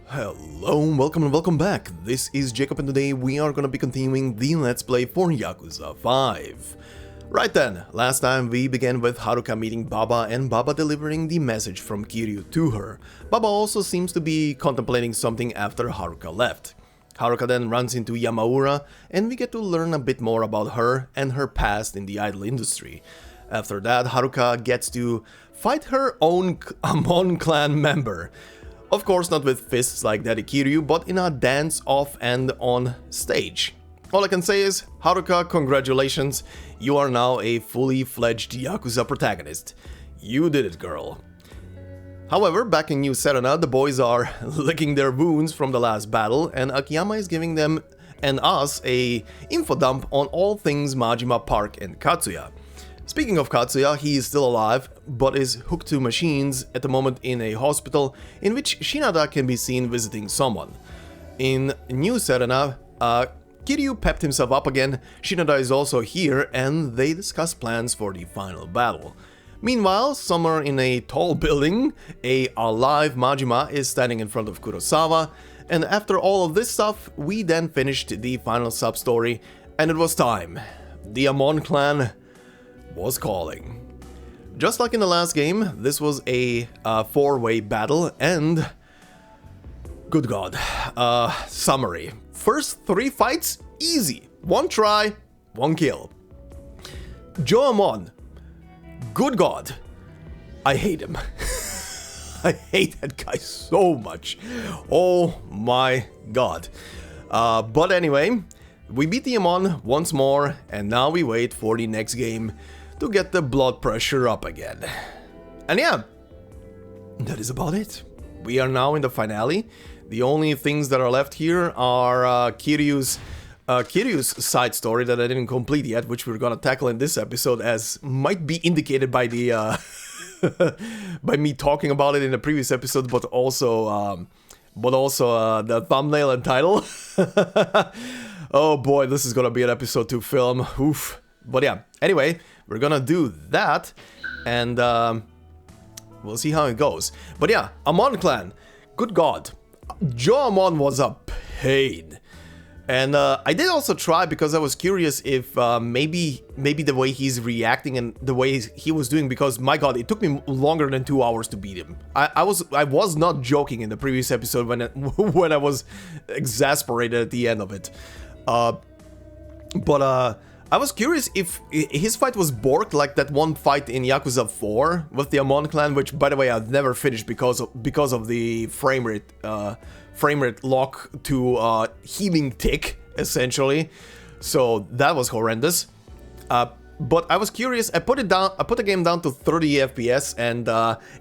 Hello, welcome and welcome back. This is Jacob and today we are gonna be continuing the Let's Play for Yakuza 5. Right then, last time we began with Haruka meeting Baba and Baba delivering the message from Kiryu to her. Baba also seems to be contemplating something after Haruka left. Haruka then runs into Yamaura and we get to learn a bit more about her and her past in the idol industry. After that, Haruka gets to fight her own Amon clan member. Of course not with fists like Daddy Kiryu, but in a dance off and on stage. All I can say is, Haruka, congratulations, you are now a fully fledged Yakuza protagonist. You did it, girl. However, back in New Serena, the boys are licking their wounds from the last battle, and Akiyama is giving them and us a info dump on all things Majima Park and Katsuya. Speaking of Katsuya, he is still alive, but is hooked to machines at the moment in a hospital in which Shinada can be seen visiting someone. In New Serena, Kiryu pepped himself up again, Shinada is also here, and they discuss plans for the final battle. Meanwhile, somewhere in a tall building, a alive Majima is standing in front of Kurosawa, and after all of this stuff, we then finished the final sub-story, and it was time. The Amon clan was calling. Just like in the last game, this was a four-way battle, and good god. Summary. First 3 fights, easy. 1 try, 1 kill. Joe Amon. Good god. I hate him. I hate that guy so much. Oh my god. But anyway, we beat the Amon once more, and now we wait for the next game to get the blood pressure up again. And yeah, that is about it. We are now in the finale. The only things that are left here are Kiryu's side story that I didn't complete yet, which we're gonna tackle in this episode, as might be indicated by the by me talking about it in the previous episode, but also the thumbnail and title. Oh boy, this is gonna be an episode 2 film. Oof. But yeah, anyway, we're gonna do that, and we'll see how it goes. But yeah, Amon clan, good god, Joe Amon was a pain. And I did also try, because I was curious if maybe the way he's reacting and the way he was doing, because my god, it took me longer than 2 hours to beat him. I was not joking in the previous episode when I was exasperated at the end of it. But I was curious if his fight was borked like that one fight in Yakuza 4 with the Amon clan, which, by the way, I've never finished because of the frame rate lock to healing tick, essentially. So that was horrendous. But I was curious. I put the game down to 30 FPS, and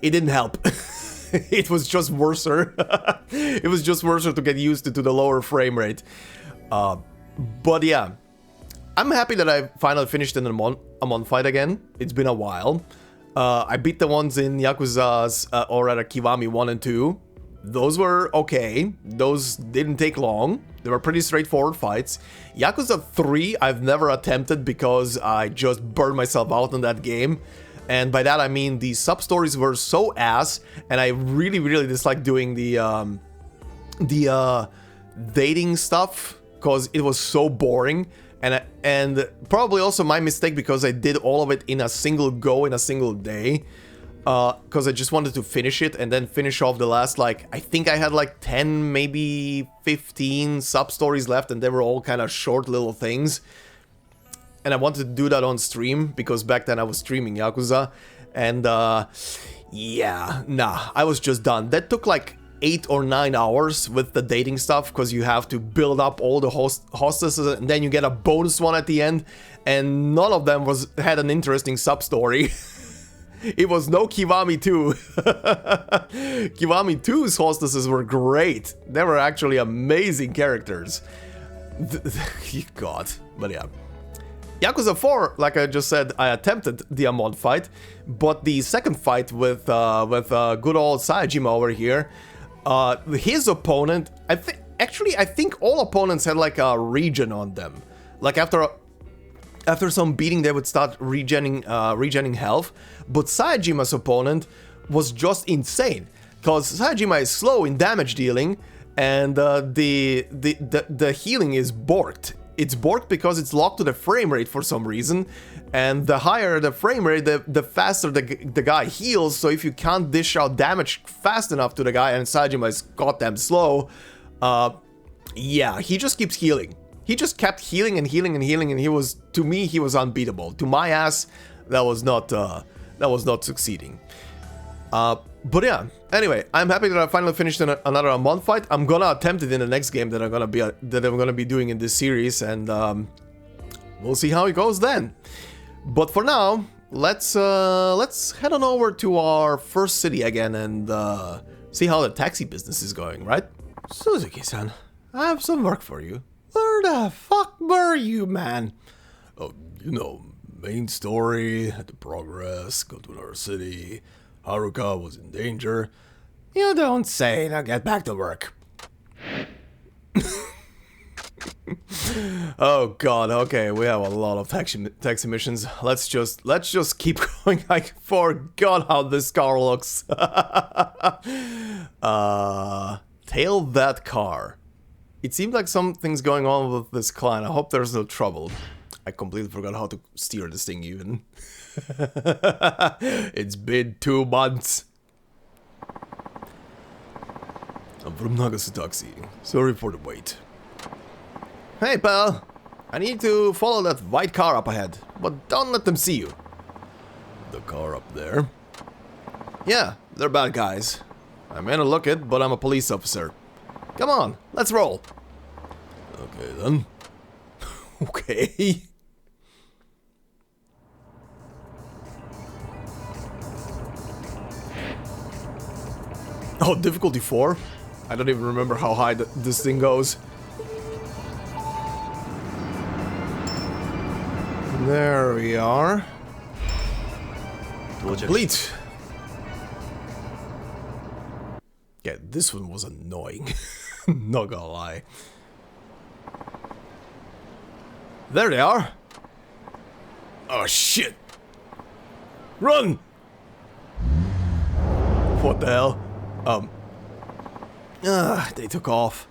it didn't help. It was just worser. It was just worser to get used to the lower frame rate. But yeah, I'm happy that I finally finished an Amon fight again. It's been a while. I beat the ones in Yakuza's, or rather Kiwami 1 and 2. Those were okay. Those didn't take long. They were pretty straightforward fights. Yakuza 3 I've never attempted because I just burned myself out on that game. And by that I mean the sub-stories were so ass, and I really, really dislike doing the dating stuff, because it was so boring. And probably also my mistake, because I did all of it in a single go, in a single day. Because I just wanted to finish it and then finish off the last, like, I think I had like 10, maybe 15 sub-stories left, and they were all kind of short little things. And I wanted to do that on stream, because back then I was streaming Yakuza. And yeah, nah, I was just done. That took like 8 or 9 hours with the dating stuff, because you have to build up all the hostesses, and then you get a bonus one at the end, and none of them had an interesting sub-story. It was no Kiwami 2. Kiwami 2's hostesses were great. They were actually amazing characters. God, but yeah. Yakuza 4, like I just said, I attempted the Amon fight, but the second fight with good old Saejima over here, his opponent, I think all opponents had like a regen on them. Like after some beating, they would start regenning health, but Saejima's opponent was just insane, because Saejima is slow in damage dealing, and the healing is borked. It's borked because it's locked to the frame rate for some reason, and the higher the frame rate, the faster the guy heals. So if you can't dish out damage fast enough to the guy, and Sajima is goddamn slow, yeah, he just keeps healing. He just kept healing and healing and healing, and he was, to me, he was unbeatable. To my ass, that was not succeeding. But yeah, anyway, I'm happy that I finally finished another Amon fight. I'm gonna attempt it in the next game that I'm gonna be doing in this series, and we'll see how it goes then. But for now, let's head on over to our first city again and see how the taxi business is going, right? Suzuki-san, I have some work for you. Where the fuck were you, man? Oh, you know, main story, had to progress, go to another city. Haruka was in danger. You don't say. Now get back to work. Oh god, okay, we have a lot of taxi missions. Let's just keep going. I forgot how this car looks. Tail that car. It seems like something's going on with this client. I hope there's no trouble. I completely forgot how to steer this thing even. It's been 2 months. I'm from Nagase Taxi. Sorry for the wait. Hey pal, I need to follow that white car up ahead, but don't let them see you. The car up there? Yeah, they're bad guys. I may not look it, but I'm a police officer. Come on, let's roll. Okay then. Okay. Oh, difficulty 4? I don't even remember how high this thing goes. There we are. Complete. Yeah, this one was annoying. Not gonna lie. There they are. Oh shit. Run! What the hell? They took off.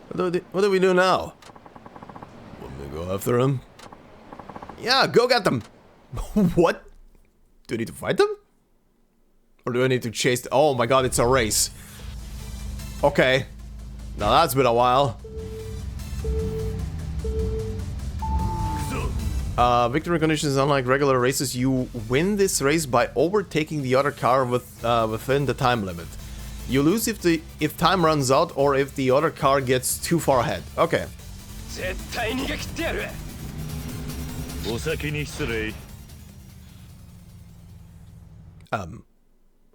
What do we do now? Want me to go after him? Yeah, go get them. What? Do I need to fight them? Or do I need to chase oh my god, it's a race. Okay. Now that's been a while. Victory conditions, unlike regular races, you win this race by overtaking the other car within the time limit. You lose if time runs out or if the other car gets too far ahead. Okay.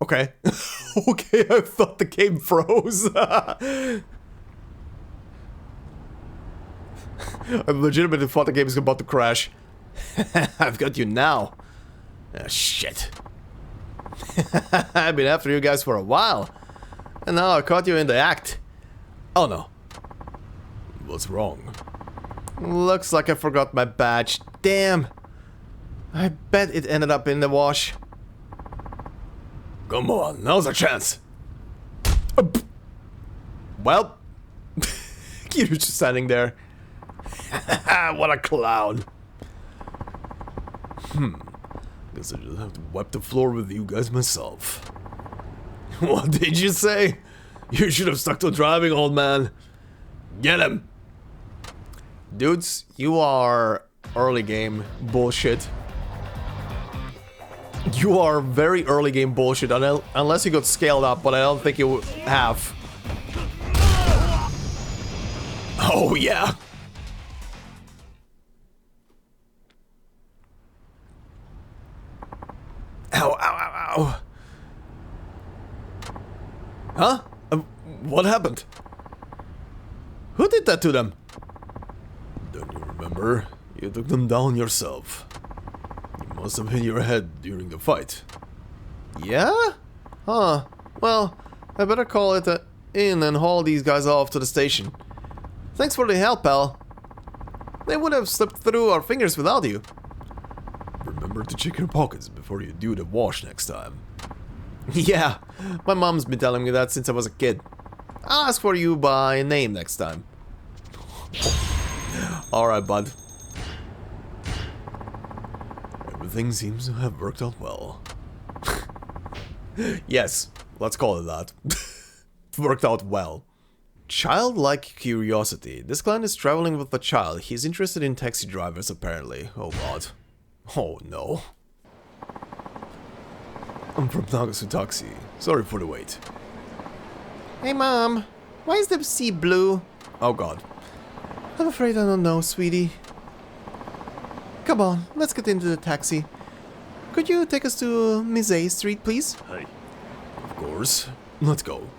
Okay. Okay, I thought the game froze. I legitimately thought the game was about to crash. I've got you now. Ah, shit. I've been after you guys for a while. And now I caught you in the act. Oh no. What's wrong? Looks like I forgot my badge. Damn. I bet it ended up in the wash. Come on, now's our chance. Well, Kiryu's just standing there. What a clown. Guess I just have to wipe the floor with you guys myself. What did you say? You should have stuck to driving, old man. Get him! Dudes, you are early game bullshit. You are very early game bullshit, unless you got scaled up, but I don't think you have. Oh yeah! Ow, ow, ow, ow. Huh? What happened? Who did that to them? Don't you remember? You took them down yourself. You must have hit your head during the fight. Yeah? Huh. Well, I better call it in and haul these guys off to the station. Thanks for the help, pal. They would have slipped through our fingers without you. Remember to check your pockets before you do the wash next time. Yeah, my mom's been telling me that since I was a kid. I'll ask for you by name next time. Alright, bud. Everything seems to have worked out well. Yes, let's call it that. Worked out well. Childlike curiosity. This client is traveling with a child. He's interested in taxi drivers, apparently. Oh god. Oh no. I'm from Nagasu Taxi. Sorry for the wait. Hey mom, why is the sea blue? Oh god. I'm afraid I don't know, sweetie. Come on, let's get into the taxi. Could you take us to Misei Street, please? Hey. Of course. Let's go.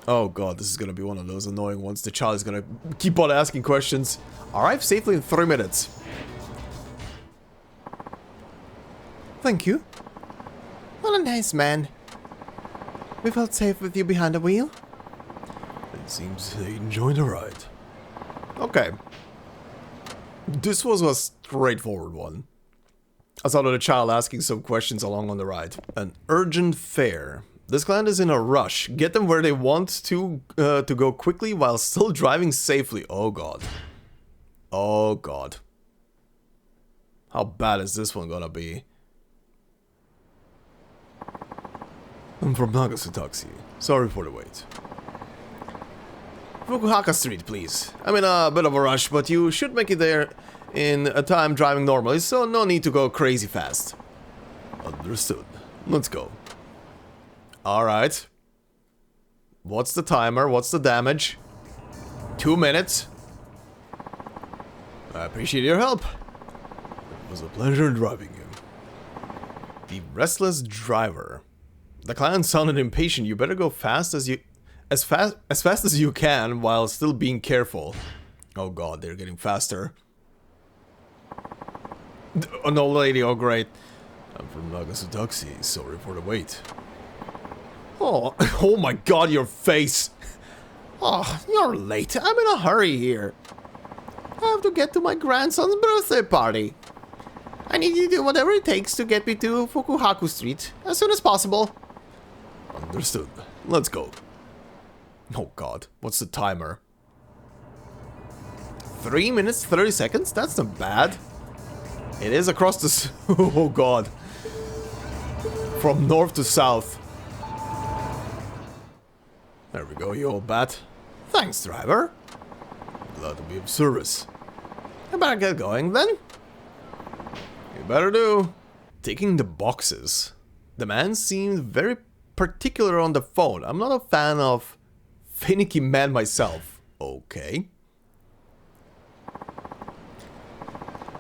Oh god, this is gonna be one of those annoying ones. The child is gonna keep on asking questions. Arrive safely in 3 minutes. Thank you. What a nice man. We felt safe with you behind the wheel. It seems they enjoyed the ride. Okay. This was a straightforward one. Outside of the child asking some questions along on the ride. An urgent fare. This client is in a rush. Get them where they want to go quickly while still driving safely. Oh god. Oh god. How bad is this one gonna be? I'm from Nagasu Taxi. Sorry for the wait. Fukuoka Street, please. I'm in a bit of a rush, but you should make it there in a time driving normally, so no need to go crazy fast. Understood. Let's go. Alright. What's the timer? What's the damage? 2 minutes. I appreciate your help. It was a pleasure driving you. The restless driver. The client sounded impatient. You better go fast as fast as you can while still being careful. Oh god, they're getting faster. Oh no, lady, oh great. I'm from Nagasu Taxi. Sorry for the wait. Oh, oh my god, your face. Oh, you're late. I'm in a hurry here. I have to get to my grandson's birthday party. I need you to do whatever it takes to get me to Fukuoka Street as soon as possible. Understood. Let's go. Oh god, what's the timer? 3 minutes 30 seconds? That's not bad. It is across the oh god. From north to south. There we go, you old bat. Thanks, driver. Glad to be of service. I better get going then. You better do. Taking the boxes. The man seemed very particular on the phone. I'm not a fan of finicky men myself. Okay.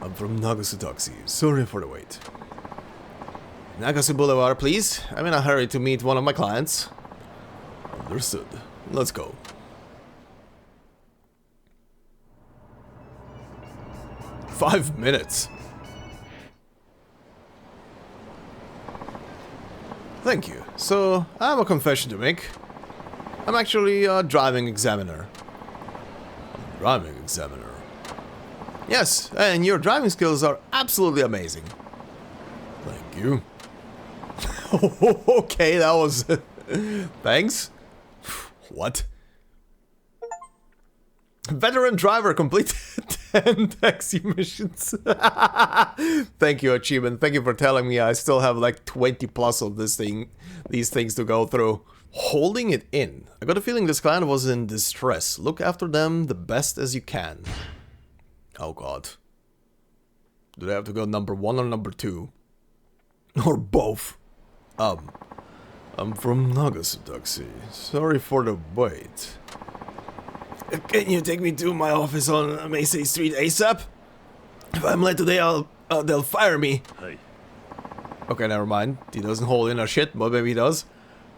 I'm from Nagasu Taxi. Sorry for the wait. Nagasu Boulevard, please. I'm in a hurry to meet one of my clients. Understood. Let's go. "5 minutes. Thank you. So, I have a confession to make. I'm actually a driving examiner. Driving examiner. Yes, and your driving skills are absolutely amazing. Thank you. Okay, that was... Thanks. What? Veteran driver completed 10 taxi missions. Thank you, achievement. Thank you for telling me I still have like 20 plus of these things to go through. Holding it in. I got a feeling this client was in distress. Look after them the best as you can. Oh god. Do they have to go number 1 or number 2? Or both? I'm from Nagasu Taxi. Sorry for the wait. Can you take me to my office on Macy Street ASAP? If I'm late today, they'll fire me. Hey. Okay, never mind. He doesn't hold in our shit, but maybe he does.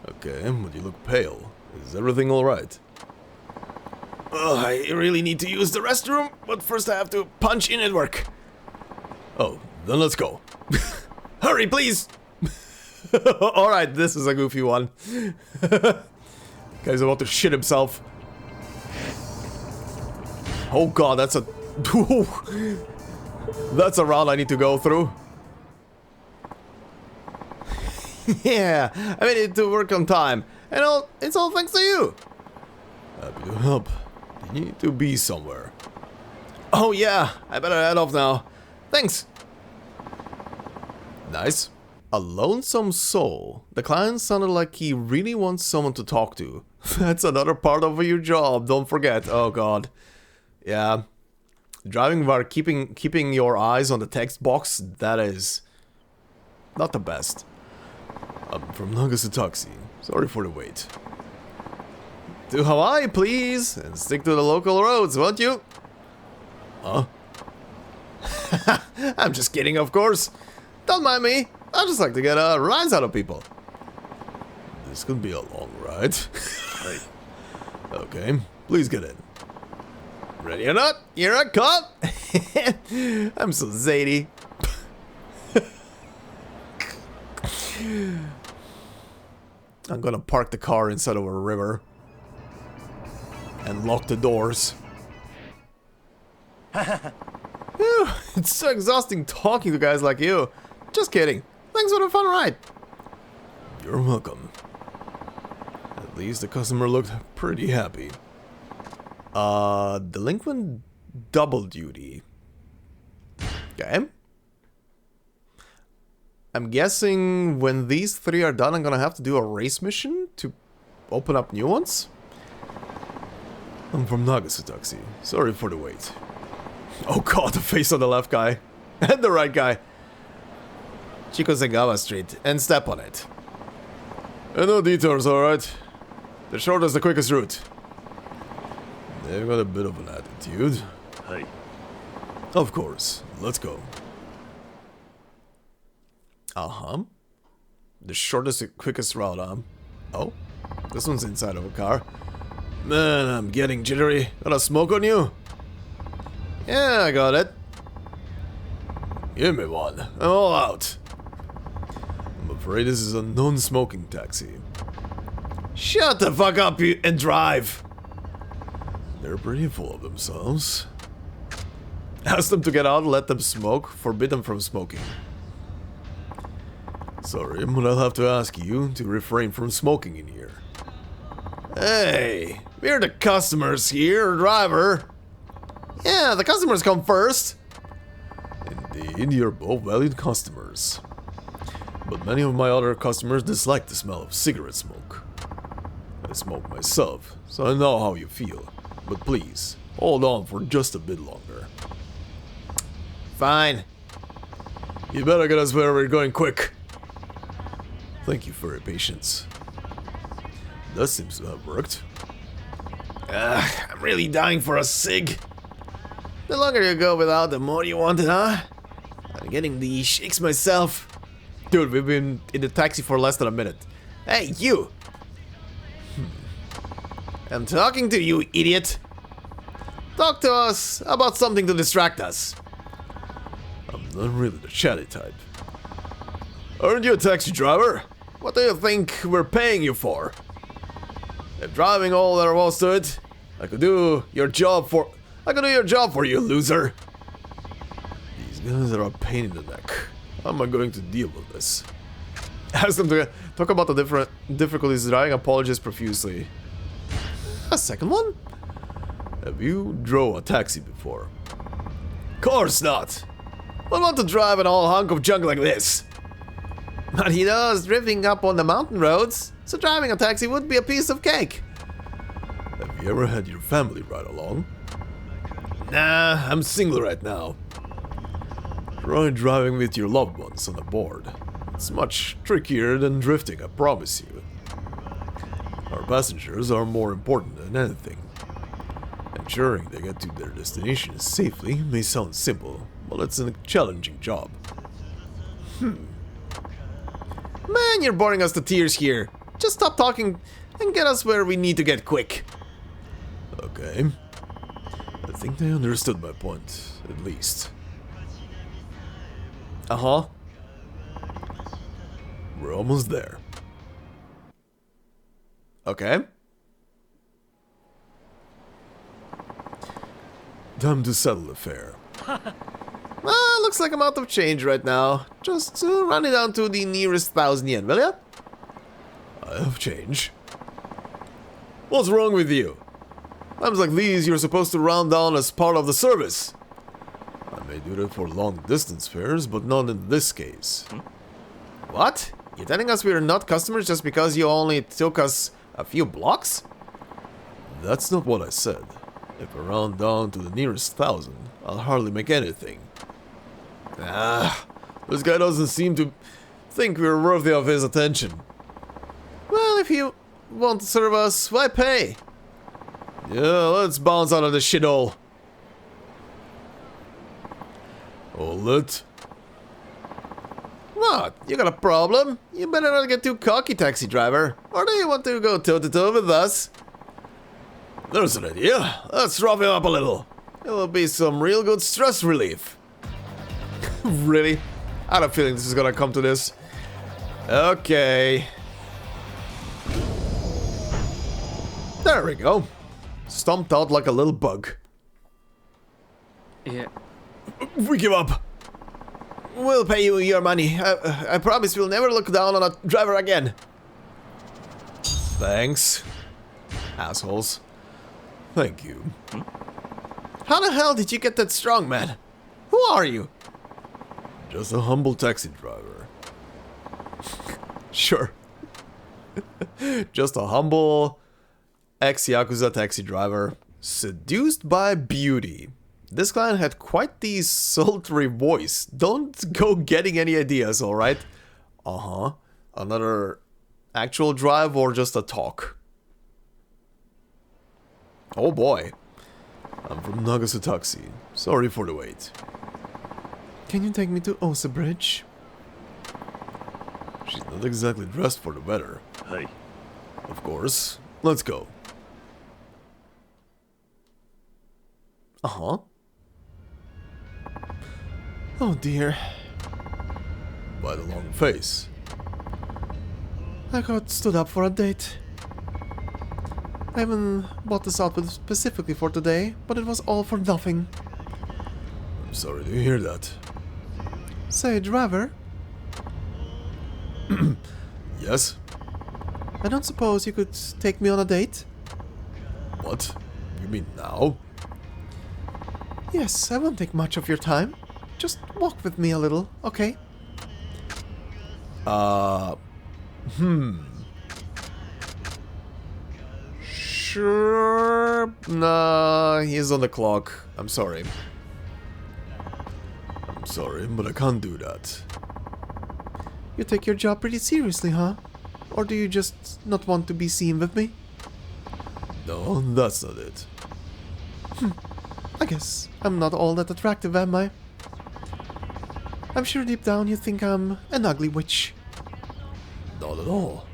Okay, but you look pale. Is everything alright? I really need to use the restroom, but first I have to punch in at work. Oh, then let's go. Hurry, please! Alright, this is a goofy one. Guy's about to shit himself. Oh god, that's a... That's a route I need to go through. Yeah, I made it to work on time. And it's all thanks to you. You help. You need to be somewhere. Oh yeah, I better head off now. Thanks. Nice. A lonesome soul. The client sounded like he really wants someone to talk to. That's another part of your job, don't forget. Oh god. Yeah. Driving while keeping your eyes on the text box, that is not the best. I'm from Nagasaki. Sorry for the wait. To Hawaii, please, and stick to the local roads, won't you? Huh? I'm just kidding, of course. Don't mind me. I just like to get rides out of people. This could be a long ride. Okay, please get in. Ready or not, here I come. I'm so zany. I'm gonna park the car inside of a river and lock the doors. Whew, it's so exhausting talking to guys like you. Just kidding. Thanks for the fun ride. You're welcome. At least the customer looked pretty happy. Delinquent double duty. Okay. I'm guessing when these 3 are done, I'm gonna have to do a race mission to open up new ones. I'm from Nagasaki. Sorry for the wait. Oh god, the face on the left guy. And the right guy. Chikosegawa Street, and step on it. No detours, alright. The shortest, the quickest route. They've got a bit of an attitude. Hey. Of course, let's go. Uh-huh. The shortest, quickest route, Oh, this one's inside of a car. Man, I'm getting jittery. Got a smoke on you? Yeah, I got it. Give me one. I'm all out. I'm afraid this is a non-smoking taxi. Shut the fuck up and drive. They're pretty full of themselves. Ask them to get out, let them smoke, forbid them from smoking. Sorry, but I'll have to ask you to refrain from smoking in here. Hey, we're the customers here, driver. Yeah, the customers come first. Indeed, you're both valued customers. But many of my other customers dislike the smell of cigarette smoke. I smoke myself, so I know how you feel. But please, hold on for just a bit longer. Fine. You better get us where we're going quick. Thank you for your patience. That seems to have worked. I'm really dying for a cig. The longer you go without, the more you want it, huh? I'm getting the shakes myself. Dude, we've been in the taxi for less than a minute. Hey, you! I'm talking to you, idiot. Talk to us about something to distract us. I'm not really the chatty type. Aren't you a taxi driver? What do you think we're paying you for? If driving all there was to it, I could do your job for you, loser. These guys are a pain in the neck. How am I going to deal with this? Ask them to talk about the different difficulties driving, apologize profusely. A second one? Have you drove a taxi before? Course not. I want to drive an old hunk of junk like this. But he does drifting up on the mountain roads, so driving a taxi would be a piece of cake. Have you ever had your family ride along? Nah, I'm single right now. Try driving with your loved ones on a board. It's much trickier than drifting, I promise you. Our passengers are more important than anything. Ensuring they get to their destination safely may sound simple, but it's a challenging job. Man, you're boring us to tears here. Just stop talking and get us where we need to get quick. Okay. I think they understood my point, at least. Uh-huh. We're almost there. Okay. Time to settle the fare. Well, looks like I'm out of change right now. Just run it down to the nearest 1,000 yen, will ya? I have change. What's wrong with you? Times like these, you're supposed to round down as part of the service. I may do that for long-distance fares, but not in this case. What? You're telling us we're not customers just because you only took us a few blocks? That's not what I said. If I round down to the nearest 1,000, I'll hardly make anything. Ah, this guy doesn't seem to think we're worthy of his attention. Well, if you want to serve us, why pay? Yeah, let's bounce out of this shithole. Hold it. What? You got a problem? You better not get too cocky, taxi driver. Or do you want to go toe-to-toe with us? There's an idea. Let's rough him up a little. It will be some real good stress relief. Really? I had a feeling this is gonna come to this. Okay. There we go. Stomped out like a little bug. Yeah. We give up. We'll pay you your money. I promise we'll never look down on a driver again. Thanks. Assholes. Thank you. How the hell did you get that strong, man? Who are you? Just a humble taxi driver. Sure. Just a humble ex-Yakuza taxi driver. Seduced by beauty. This client had quite the sultry voice. Don't go getting any ideas, alright? Uh-huh. Another actual drive or just a talk? Oh boy. I'm from Nagasataxi. Sorry for the wait. Can you take me to Osa Bridge? She's not exactly dressed for the weather. Hey. Of course. Let's go. Uh-huh. Oh dear. By the long face. I got stood up for a date. I even bought this outfit specifically for today, but it was all for nothing. I'm sorry to hear that. Say, driver, Yes? I don't suppose you could take me on a date? What? You mean now? Yes, I won't take much of your time. Just walk with me a little, okay? Sure. Nah, he's on the clock. I'm sorry. I'm sorry, but I can't do that. You take your job pretty seriously, huh? Or do you just not want to be seen with me? No, that's not it. I guess I'm not all that attractive, am I? I'm sure deep down you think I'm an ugly witch. Not at all.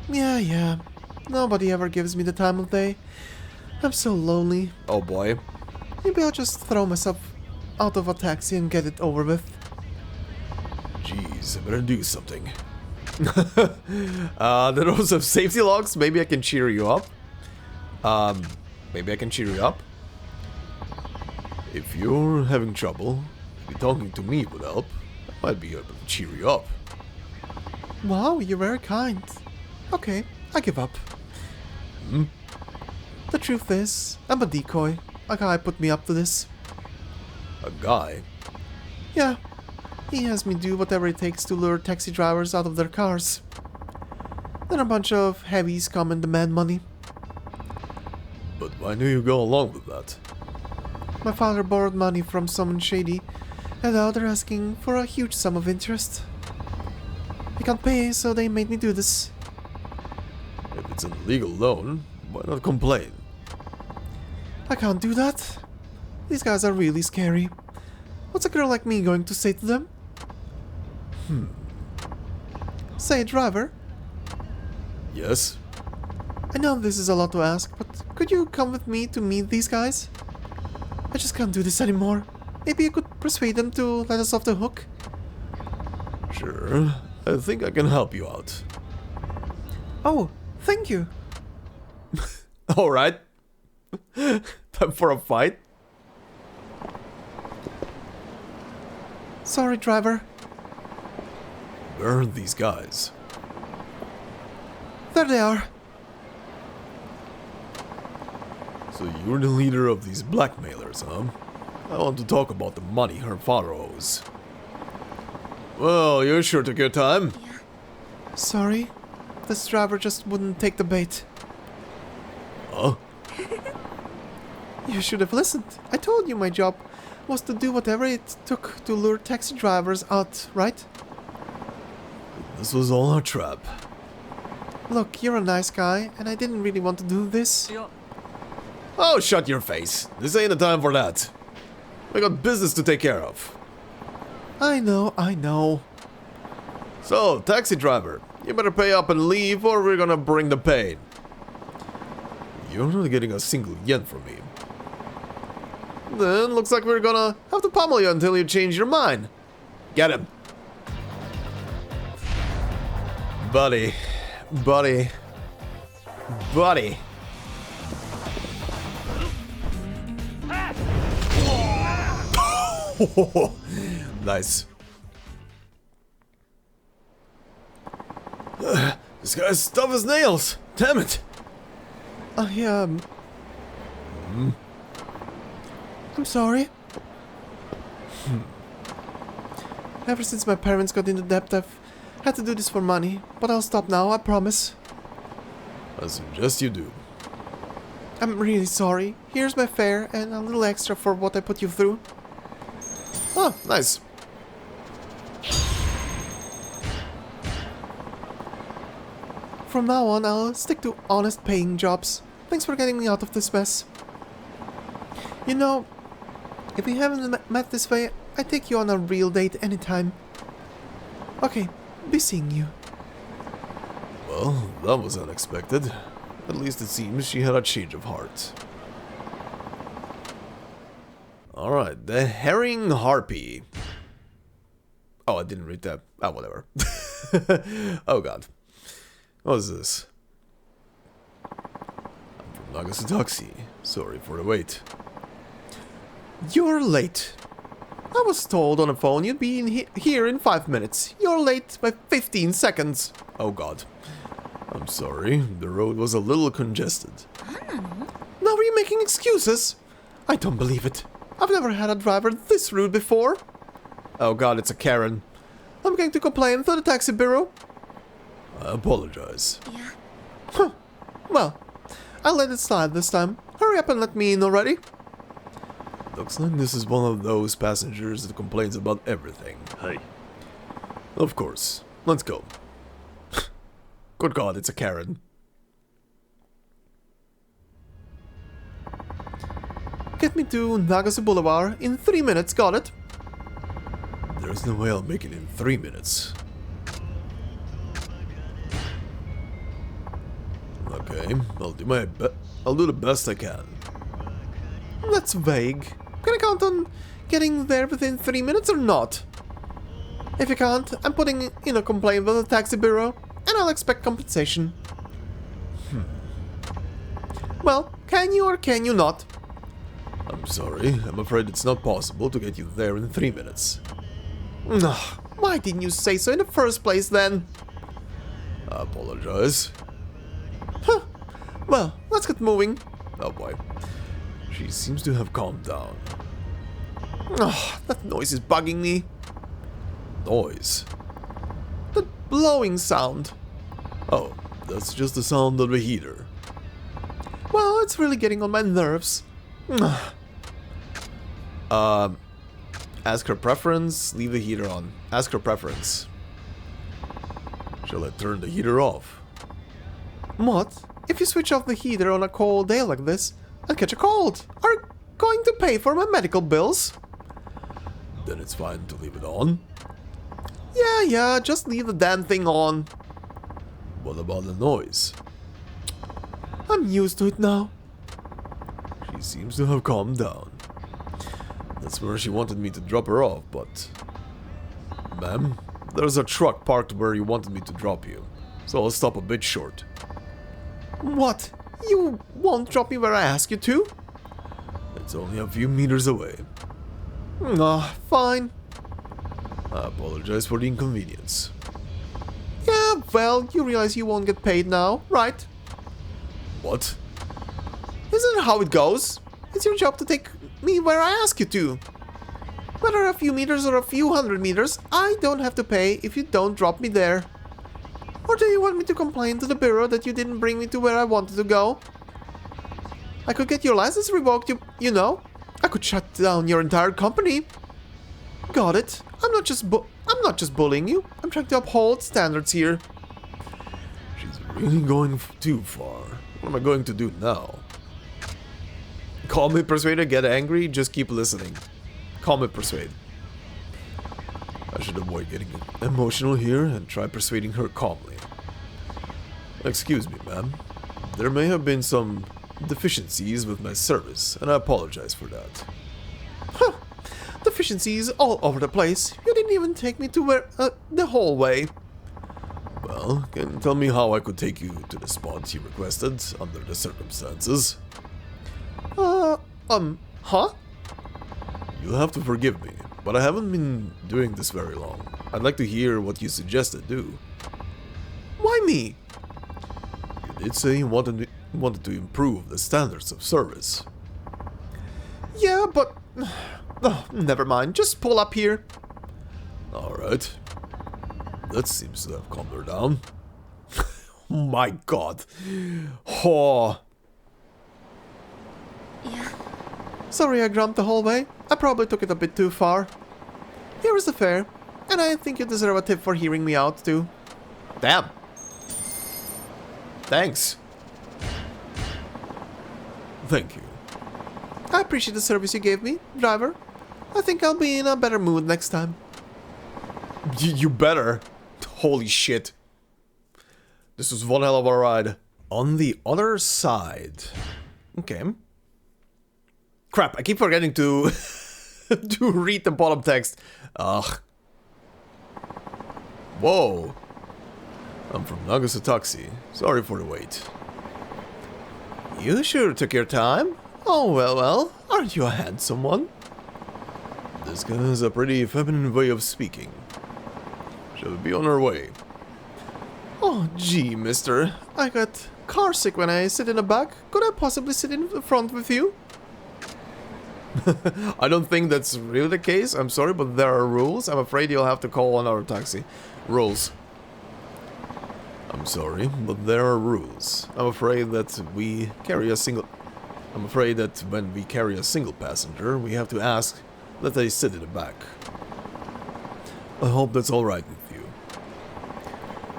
Yeah. Nobody ever gives me the time of day. I'm so lonely. Oh boy. Maybe I'll just throw myself out of a taxi and get it over with. Jeez, I better do something. The rows of safety locks. Maybe I can cheer you up. Maybe I can cheer you up. If you're having trouble, maybe talking to me would help. I might be able to cheer you up. Wow, you're very kind. Okay, I give up. The truth is, I'm a decoy. A guy put me up to this. A guy? Yeah, he has me do whatever it takes to lure taxi drivers out of their cars. Then a bunch of heavies come and demand money. But why do you go along with that? My father borrowed money from someone shady, and now they're asking for a huge sum of interest. I can't pay, so they made me do this. If it's an illegal loan, why not complain? I can't do that. These guys are really scary. What's a girl like me going to say to them? Say, driver, Yes? I know this is a lot to ask, but could you come with me to meet these guys? I just can't do this anymore. Maybe you could persuade them to let us off the hook? Sure. I think I can help you out. Oh, thank you. Alright. Time for a fight? Sorry, driver. Where are these guys? There they are. So you're the leader of these blackmailers, huh? I want to talk about the money her father owes. Well, you sure took your time. Sorry, this driver just wouldn't take the bait. Huh? You should have listened. I told you my job was to do whatever it took to lure taxi drivers out, right? This was all a trap. Look, you're a nice guy, and I didn't really want to do this. Oh, shut your face. This ain't the time for that. We got business to take care of. I know. So, taxi driver, you better pay up and leave or we're gonna bring the pain. You're not getting a single yen from me. Then looks like we're gonna have to pummel you until you change your mind. Get him. Buddy. Nice. This guy's tough as nails. Damn it. I'm sorry. Ever since my parents got into debt, I've had to do this for money. But I'll stop now, I promise. I suggest you do. I'm really sorry. Here's my fare and a little extra for what I put you through. Oh, nice. From now on, I'll stick to honest paying jobs. Thanks for getting me out of this mess. You know, if we haven't met this way, I'd take you on a real date anytime. Okay, be seeing you. Well, that was unexpected. At least it seems she had a change of heart. Alright, the Herring Harpy. Oh, I didn't read that. Ah, whatever. Oh god. What is this? I'm from Nagasaki. Sorry for the wait. You're late. I was told on the phone you'd be here in 5 minutes. You're late by 15 seconds. Oh god. I'm sorry, the road was a little congested. Now are you making excuses? I don't believe it. I've never had a driver this rude before. Oh god, it's a Karen. I'm going to complain to the taxi bureau. I apologize. Huh. Well, I'll let it slide this time. Hurry up and let me in already. Looks like this is one of those passengers that complains about everything. Hey. Of course. Let's go. Good god, it's a Karen. Get me to Nagase Boulevard in 3 minutes, got it? There's no way I'll make it in 3 minutes. Okay, I'll do the best I can. That's vague. Can I count on getting there within 3 minutes or not? If you can't, I'm putting in a complaint with the taxi bureau, and I'll expect compensation. Well, can you or can you not? I'm sorry, I'm afraid it's not possible to get you there in 3 minutes. Ugh, why didn't you say so in the first place then? I apologize. Huh. Well, let's get moving. Oh boy. She seems to have calmed down. Ugh, that noise is bugging me. Noise? The blowing sound. Oh, that's just the sound of the heater. Well, it's really getting on my nerves. Ask her preference, leave the heater on. Ask her preference. Shall I turn the heater off? What? If you switch off the heater on a cold day like this, I'll catch a cold. Are you going to pay for my medical bills? Then it's fine to leave it on. Yeah, just leave the damn thing on. What about the noise? I'm used to it now. She seems to have calmed down. That's where she wanted me to drop her off, but... Ma'am, there's a truck parked where you wanted me to drop you, so I'll stop a bit short. What? You won't drop me where I ask you to? It's only a few meters away. Fine. I apologize for the inconvenience. Yeah, well, you realize you won't get paid now, right? What? Isn't it how it goes? It's your job to take me where I ask you to. Whether a few meters or a few hundred meters, I don't have to pay if you don't drop me there. Or do you want me to complain to the bureau that you didn't bring me to where I wanted to go? I could get your license revoked, you know. I could shut down your entire company. Got it. I'm not just bullying you. I'm trying to uphold standards here. She's really going too far. What am I going to do now? Call me persuade or get angry, just keep listening. Call me persuade. I should avoid getting emotional here and try persuading her calmly. Excuse me, ma'am. There may have been some deficiencies with my service, and I apologize for that. Huh. Deficiencies all over the place. You didn't even take me to where, the whole way. Well, can you tell me how I could take you to the spot you requested under the circumstances? Huh? You'll have to forgive me, but I haven't been doing this very long. I'd like to hear what you suggested do. Why me? You did say you wanted to improve the standards of service. Yeah, but... Oh, never mind. Just pull up here. Alright. That seems to have calmed her down. My god. Oh. Yeah. Sorry I grumped the whole way. I probably took it a bit too far. Here is the fare. And I think you deserve a tip for hearing me out, too. Damn. Thanks. Thank you. I appreciate the service you gave me, driver. I think I'll be in a better mood next time. You better. Holy shit. This was one hell of a ride. On the other side. Okay. Crap, I keep forgetting to to read the bottom text. Ugh. Whoa. I'm from Nagasataxi. Sorry for the wait. You sure took your time. Oh, well, aren't you a handsome one? This guy has a pretty feminine way of speaking. Shall we be on our way? Oh, gee, mister. I got car sick when I sit in the back. Could I possibly sit in the front with you? I don't think that's really the case. I'm sorry, but there are rules. I'm afraid you'll have to call another taxi. Rules. I'm sorry, but there are rules. I'm afraid that when we carry a single passenger, we have to ask that they sit in the back. I hope that's alright with you.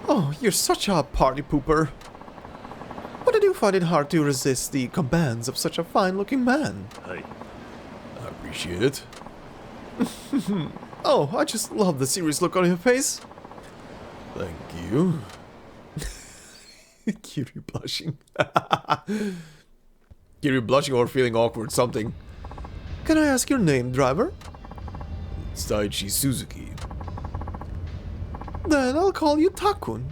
Oh, you're such a party pooper. But I do find it hard to resist the commands of such a fine-looking man. Hey. I appreciate it. Oh, I just love the serious look on your face. Thank you. Kiryu blushing. Kiryu blushing or feeling awkward, something. Can I ask your name, driver? It's Taichi Suzuki. Then I'll call you Takun.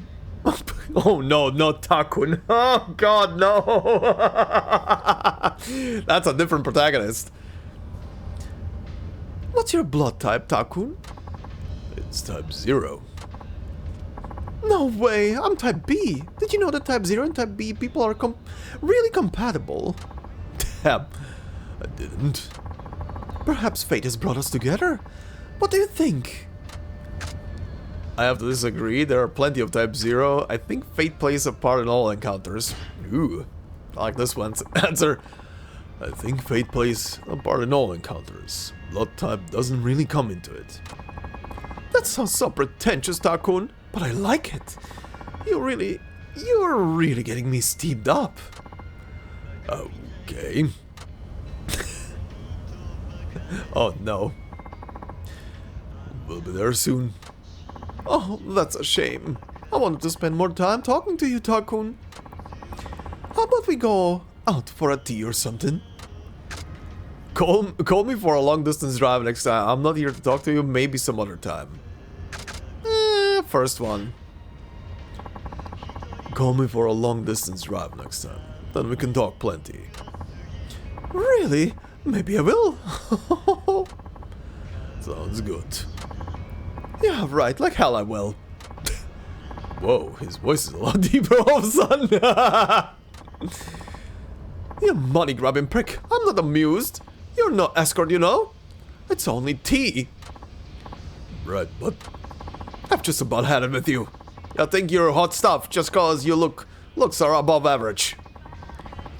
Oh no, not Takun. Oh god, no. That's a different protagonist. What's your blood type, Takun? It's type 0. No way, I'm type B. Did you know that type 0 and type B people are really compatible? Damn, I didn't. Perhaps fate has brought us together. What do you think? I have to disagree. There are plenty of type 0. I think fate plays a part in all encounters. Ooh, I like this one's answer. I think fate plays a part in all encounters. Blood type doesn't really come into it. That sounds so pretentious, Takun, but I like it. You're really getting me steamed up. Okay. Oh no. We'll be there soon. Oh, that's a shame. I wanted to spend more time talking to you, Takun. How about we go out for a tea or something? Call me for a long distance drive next time. I'm not here to talk to you, maybe some other time. First one. Call me for a long distance drive next time. Then we can talk plenty. Really? Maybe I will. Sounds good. Yeah, right, like hell I will. Whoa, his voice is a lot deeper all of a sudden. You money-grabbing prick. I'm not amused. You're no escort, you know? It's only tea. Right, but I've just about had it with you. I think you're hot stuff just cause your looks are above average.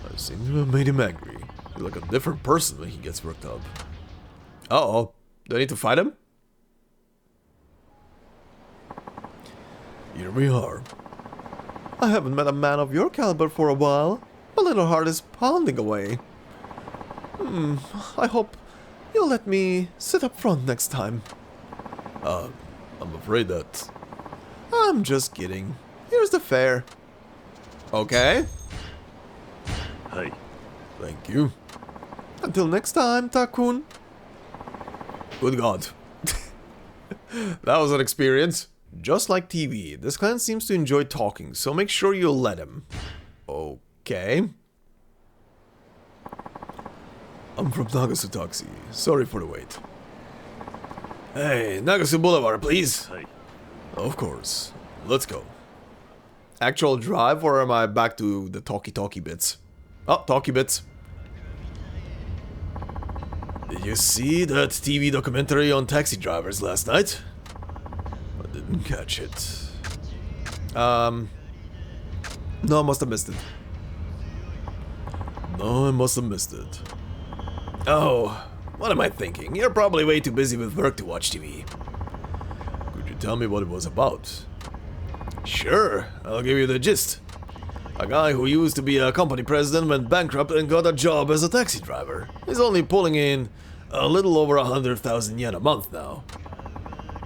I seem to have made him angry. He's like a different person when he gets worked up. Uh-oh. Do I need to fight him? Here we are. I haven't met a man of your caliber for a while. My little heart is pounding away. I hope you'll let me sit up front next time. I'm afraid that... I'm just kidding. Here's the fare. Okay. Hey. Thank you. Until next time, Takun. Good God. That was an experience. Just like TV, this clan seems to enjoy talking, so make sure you let him. Okay. I'm from Nagasu Taxi. Sorry for the wait. Hey, Nagasu Boulevard, please. Hey. Of course. Let's go. Actual drive, or am I back to the talkie bits? Oh, talkie bits. Did you see that TV documentary on taxi drivers last night? I didn't catch it. No, I must have missed it. No, I must have missed it. Oh, what am I thinking? You're probably way too busy with work to watch TV. Could you tell me what it was about? Sure, I'll give you the gist. A guy who used to be a company president went bankrupt and got a job as a taxi driver. He's only pulling in a little over 100,000 yen a month now.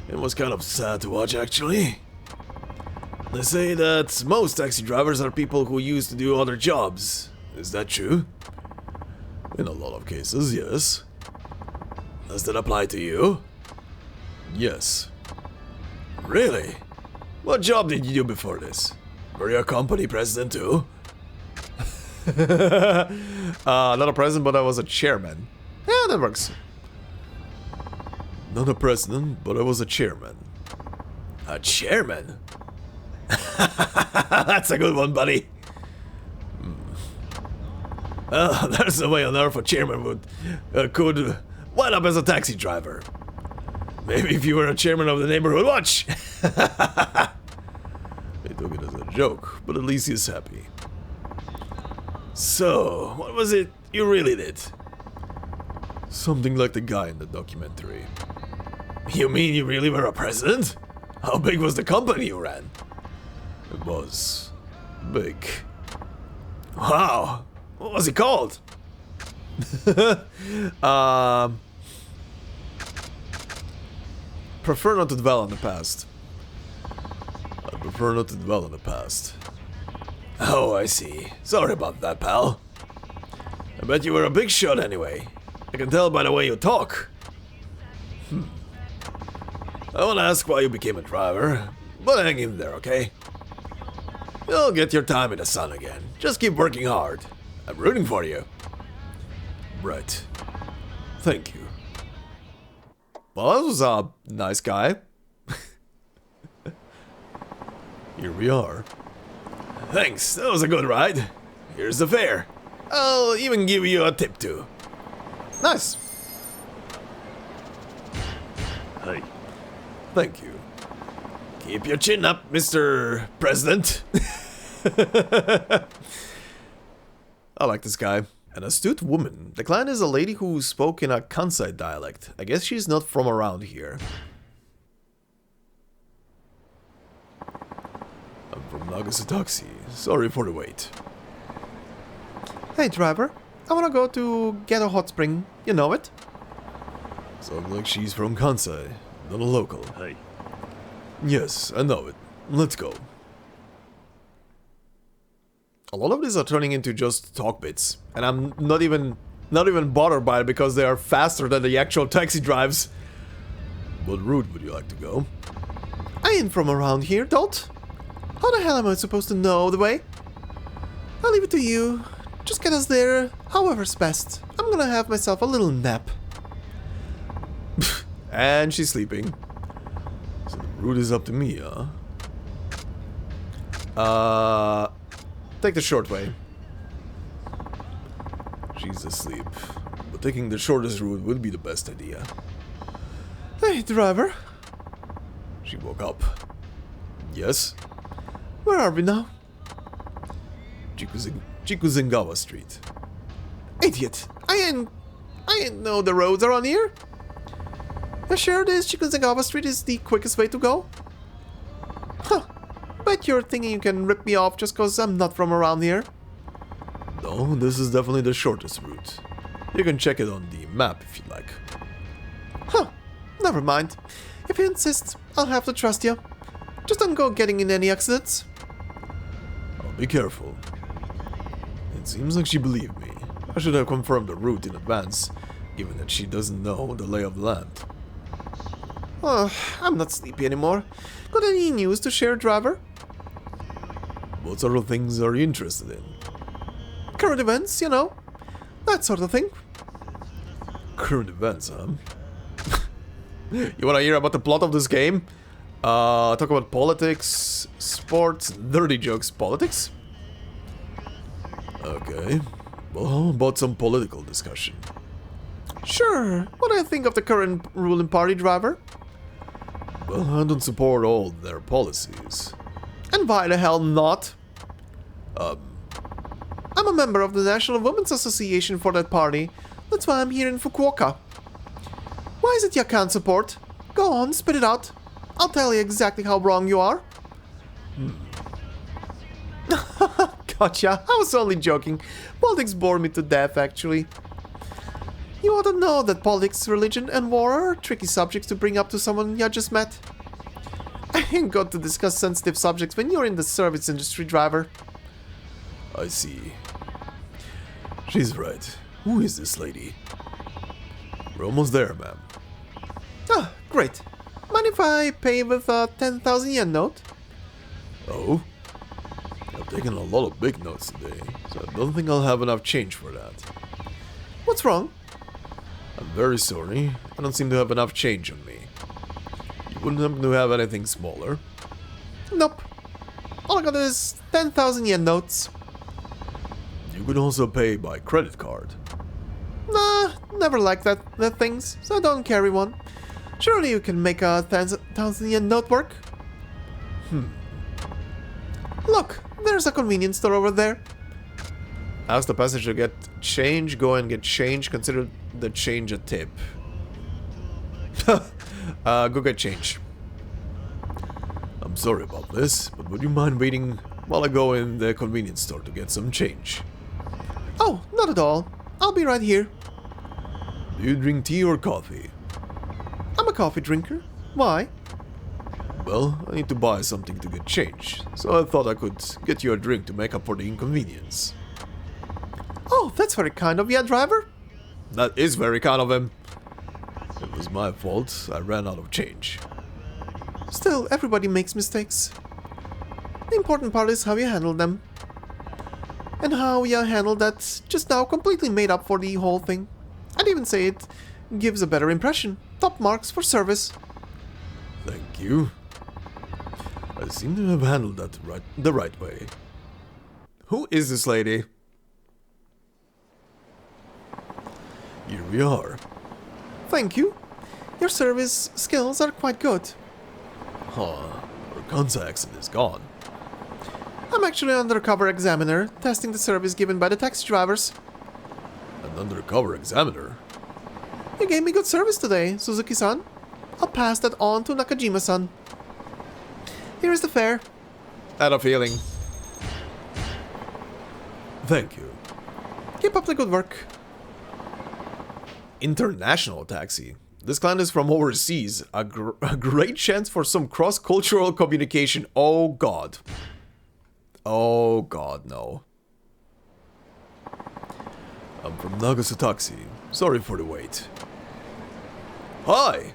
It was kind of sad to watch, actually. They say that most taxi drivers are people who used to do other jobs. Is that true? In a lot of cases, yes. Does that apply to you? Yes. Really? What job did you do before this? Were you a company president too? Not a president, but I was a chairman. Yeah, that works. Not a president, but I was a chairman. A chairman? That's a good one, buddy. There's no way on earth a chairman could wind up as a taxi driver. Maybe if you were a chairman of the neighborhood watch. They took it as a joke, but at least he's happy. So, what was it you really did? Something like the guy in the documentary. You mean you really were a president? How big was the company you ran? It was big. Wow. What was it called? Prefer not to dwell on the past. I prefer not to dwell on the past. Oh, I see. Sorry about that, pal. I bet you were a big shot anyway. I can tell by the way you talk. I won't ask why you became a driver, but hang in there, okay? You'll get your time in the sun again. Just keep working hard. I'm rooting for you. Right. Thank you. Well, that was a nice guy. Here we are. Thanks, that was a good ride. Here's the fare. I'll even give you a tip too. Nice. Hey. Thank you. Keep your chin up, Mr. President. I like this guy. An astute woman. The client is a lady who spoke in a Kansai dialect. I guess she's not from around here. I'm from Nagasu Taxi. Sorry for the wait. Hey driver, I wanna go to get a hot spring. You know it? Sounds like she's from Kansai, not a local. Hey. Yes, I know it. Let's go. A lot of these are turning into just talk bits, and I'm not even bothered by it because they are faster than the actual taxi drives. What route would you like to go? I ain't from around here, Dot. How the hell am I supposed to know the way? I'll leave it to you. Just get us there, however's best. I'm gonna have myself a little nap. And she's sleeping. So the route is up to me, huh? Take the short way. She's asleep, but taking the shortest route would be the best idea. Hey, driver. She woke up. Yes? Where are we now? Chikuzengawa Street. Idiot! I ain't know the roads around here. You sure this Chikuzengawa Street is the quickest way to go? Huh. Bet you're thinking you can rip me off just cause I'm not from around here. No, this is definitely the shortest route. You can check it on the map if you like. Huh. Never mind. If you insist, I'll have to trust you. Just don't go getting in any accidents. I'll be careful. It seems like she believed me. I should have confirmed the route in advance, given that she doesn't know the lay of the land. I'm not sleepy anymore. Got any news to share, driver? What sort of things are you interested in? Current events, you know. That sort of thing. Current events, huh? You wanna hear about the plot of this game? Talk about politics, sports, dirty jokes, politics? Okay. Well, how about some political discussion? Sure. What do you think of the current ruling party, driver? Well, I don't support all their policies. And why the hell not? I'm a member of the National Women's Association for that party. That's why I'm here in Fukuoka. Why is it you can't support? Go on, spit it out. I'll tell you exactly how wrong you are. Gotcha. I was only joking. Politics bore me to death, actually. You ought to know that politics, religion, and war are tricky subjects to bring up to someone you just met. I ain't got to discuss sensitive subjects when you're in the service industry, driver. I see. She's right. Who is this lady? We're almost there, ma'am. Ah, great. Mind if I pay with a 10,000 yen note? Oh? I've taken a lot of big notes today, so I don't think I'll have enough change for that. What's wrong? I'm very sorry. I don't seem to have enough change on me. You wouldn't happen to have anything smaller? Nope. All I got is 10,000 yen notes. You could also pay by credit card. Nah, never liked that things, so I don't carry one. Surely you can make a 10,000 yen note work? Look, there's a convenience store over there. Ask the passenger to get change, go and get change, consider the change a tip. Go get change. I'm sorry about this, but would you mind waiting while I go in the convenience store to get some change? Oh, not at all. I'll be right here. Do you drink tea or coffee? I'm a coffee drinker. Why? Well, I need to buy something to get change, so I thought I could get you a drink to make up for the inconvenience. Oh, that's very kind of you, driver. That is very kind of him. It was my fault. I ran out of change. Still, everybody makes mistakes. The important part is how you handle them. And how you handled that just now completely made up for the whole thing. I'd even say it gives a better impression. Top marks for service. Thank you. I seem to have handled that the right way. Who is this lady? Here we are. Thank you. Your service skills are quite good. Huh. Her Kansai accent is gone. I'm actually an undercover examiner, testing the service given by the taxi drivers. An undercover examiner? You gave me good service today, Suzuki-san. I'll pass that on to Nakajima-san. Here is the fare. I had a feeling. Thank you. Keep up the good work. International taxi. This client is from overseas. A great chance for some cross-cultural communication. Oh god. Oh god, no. I'm from Nagase Taxi. Sorry for the wait. Hi!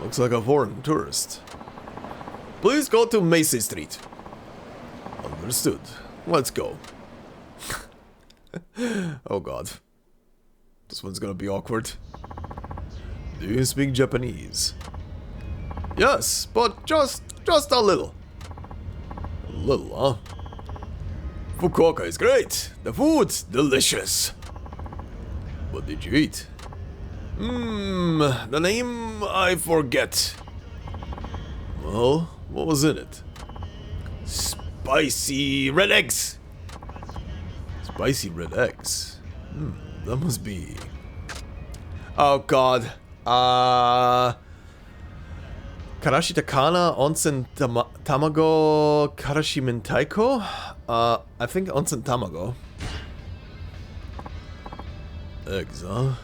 Looks like a foreign tourist. Please go to Macy Street. Understood. Let's go. Oh god. This one's gonna be awkward. Do you speak Japanese? Yes, but just a little. A little, huh? Fukuoka is great. The food, delicious. What did you eat? The name I forget. Well, what was in it? Spicy red eggs. Spicy red eggs. That must be... Oh god. Karashi Takana, Onsen Tamago, Karashi Mentaiko? I think Onsen Tamago. Eggs, huh?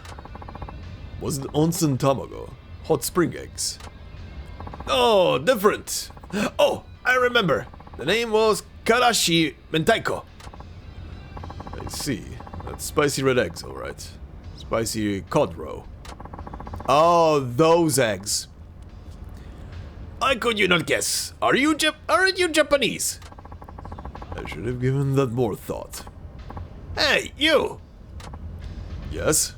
Was it Onsen Tamago? Hot spring eggs. Oh, different! Oh, I remember! The name was Karashi Mentaiko. I see. That's spicy red eggs, alright. Spicy cod roe. Oh, those eggs. How could you not guess? Aren't you Japanese? I should have given that more thought. Hey, you! Yes?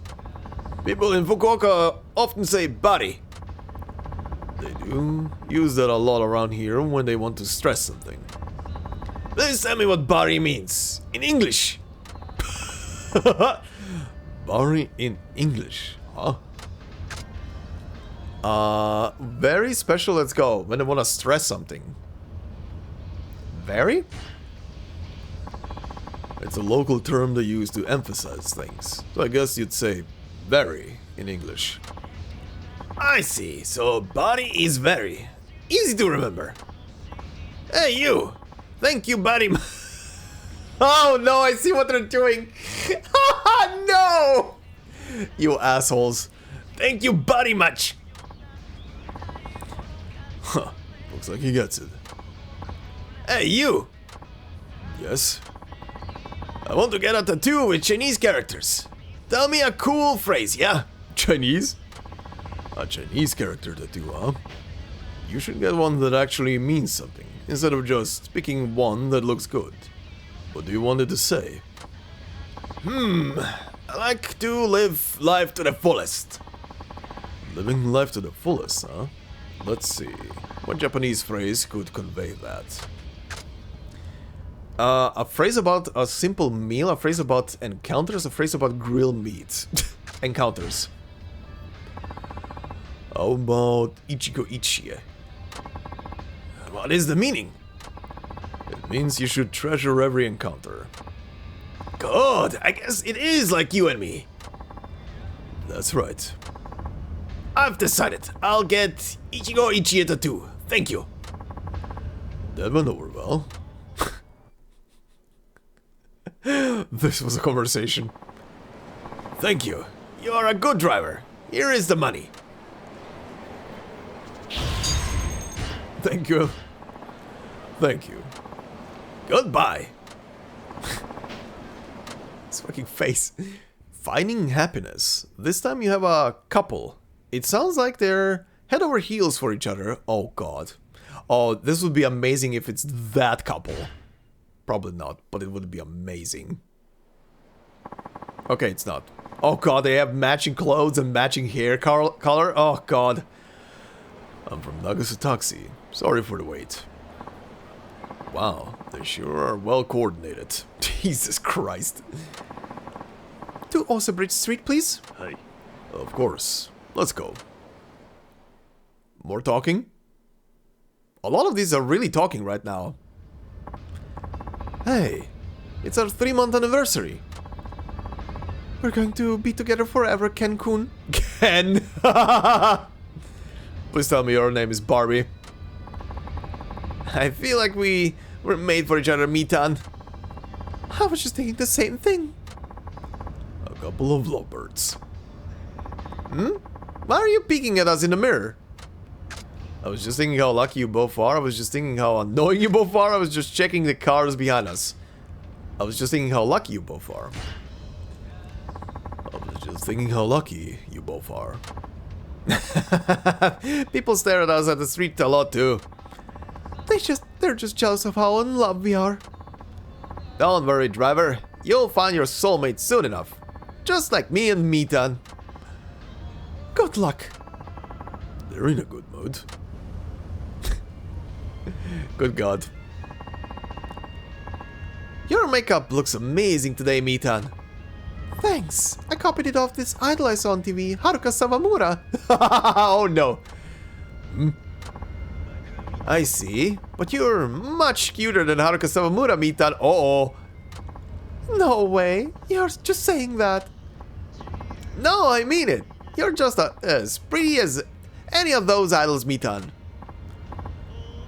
People in Fukuoka often say bari. They do use that a lot around here when they want to stress something. Please tell me what bari means in English. Bari in English, huh? Very special, let's go. When they want to stress something. Very? It's a local term they use to emphasize things. So I guess you'd say very in English. I see, so body is very. Easy to remember. Hey you! Thank you, buddy. Oh no, I see what they're doing. No! You assholes. Thank you, buddy, much. Huh, looks like he gets it. Hey, you! Yes? I want to get a tattoo with Chinese characters. Tell me a cool phrase, yeah? Chinese? A Chinese character tattoo, huh? You should get one that actually means something, instead of just picking one that looks good. What do you want it to say? I like to live life to the fullest. Living life to the fullest, huh? Let's see. What Japanese phrase could convey that? A phrase about a simple meal, a phrase about encounters, a phrase about grilled meat. Encounters. How about Ichigo Ichie? What is the meaning? It means you should treasure every encounter. Good! I guess it is like you and me. That's right. I've decided. I'll get Ichigo Ichie tattoo. Thank you. That went over well. This was a conversation. Thank you. You are a good driver. Here is the money. Thank you. Thank you. Goodbye. His fucking face. Finding happiness. This time you have a couple. It sounds like they're head over heels for each other. Oh god. Oh, this would be amazing if it's that couple. Probably not, but it would be amazing. Okay, it's not. Oh god, they have matching clothes and matching hair color. Oh god. I'm from Nagasataxi. Sorry for the wait. Wow, they sure are well coordinated. Jesus Christ. To Osabridge Street, please? Hey. Of course. Let's go. More talking? A lot of these are really talking right now. Hey, it's our 3-month anniversary. We're going to be together forever, Ken-kun. Ken! Please tell me your name is Barbie. I feel like we were made for each other, Mitan. I was just thinking the same thing. A couple of lovebirds. Why are you peeking at us in the mirror? I was just thinking how lucky you both are. I was just thinking how annoying you both are. I was just checking the cars behind us. I was just thinking how lucky you both are. I was just thinking how lucky you both are. People stare at us at the street a lot too. They're just jealous of how in love we are. Don't worry, driver. You'll find your soulmate soon enough. Just like me and Mitan. Good luck. They're in a good mood. Good God. You're makeup looks amazing today, Mitan. Thanks. I copied it off this idol I saw on TV, Haruka Sawamura. Oh no. I see. But you're much cuter than Haruka Sawamura, Mitan. Uh-oh. No way. You're just saying that. No, I mean it. You're just as pretty as any of those idols, Mitan.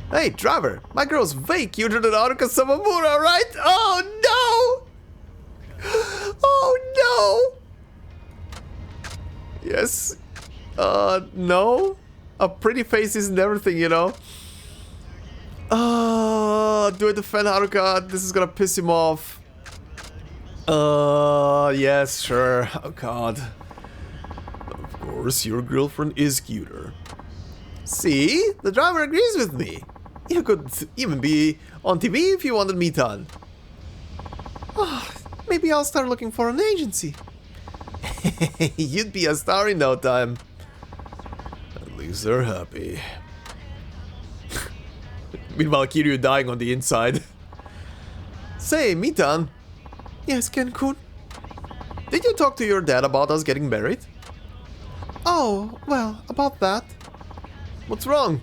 Hey, driver, my girl's way cuter than Haruka Sawamura, right? Oh no! Oh no! Yes. No? A pretty face isn't everything, you know? Do I defend Haruka? This is gonna piss him off. Yes, sure. Oh god. Of course, your girlfriend is cuter. See? The driver agrees with me. You could even be on TV if you wanted Mitan. Oh, maybe I'll start looking for an agency. You'd be a star in no time. At least they're happy. Meanwhile, Kiryu dying on the inside. Say, Mitan. Yes, Ken-kun? Did you talk to your dad about us getting married? Oh, well, about that. What's wrong?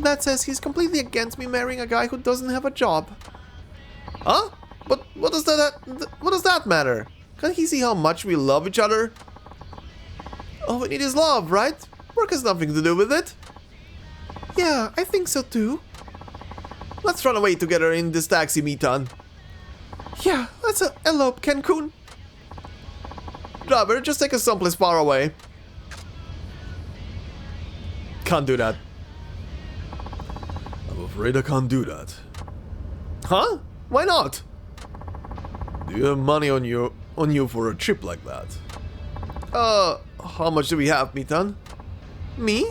Dad says he's completely against me marrying a guy who doesn't have a job. Huh? But what does that matter? Can't he see how much we love each other? All we need is love, right? Work has nothing to do with it. Yeah, I think so too. Let's run away together in this taxi, Mitan. Yeah, let's elope, Ken-kun. Driver, just take us someplace far away. Can't do that. I'm afraid I can't do that. Huh? Why not? Do you have money on you for a trip like that? How much do we have, Mitan? Me?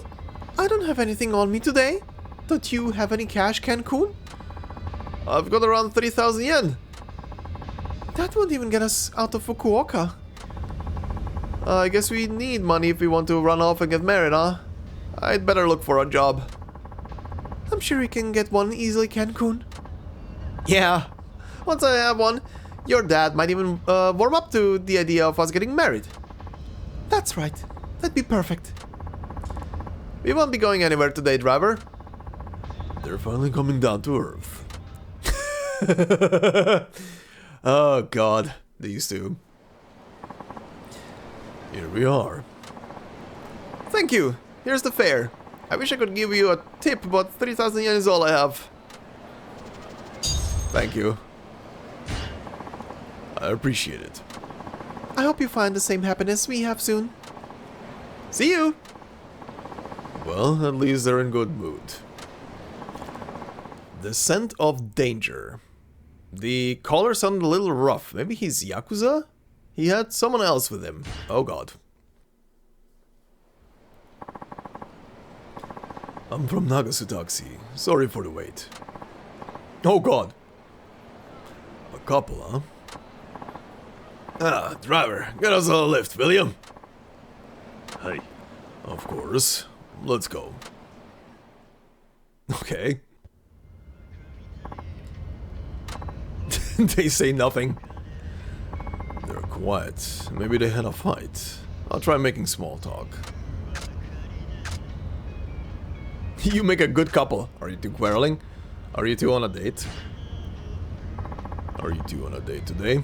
I don't have anything on me today. Don't you have any cash, Ken-kun? I've got around 3,000 yen. That won't even get us out of Fukuoka. I guess we need money if we want to run off and get married, huh? I'd better look for a job. I'm sure you can get one easily, Ken-kun. Yeah. Once I have one, your dad might even warm up to the idea of us getting married. That's right. That'd be perfect. We won't be going anywhere today, driver. They're finally coming down to earth. Oh god, these two. Here we are. Thank you. Here's the fare. I wish I could give you a tip, but 3,000 yen is all I have. Thank you. I appreciate it. I hope you find the same happiness we have soon. See you! Well, at least they're in good mood. The scent of danger. The caller sounded a little rough. Maybe he's Yakuza? He had someone else with him. Oh god. I'm from Nagasu Taxi. Sorry for the wait. Oh god. A couple, huh? Ah, driver, get us a lift, will you? Hey. Of course. Let's go. Okay. They say nothing. They're quiet. Maybe they had a fight. I'll try making small talk. You make a good couple. Are you two quarreling? Are you two on a date? Are you two on a date today?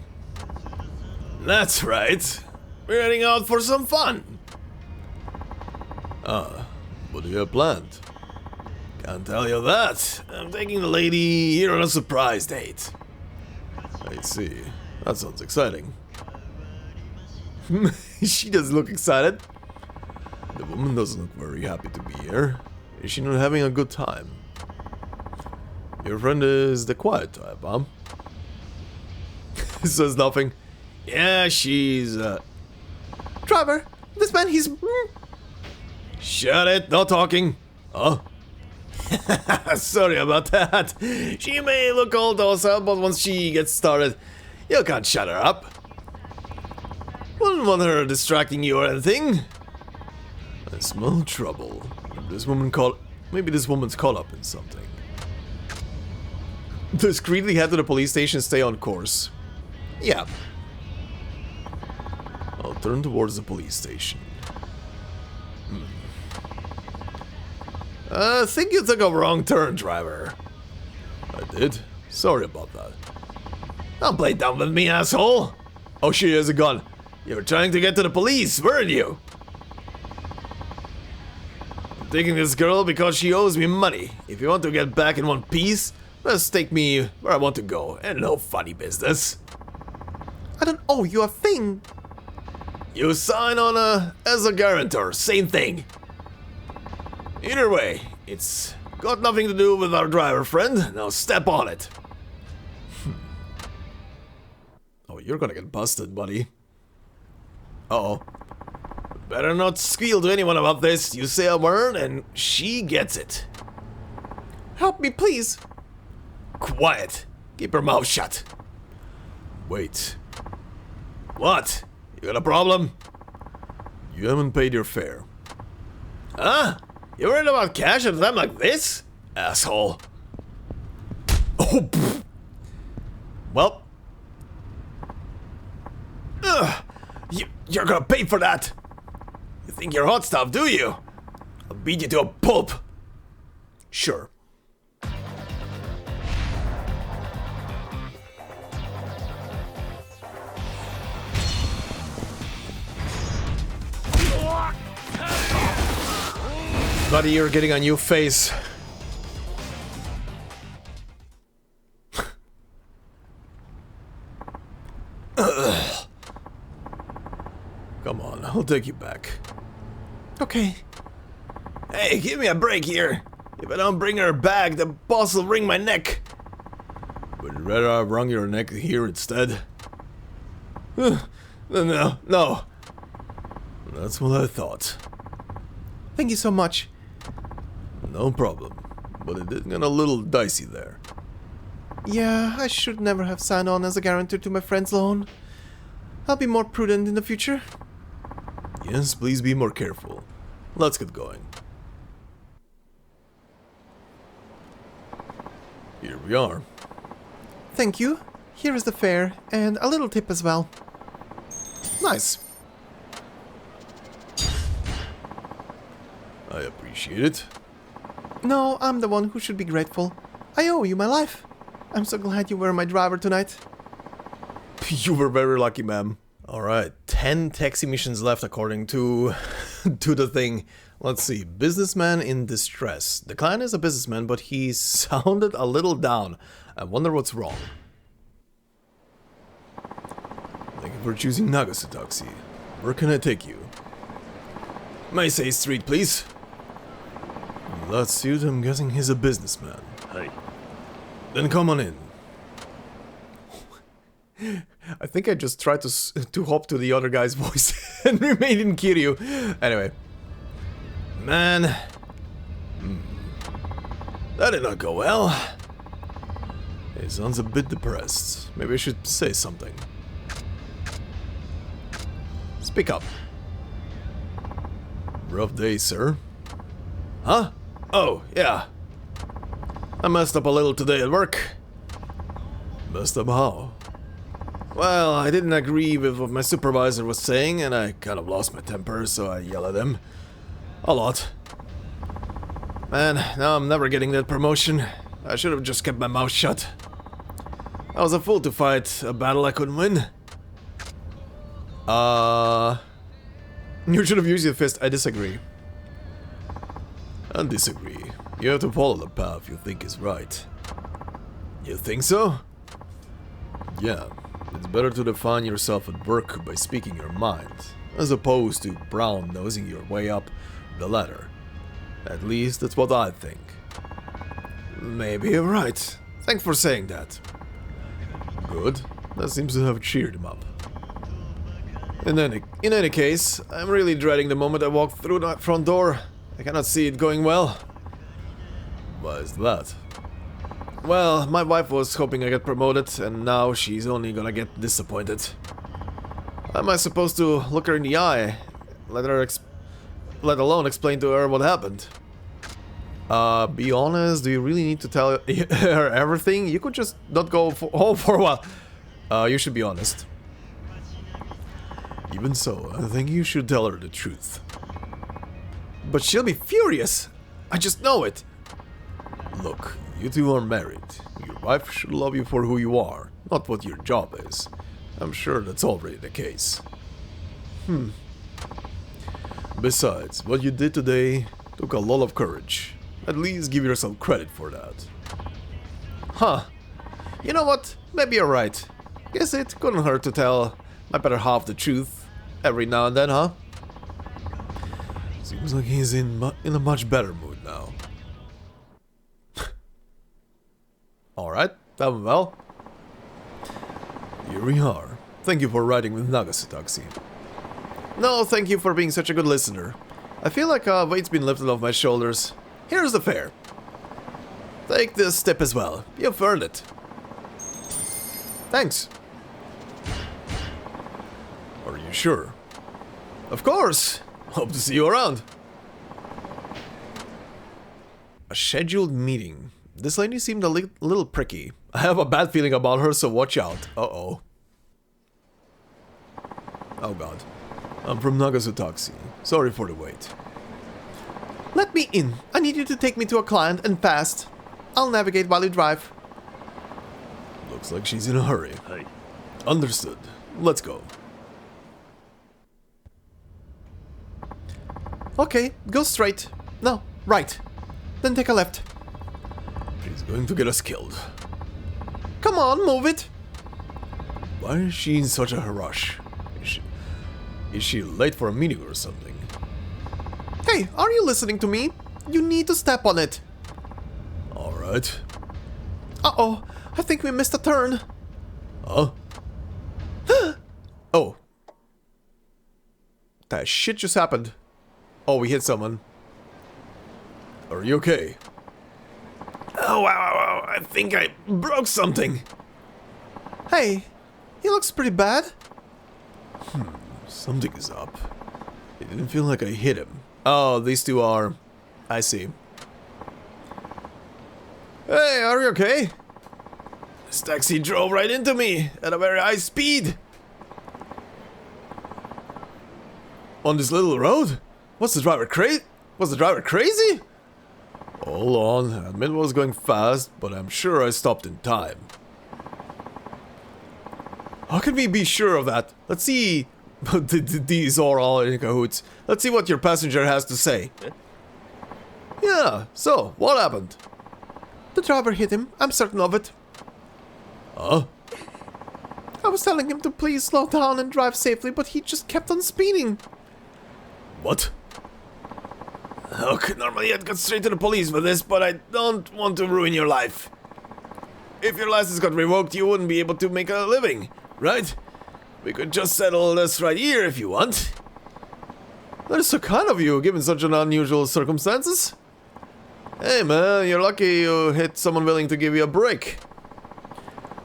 That's right. We're heading out for some fun. Ah, what do you have planned? Can't tell you that. I'm taking the lady here on a surprise date. I see. That sounds exciting. She doesn't look excited. The woman doesn't look very happy to be here. Is she not having a good time? Your friend is the quiet type, huh? Says nothing. Yeah, she's Driver, this man, he's... Shut it, no talking. Huh? Sorry about that. She may look all docile, but once she gets started, you can't shut her up. Wouldn't want her distracting you or anything. I smell trouble. Maybe this woman's caught up in something. Discreetly head to the police station and stay on course. Yeah. I'll turn towards the police station. I think you took a wrong turn, driver. I did. Sorry about that. Don't play dumb with me, asshole. Oh shit, he has a gun. You were trying to get to the police, weren't you? I'm taking this girl because she owes me money. If you want to get back in one piece, just take me where I want to go, and no funny business. I don't owe you a thing. You sign on as a guarantor, same thing. Either way, it's got nothing to do with our driver friend. Now step on it. Oh, you're gonna get busted, buddy. Uh-oh. Better not squeal to anyone about this. You say a word and she gets it. Help me, please. Quiet. Keep her mouth shut. Wait. What? You got a problem? You haven't paid your fare. Huh? You worried about cash at a time like this? Asshole. Oh, pfft. Well. You're gonna pay for that. You think you're hot stuff, do you? I'll beat you to a pulp. Sure. Buddy, you're getting a new face. Come on, I'll take you back. Okay. Hey, give me a break here. If I don't bring her back, the boss will wring my neck. Would you rather I wrung your neck here instead? No. That's what I thought. Thank you so much. No problem. But it did get a little dicey there. Yeah, I should never have signed on as a guarantor to my friend's loan. I'll be more prudent in the future. Yes, please be more careful. Let's get going. Here we are. Thank you. Here is the fare, and a little tip as well. Nice. I appreciate it. No, I'm the one who should be grateful. I owe you my life. I'm so glad you were my driver tonight. You were very lucky, ma'am. Alright, 10 taxi missions left according to the thing. Let's see, businessman in distress. The client is a businessman, but he sounded a little down. I wonder what's wrong. Thank you for choosing Nagase Taxi. Where can I take you? Meisei Street, please. That suit, I'm guessing he's a businessman. Hey. Then come on in. I think I just tried to hop to the other guy's voice and remain in Kiryu. Anyway. Man. That did not go well. He sounds a bit depressed. Maybe I should say something. Speak up. Rough day, sir. Huh? Oh, yeah. I messed up a little today at work. Messed up how? Well, I didn't agree with what my supervisor was saying, and I kind of lost my temper, so I yelled at him. A lot. Man, now I'm never getting that promotion. I should have just kept my mouth shut. I was a fool to fight a battle I couldn't win. You should have used your fist. I disagree. I disagree. You have to follow the path you think is right. You think so? Yeah. It's better to define yourself at work by speaking your mind, as opposed to brown-nosing your way up the ladder. At least that's what I think. Maybe you're right. Thanks for saying that. Good. That seems to have cheered him up. In any case, I'm really dreading the moment I walk through that front door. I cannot see it going well. Why is that? Well, my wife was hoping I get promoted, and now she's only gonna get disappointed. How am I supposed to look her in the eye? Let alone explain to her what happened? Be honest, do you really need to tell her everything? You could just not go home for a while. You should be honest. Even so, I think you should tell her the truth. But she'll be furious. I just know it. Look, you two are married. Your wife should love you for who you are, not what your job is. I'm sure that's already the case. Besides, what you did today took a lot of courage. At least give yourself credit for that. Huh. You know what? Maybe you're right. Guess it couldn't hurt to tell my better half the truth every now and then, huh? Seems like he's in a much better mood now. Alright, that went well. Here we are. Thank you for riding with Nagase Taxi. No, thank you for being such a good listener. I feel like a weight's been lifted off my shoulders. Here's the fare. Take this tip as well. You've earned it. Thanks. Are you sure? Of course. Hope to see you around. A scheduled meeting. This lady seemed a little pricky. I have a bad feeling about her, so watch out. Uh-oh. Oh god. I'm from Nagase Taxi. Sorry for the wait. Let me in. I need you to take me to a client, and fast. I'll navigate while you drive. Looks like she's in a hurry. Hey. Understood. Let's go. Okay, go straight. No, right. Then take a left. She's going to get us killed. Come on, move it. Why is she in such a rush? Is she late for a meeting or something? Hey, are you listening to me? You need to step on it. Alright. Uh-oh, I think we missed a turn. Huh? Oh. That shit just happened. Oh, we hit someone. Are you okay? Oh, wow, I think I broke something. Hey, he looks pretty bad. Something is up. It didn't feel like I hit him. Oh, these two are... I see. Hey, are you okay? This taxi drove right into me at a very high speed. On this little road? Was the driver crazy? Hold on, I admit I was going fast, but I'm sure I stopped in time. How can we be sure of that? Let's see. These are all in cahoots. Let's see what your passenger has to say. Yeah, so, what happened? The driver hit him, I'm certain of it. Huh? I was telling him to please slow down and drive safely, but he just kept on speeding. What? Look, normally I'd go straight to the police for this, but I don't want to ruin your life. If your license got revoked, you wouldn't be able to make a living, right? We could just settle this right here if you want. That is so kind of you, given such an unusual circumstances. Hey man, you're lucky you hit someone willing to give you a break.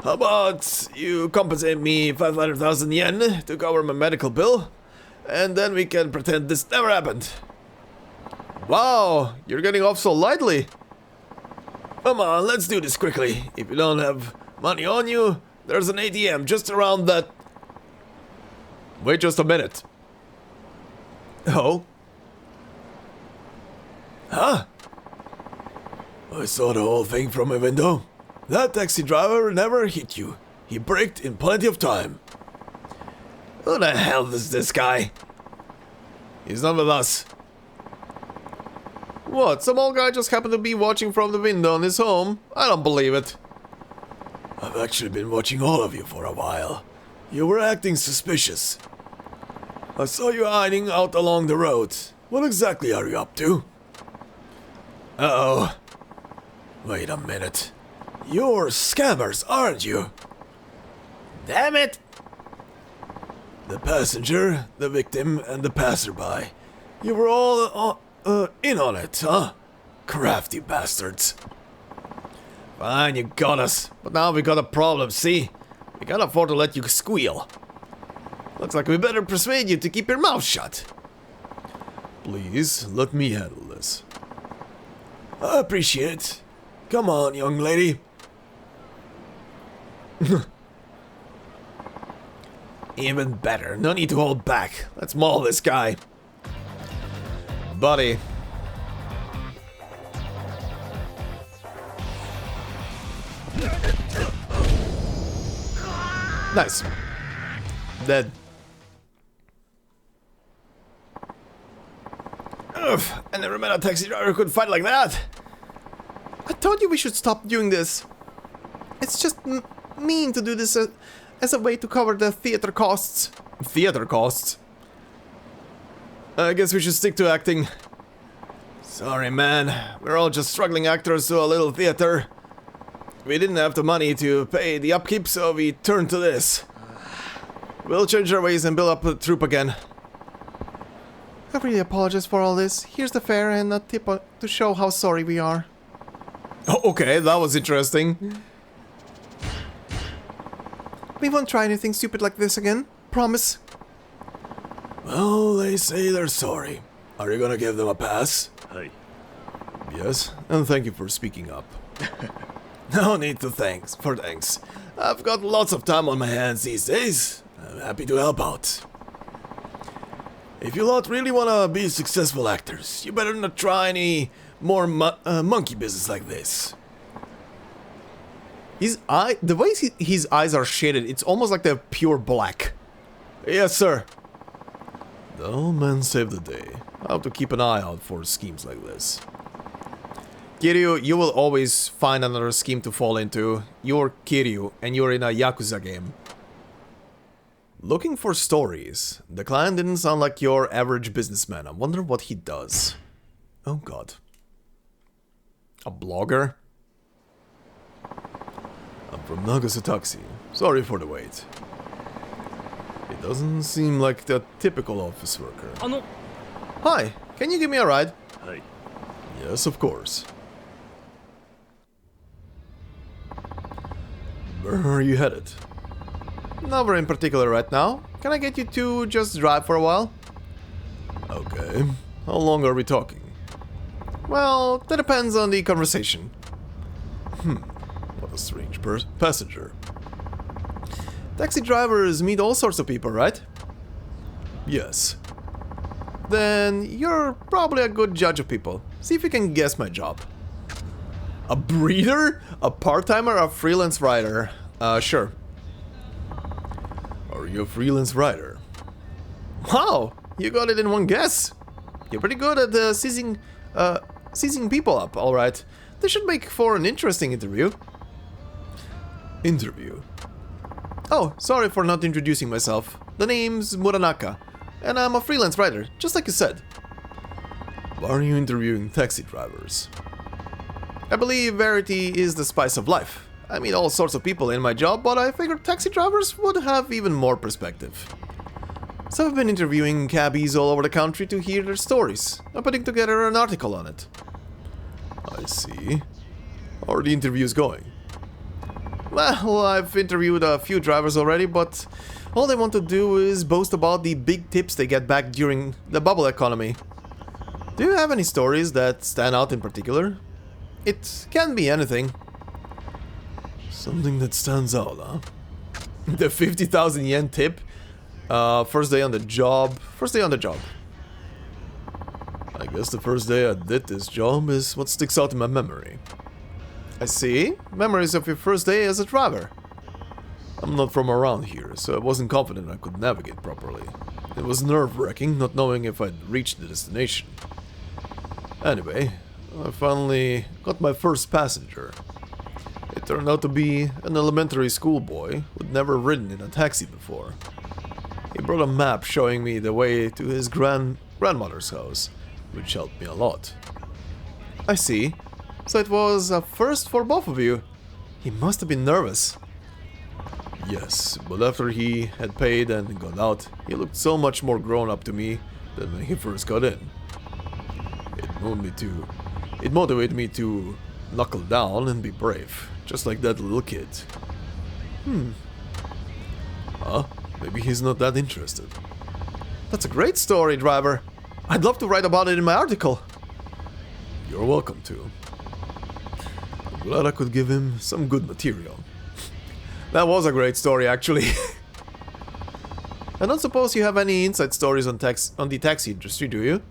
How about you compensate me 500,000 yen to cover my medical bill, and then we can pretend this never happened. Wow, you're getting off so lightly. Come on, let's do this quickly. If you don't have money on you, there's an ATM just around that... Wait just a minute. Oh? Huh? I saw the whole thing from my window. That taxi driver never hit you. He braked in plenty of time. Who the hell is this guy? He's not with us. What, some old guy just happened to be watching from the window in his home? I don't believe it. I've actually been watching all of you for a while. You were acting suspicious. I saw you hiding out along the road. What exactly are you up to? Uh-oh. Wait a minute. You're scammers, aren't you? Damn it! The passenger, the victim, and the passerby. You were all in on it, huh? Crafty bastards. Fine, you got us. But now we got a problem, see? We can't afford to let you squeal. Looks like we better persuade you to keep your mouth shut. Please, let me handle this. I appreciate it. Come on, young lady. Even better. No need to hold back. Let's maul this guy. Buddy. Nice. Dead. Ugh, I never met a taxi driver who could fight like that. I told you we should stop doing this. It's just mean to do this as a way to cover the theater costs. Theater costs? I guess we should stick to acting. Sorry, man. We're all just struggling actors to a little theater. We didn't have the money to pay the upkeep, so we turned to this. We'll change our ways and build up the troupe again. I really apologize for all this. Here's the fare and a tip to show how sorry we are. Oh, okay, that was interesting. We won't try anything stupid like this again. Promise. Well, they say they're sorry. Are you gonna give them a pass? Hey. Yes, and thank you for speaking up. No need to thanks. I've got lots of time on my hands these days. I'm happy to help out. If you lot really wanna be successful actors, you better not try any more monkey business like this. The way his eyes are shaded, it's almost like they're pure black. Yes, sir. The old man saved the day. I'll have to keep an eye out for schemes like this. Kiryu, you will always find another scheme to fall into. You're Kiryu, and you're in a Yakuza game. Looking for stories. The client didn't sound like your average businessman. I wonder what he does. Oh god. A blogger? I'm from Nagasataxi. Sorry for the wait. He doesn't seem like the typical office worker. Hi, can you give me a ride? Hey. Yes, of course. Where are you headed? Nowhere in particular right now. Can I get you to just drive for a while? Okay. How long are we talking? Well, that depends on the conversation. What a strange passenger. Taxi drivers meet all sorts of people, right? Yes. Then you're probably a good judge of people. See if you can guess my job. A breeder? A part-timer, a freelance writer? Sure. Are you a freelance writer? Wow, you got it in one guess. You're pretty good at seizing people up, alright. This should make for an interesting interview. Interview? Oh, sorry for not introducing myself. The name's Muranaka, and I'm a freelance writer, just like you said. Why are you interviewing taxi drivers? I believe variety is the spice of life. I meet all sorts of people in my job, but I figured taxi drivers would have even more perspective. So I've been interviewing cabbies all over the country to hear their stories. I'm putting together an article on it. I see. How are the interviews going? Well, I've interviewed a few drivers already, but all they want to do is boast about the big tips they get back during the bubble economy. Do you have any stories that stand out in particular? It can be anything. Something that stands out, huh? The 50,000 yen tip? First day on the job. I guess the first day I did this job is what sticks out in my memory. I see. Memories of your first day as a driver. I'm not from around here, so I wasn't confident I could navigate properly. It was nerve-wracking not knowing if I'd reached the destination. Anyway, I finally got my first passenger. It turned out to be an elementary school boy who'd never ridden in a taxi before. He brought a map showing me the way to his grandmother's house, which helped me a lot. I see. So it was a first for both of you. He must have been nervous. Yes, but after he had paid and got out, he looked so much more grown up to me than when he first got in. It motivated me to knuckle down and be brave, just like that little kid. Huh? Maybe he's not that interested. That's a great story, driver. I'd love to write about it in my article. You're welcome to. I'm glad I could give him some good material. That was a great story, actually. I don't suppose you have any inside stories on the taxi industry, do you?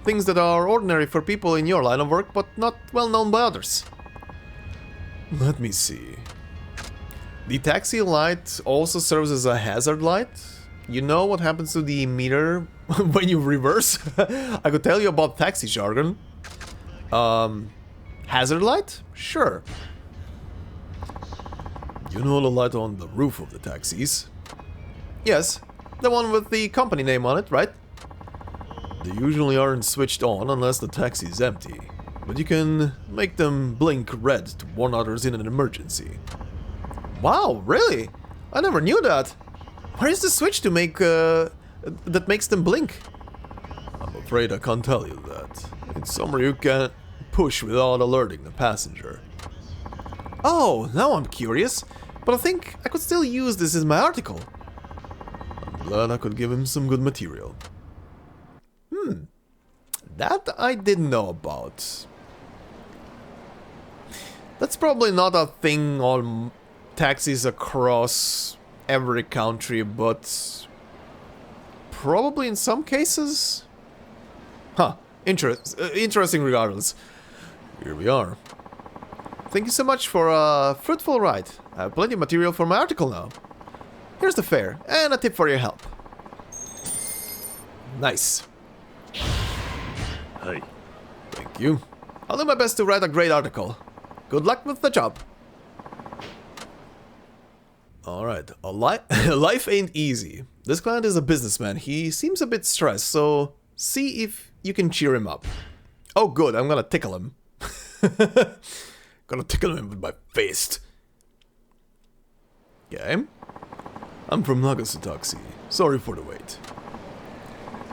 Things that are ordinary for people in your line of work, but not well known by others. Let me see. The taxi light also serves as a hazard light. You know what happens to the meter when you reverse? I could tell you about taxi jargon. Hazard light? Sure. You know the light on the roof of the taxis? Yes, the one with the company name on it, right? They usually aren't switched on unless the taxi is empty, but you can make them blink red to warn others in an emergency. Wow, really? I never knew that. Where is the switch to make that makes them blink? I'm afraid I can't tell you that. It's somewhere you can't push without alerting the passenger. Oh, now I'm curious, but I think I could still use this in my article. I'm glad I could give him some good material. That I didn't know about. That's probably not a thing on taxis across every country, but probably in some cases? Huh, interesting regardless. Here we are. Thank you so much for a fruitful ride. I have plenty of material for my article now. Here's the fare, and a tip for your help. Nice. Hey. Thank you. I'll do my best to write a great article. Good luck with the job. Alright, life ain't easy. This client is a businessman. He seems a bit stressed, so see if you can cheer him up. Oh good, I'm gonna tickle him. Gonna tickle him with my fist. Okay. I'm from Nagasaki. Sorry for the wait.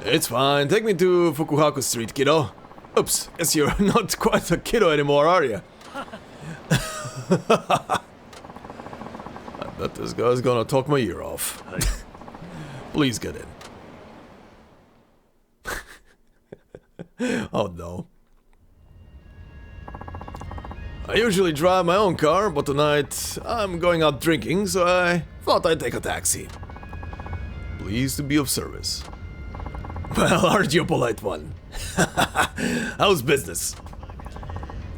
It's fine. Take me to Fukuoka Street, kiddo. Oops, guess you're not quite a kiddo anymore, are you? I bet this guy's gonna talk my ear off. Please get in. Oh no. I usually drive my own car, but tonight I'm going out drinking, so I thought I'd take a taxi. Pleased to be of service. Well, aren't you a polite one? How's business?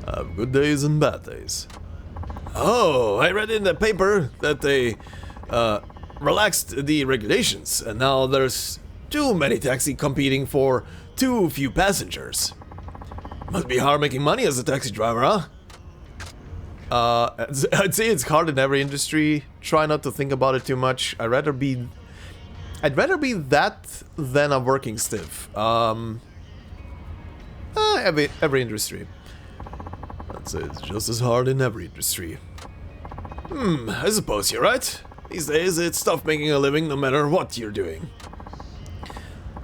I have good days and bad days. Oh, I read in the paper that they relaxed the regulations, and now there's too many taxis competing for too few passengers. Must be hard making money as a taxi driver, huh? I'd say it's hard in every industry. Try not to think about it too much. I'd rather be that than a working stiff. Every industry. I'd say it's just as hard in every industry. I suppose you're right. These days it's tough making a living no matter what you're doing.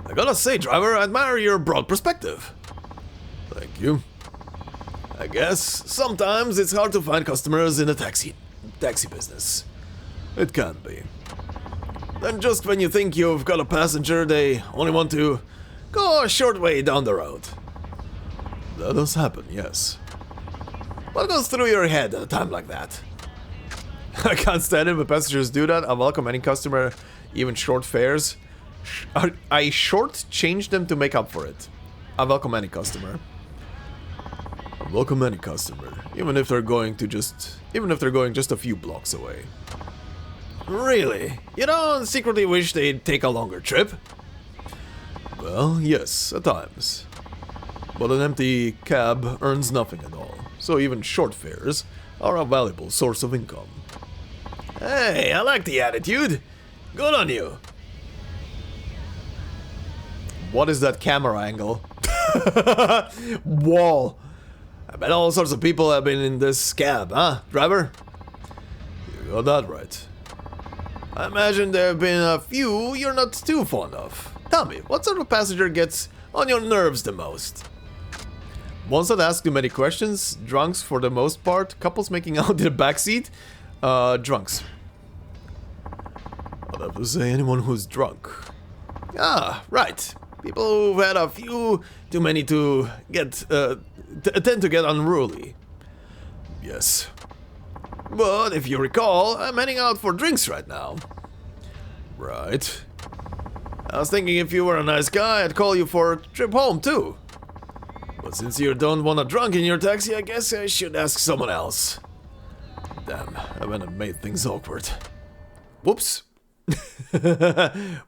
I gotta say, driver, I admire your broad perspective. Thank you. I guess sometimes it's hard to find customers in the taxi business. It can be. Then just when you think you've got a passenger, they only want to go a short way down the road. That does happen, yes. What goes through your head at a time like that? I can't stand it when passengers do that. I welcome any customer, even short fares. I short-change them to make up for it. I welcome any customer. I welcome any customer, even if they're going just a few blocks away. Really? You don't secretly wish they'd take a longer trip? Well, yes, at times. But an empty cab earns nothing at all, so even short fares are a valuable source of income. Hey, I like the attitude. Good on you. What is that camera angle? Wall. I bet all sorts of people have been in this cab, huh, driver? You got that right. I imagine there have been a few you're not too fond of. Tell me, what sort of passenger gets on your nerves the most? Ones that ask too many questions, drunks for the most part, couples making out in the backseat, drunks. I'd have to say anyone who's drunk. Ah, right. People who've had a few too many to get, tend to get unruly. Yes. But if you recall, I'm heading out for drinks right now. Right. I was thinking if you were a nice guy, I'd call you for a trip home too. But since you don't want a drunk in your taxi, I guess I should ask someone else. Damn, I went and made things awkward. Whoops.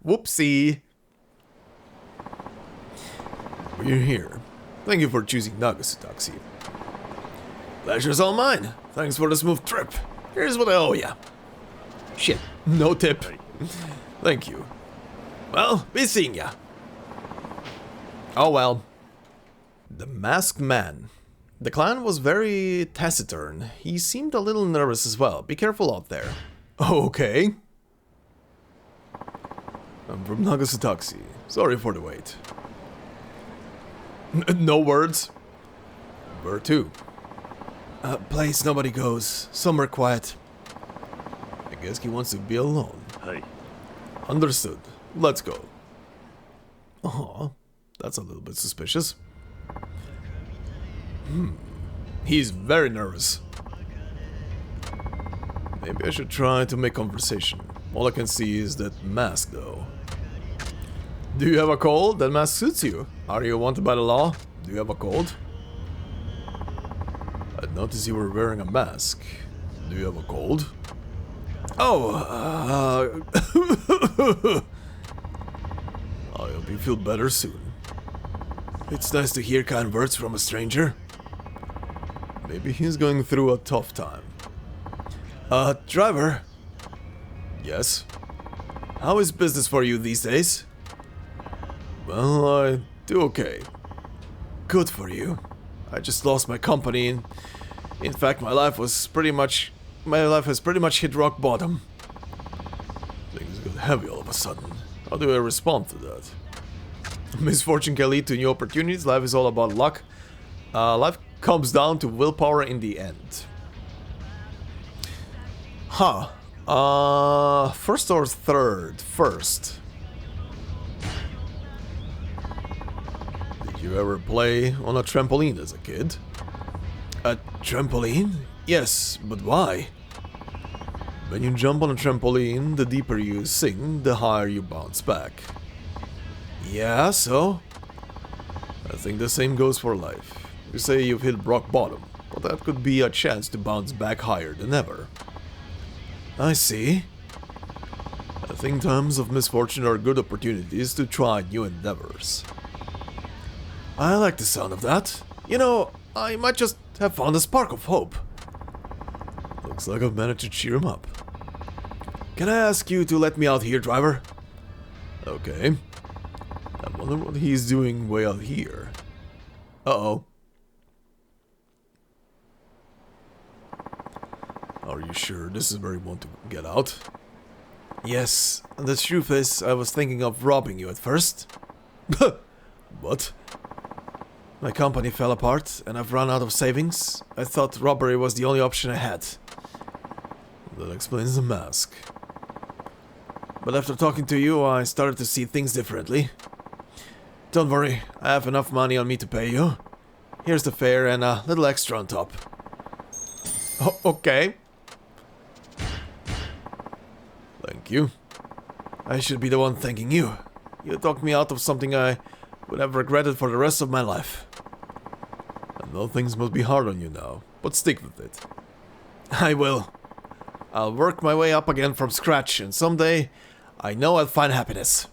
Whoopsie. We're here. Thank you for choosing Nagasu Taxi. Pleasure's all mine. Thanks for the smooth trip. Here's what I owe ya. Shit, no tip. Thank you. Well, be seeing ya. Oh well. The Masked Man. The clown was very taciturn. He seemed a little nervous as well. Be careful out there. Okay. I'm from Nagasu Taxi. Sorry for the wait. No words. Where to? Place nobody goes. Somewhere quiet. I guess he wants to be alone. Hey. Understood. Let's go. Aw, that's a little bit suspicious. He's very nervous. Maybe I should try to make conversation. All I can see is that mask, though. Do you have a cold? That mask suits you. Are you wanted by the law? Do you have a cold? I'd noticed you were wearing a mask. Do you have a cold? Oh, I hope you feel better soon. It's nice to hear kind words from a stranger. Maybe he's going through a tough time. Driver? Yes? How is business for you these days? Well, I do okay. Good for you. I just lost my company and in fact my life has pretty much hit rock bottom. Things got heavy all of a sudden. How do I respond to that? Misfortune can lead to new opportunities. Life is all about luck. Life comes down to willpower in the end. Huh. First or third? First. Did you ever play on a trampoline as a kid? A trampoline? Yes, but why? When you jump on a trampoline, the deeper you sink, the higher you bounce back. Yeah, so? I think the same goes for life. You say you've hit rock bottom, but that could be a chance to bounce back higher than ever. I see. I think times of misfortune are good opportunities to try new endeavors. I like the sound of that. You know, I might just have found a spark of hope. Looks like I've managed to cheer him up. Can I ask you to let me out here, driver? Okay. I wonder what he's doing way out here. Uh-oh. Are you sure this is where you want to get out? Yes, and the truth is, I was thinking of robbing you at first. What? My company fell apart, and I've run out of savings. I thought robbery was the only option I had. That explains the mask. But after talking to you, I started to see things differently. Don't worry, I have enough money on me to pay you. Here's the fare and a little extra on top. Oh, okay. Thank you. I should be the one thanking you. You talked me out of something I would have regretted for the rest of my life. I know things must be hard on you now, but stick with it. I will. I'll work my way up again from scratch, and someday, I know I'll find happiness.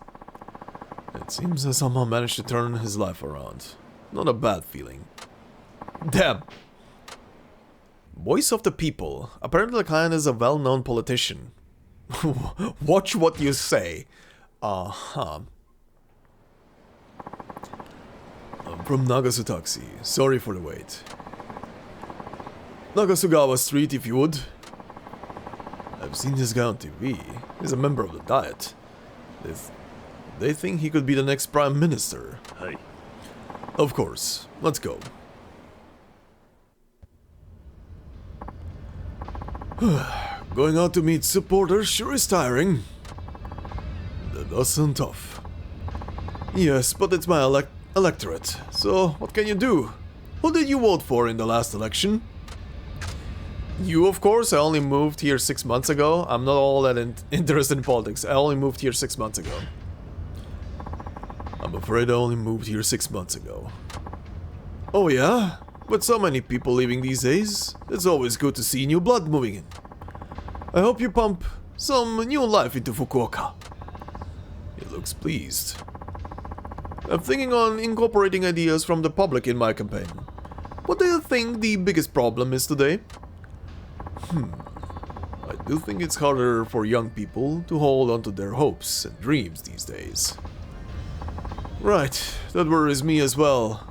It seems I somehow managed to turn his life around. Not a bad feeling. Damn. Voice of the people. Apparently the client is a well-known politician. Watch what you say. Uh-huh. I'm from Nagasu Taxi. Sorry for the wait. Nagasugawa Street, if you would. I've seen this guy on TV. He's a member of the Diet. They think he could be the next Prime Minister. Hey. Of course. Let's go. Going out to meet supporters sure is tiring. That does sound tough. Yes, but it's my electorate. So, what can you do? Who did you vote for in the last election? You, of course, I only moved here 6 months ago. I'm not all that interested in politics. I only moved here 6 months ago. I'm afraid I only moved here 6 months ago. Oh yeah? With so many people leaving these days, it's always good to see new blood moving in. I hope you pump some new life into Fukuoka. He looks pleased. I'm thinking on incorporating ideas from the public in my campaign. What do you think the biggest problem is today? I do think it's harder for young people to hold on to their hopes and dreams these days. Right, that worries me as well.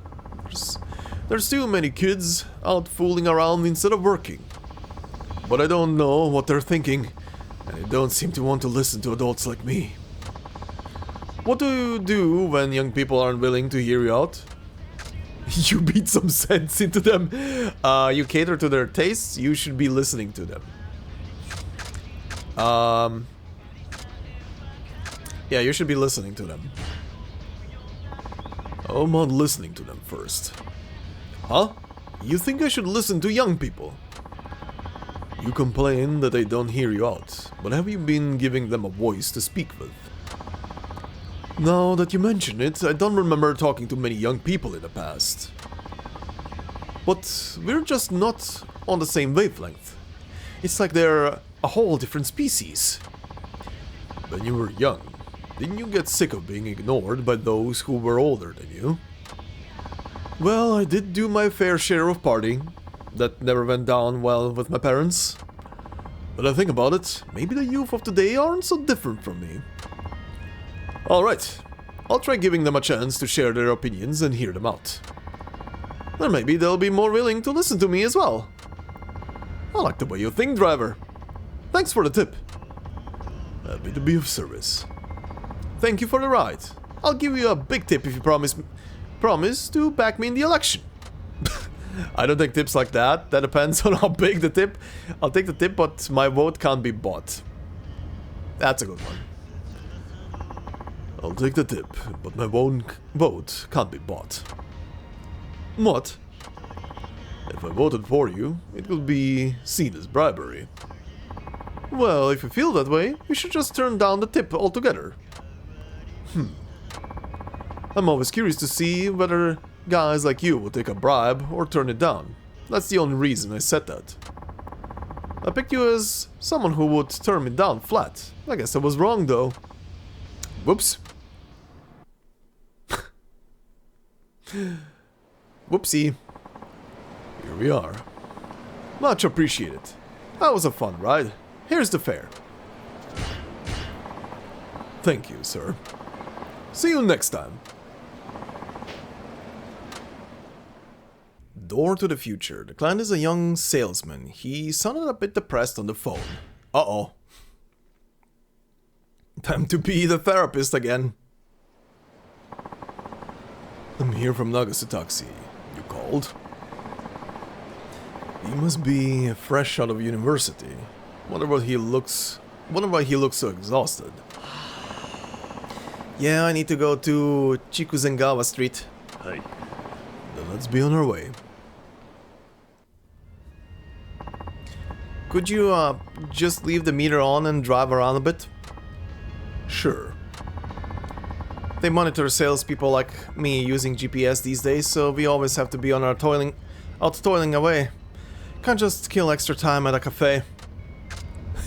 There's too many kids out fooling around instead of working. But I don't know what they're thinking, and they don't seem to want to listen to adults like me. What do you do when young people aren't willing to hear you out? You beat some sense into them. You cater to their tastes, you should be listening to them. Yeah, you should be listening to them. I'm not listening to them first. Huh? You think I should listen to young people? You complain that they don't hear you out, but have you been giving them a voice to speak with? Now that you mention it, I don't remember talking to many young people in the past. But we're just not on the same wavelength. It's like they're a whole different species. When you were young, didn't you get sick of being ignored by those who were older than you? Well, I did do my fair share of partying. That never went down well with my parents. But I think about it, maybe the youth of today aren't so different from me. Alright, I'll try giving them a chance to share their opinions and hear them out. Then maybe they'll be more willing to listen to me as well. I like the way you think, driver. Thanks for the tip. Happy to be of service. Thank you for the ride. I'll give you a big tip if you promise to back me in the election. I don't take tips like that. That depends on how big the tip. I'll take the tip, but my vote can't be bought. That's a good one. I'll take the tip, but my vote can't be bought. What? If I voted for you, it will be seen as bribery. Well, if you feel that way, you should just turn down the tip altogether. I'm always curious to see whether guys like you will take a bribe or turn it down. That's the only reason I said that. I picked you as someone who would turn me down flat. I guess I was wrong though. Whoops. Whoopsie. Here we are. Much appreciated. That was a fun ride. Here's the fare. Thank you, sir. See you next time. Door to the future. The client is a young salesman. He sounded a bit depressed on the phone. Uh-oh. Time to be the therapist again. I'm here from Nagasaki. You called? He must be fresh out of university. Wonder why he looks so exhausted. Yeah, I need to go to Chikuzengawa Street. Hey. Then let's be on our way. Could you just leave the meter on and drive around a bit? Sure. They monitor salespeople like me using GPS these days, so we always have to be on our toiling away. Can't just kill extra time at a cafe.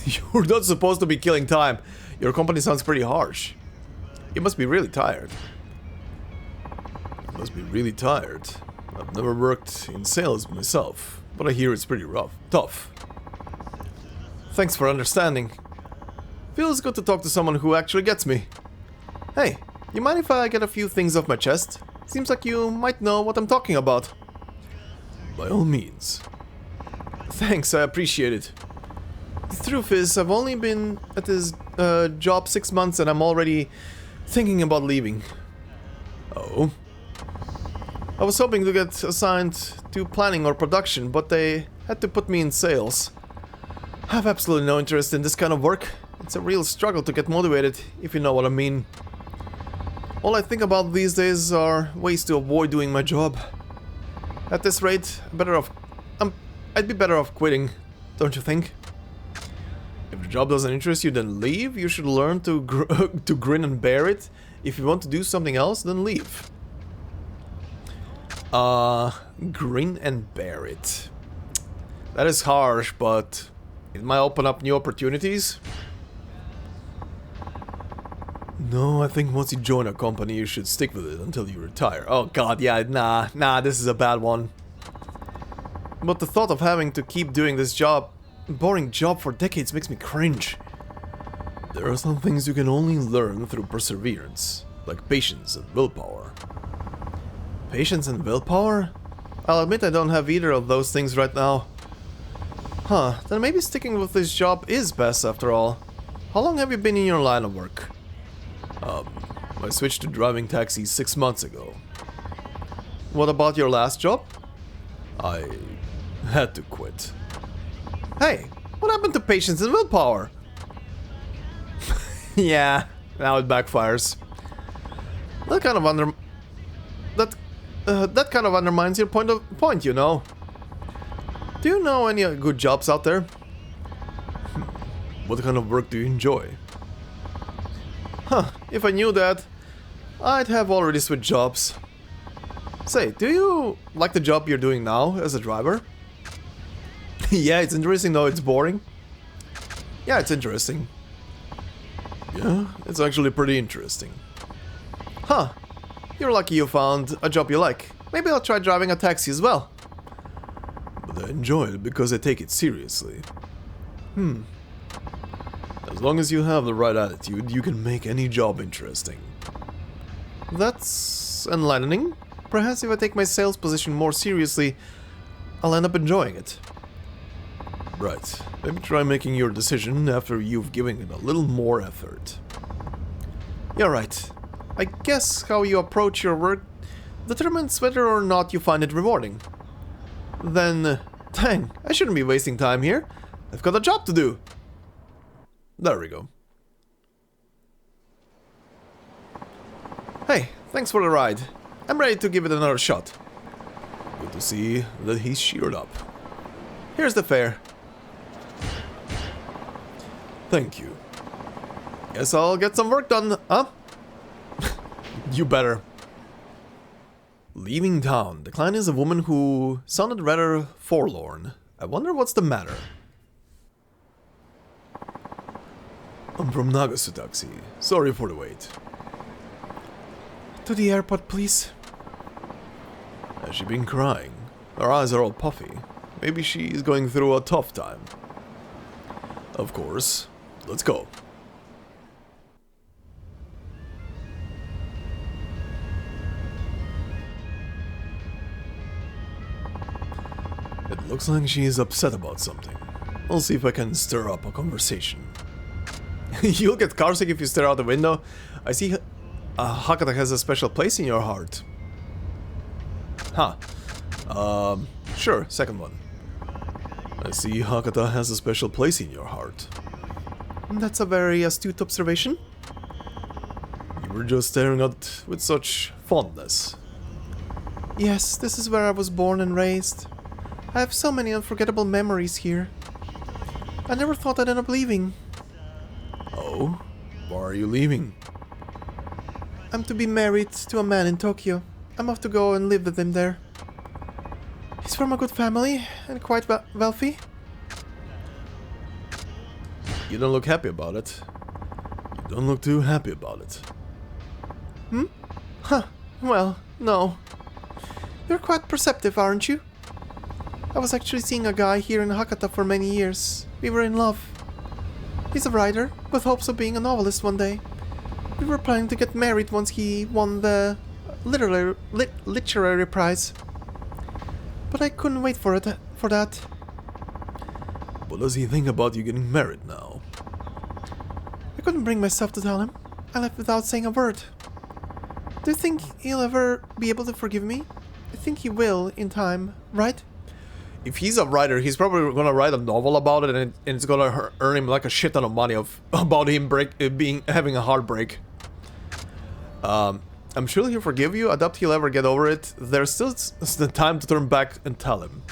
You're not supposed to be killing time. Your company sounds pretty harsh. You must be really tired. You must be really tired. I've never worked in sales myself, but I hear it's pretty tough. Thanks for understanding. Feels good to talk to someone who actually gets me. Hey, you mind if I get a few things off my chest? Seems like you might know what I'm talking about. By all means. Thanks, I appreciate it. The truth is, I've only been at this job 6 months and I'm already thinking about leaving. Oh? I was hoping to get assigned to planning or production, but they had to put me in sales. I have absolutely no interest in this kind of work. It's a real struggle to get motivated, if you know what I mean. All I think about these days are ways to avoid doing my job. At this rate, I'd be better off quitting. don't you think? If the job doesn't interest you, then leave. You should learn to to grin and bear it. If you want to do something else, then leave. Grin and bear it. That is harsh, but it might open up new opportunities. No, I think once you join a company, you should stick with it until you retire. Oh god, yeah, nah, this is a bad one. But the thought of having to keep doing this job, boring job for decades, makes me cringe. There are some things you can only learn through perseverance, like patience and willpower. Patience and willpower? I'll admit I don't have either of those things right now. Huh, then maybe sticking with this job is best after all. How long have you been in your line of work? I switched to driving taxis 6 months ago. What about your last job? I had to quit. Hey, what happened to patience and willpower? Yeah, now it backfires. That kind of undermines your point, you know. Do you know any good jobs out there? What kind of work do you enjoy? Huh, if I knew that, I'd have already switched jobs. Say, do you like the job you're doing now as a driver? Yeah, it's interesting though it's boring. Yeah, it's interesting. Yeah, it's actually pretty interesting. Huh, you're lucky you found a job you like. Maybe I'll try driving a taxi as well. But I enjoy it because I take it seriously. As long as you have the right attitude, you can make any job interesting. That's enlightening. Perhaps if I take my sales position more seriously, I'll end up enjoying it. Right. Maybe try making your decision after you've given it a little more effort. You're right. I guess how you approach your work determines whether or not you find it rewarding. Then, dang, I shouldn't be wasting time here. I've got a job to do. There we go. Hey, thanks for the ride. I'm ready to give it another shot. Good to see that he's cheered up. Here's the fare. Thank you. Guess I'll get some work done, huh? You better. Leaving town. The client is a woman who sounded rather forlorn. I wonder what's the matter. I'm from Nagasu Taxi. Sorry for the wait. To the airport, please. Has she been crying? Her eyes are all puffy. Maybe she's going through a tough time. Of course. Let's go. It looks like she is upset about something. I'll see if I can stir up a conversation. You'll get carsick if you stare out the window. I see Hakata has a special place in your heart. Huh. Sure, second one. I see Hakata has a special place in your heart. That's a very astute observation. You were just staring at with such fondness. Yes, this is where I was born and raised. I have so many unforgettable memories here. I never thought I'd end up leaving. Oh? Why are you leaving? I'm to be married to a man in Tokyo. I'm off to go and live with him there. He's from a good family and quite wealthy. You don't look happy about it. You don't look too happy about it. Hmm? Huh. Well, no. You're quite perceptive, aren't you? I was actually seeing a guy here in Hakata for many years. We were in love. He's a writer, with hopes of being a novelist one day. We were planning to get married once he won the literary prize. But I couldn't wait for that. What does he think about you getting married now? I couldn't bring myself to tell him. I left without saying a word. Do you think he'll ever be able to forgive me? I think he will, in time, right? If he's a writer, he's probably gonna write a novel about it, and it's gonna earn him like a shit ton of money about him having a heartbreak. I'm sure he'll forgive you. I doubt he'll ever get over it. There's still the time to turn back and tell him.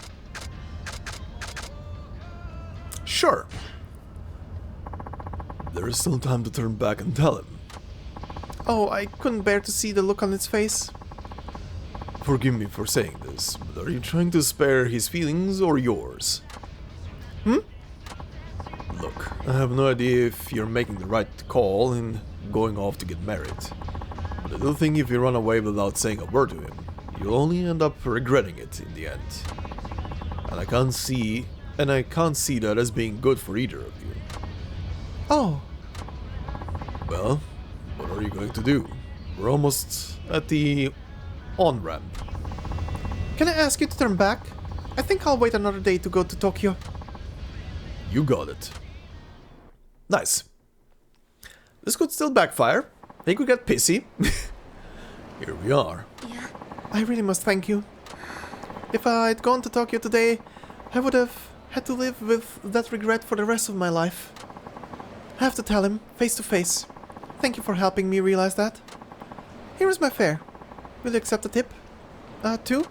Sure. There is still time to turn back and tell him. Oh, I couldn't bear to see the look on his face. Forgive me for saying this, but are you trying to spare his feelings or yours? Hmm? Look, I have no idea if you're making the right call in going off to get married. But I do think if you run away without saying a word to him, you'll only end up regretting it in the end. And I can't see that as being good for either of you. Oh. Well, what are you going to do? We're almost at the on-ramp. Can I ask you to turn back? I think I'll wait another day to go to Tokyo. You got it. Nice. This could still backfire. They could get pissy. Here we are. Yeah. I really must thank you. If I'd gone to Tokyo today, I would have had to live with that regret for the rest of my life. I have to tell him, face to face. Thank you for helping me realize that. Here is my fare. Will you accept a tip? Two?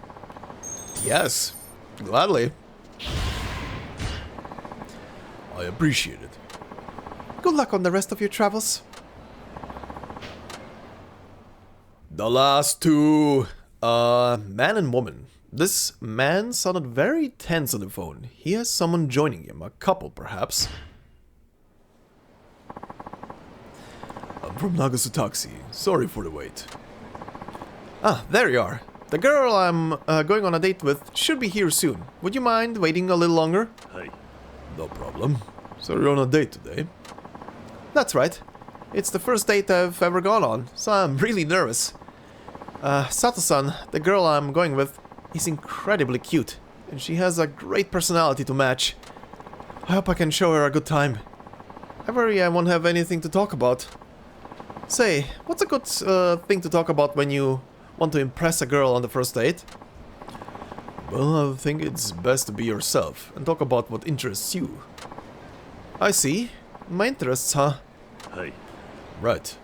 Yes, gladly. I appreciate it. Good luck on the rest of your travels. The last two, man and woman. This man sounded very tense on the phone. He has someone joining him, a couple perhaps. I'm from Nagasu Taxi. Sorry for the wait. Ah, there you are. The girl I'm going on a date with should be here soon. Would you mind waiting a little longer? Hey. No problem. So you're on a date today? That's right. It's the first date I've ever gone on, so I'm really nervous. Sato-san, the girl I'm going with, is incredibly cute, and she has a great personality to match. I hope I can show her a good time. I worry I won't have anything to talk about. Say, what's a good thing to talk about when you want to impress a girl on the first date? Well, I think it's best to be yourself and talk about what interests you. I see. My interests, huh? Hey. Right.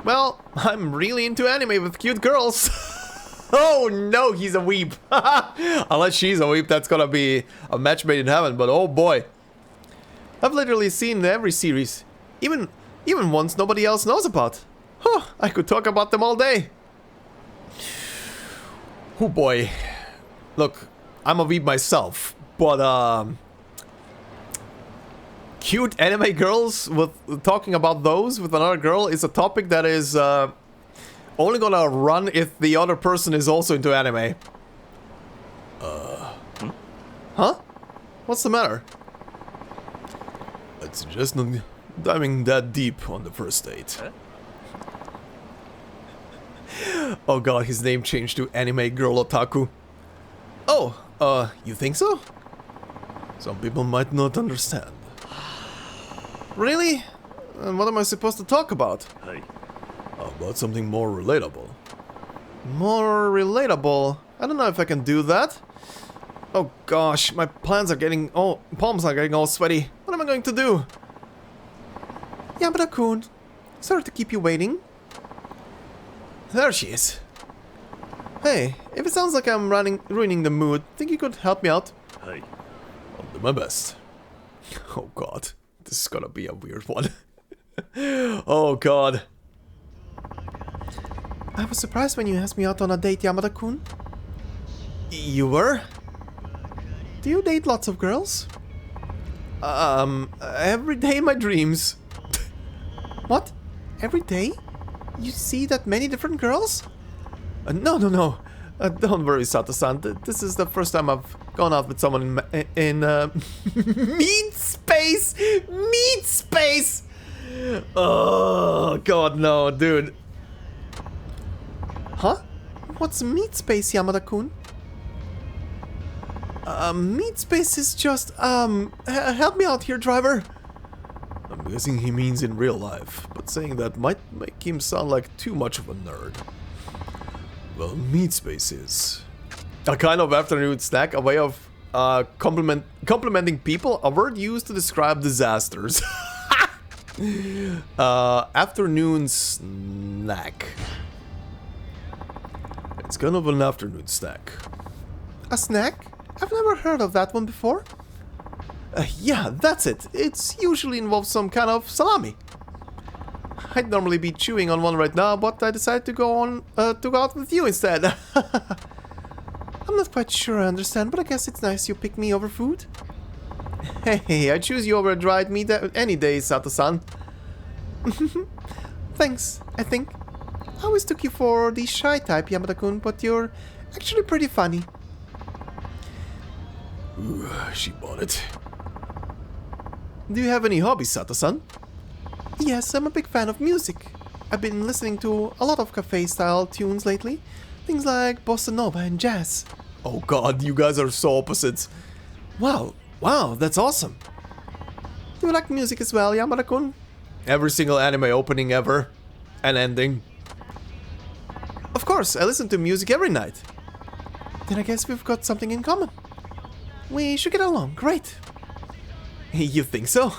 Well, I'm really into anime with cute girls. Oh no, he's a weeb. Unless she's a weeb, that's gonna be a match made in heaven, but oh boy. I've literally seen every series. Even ones nobody else knows about. Huh, I could talk about them all day. Oh boy. Look, I'm a weeb myself, but cute anime girls with talking about those with another girl is a topic that is only gonna run if the other person is also into anime. Huh? What's the matter? I'd suggest not diving that deep on the first date. Oh god, his name changed to Anime Girl Otaku. Oh, you think so? Some people might not understand. Really? And what am I supposed to talk about? Hey. How about something more relatable? More relatable? I don't know if I can do that. Oh gosh, my palms are getting all sweaty. What am I going to do? Yamada-kun, sorry to keep you waiting. There she is. Hey, if it sounds like I'm ruining the mood, think you could help me out? Hey. I'll do my best. Oh god, this is gonna be a weird one. Oh god. I was surprised when you asked me out on a date, Yamada-kun. You were? Do you date lots of girls? Every day in my dreams. What? Every day? You see that many different girls? No. Don't worry, Sato-san. This is the first time I've gone out with someone in meat space! Meat space! Oh, god, no, dude. Huh? What's meat space, Yamada-kun? Meat space is just, help me out here, driver. I'm guessing he means in real life, but saying that might make him sound like too much of a nerd. Well, meat space is a kind of afternoon snack, a way of complimenting people, a word used to describe disasters. Afternoon snack. It's kind of an afternoon snack. A snack? I've never heard of that one before. Yeah, that's it. It usually involves some kind of salami. I'd normally be chewing on one right now, but I decided to go out with you instead. I'm not quite sure I understand, but I guess it's nice you pick me over food. Hey, I choose you over dried meat any day, Sato-san. Thanks, I think. I always took you for the shy type, Yamada-kun, but you're actually pretty funny. Ooh, she bought it. Do you have any hobbies, Sato-san? Yes, I'm a big fan of music. I've been listening to a lot of cafe-style tunes lately. Things like bossa nova and jazz. Oh god, you guys are so opposites. Wow, that's awesome. Do you like music as well, Yamada-kun? Every single anime opening ever. And ending. Of course, I listen to music every night. Then I guess we've got something in common. We should get along, great. You think so?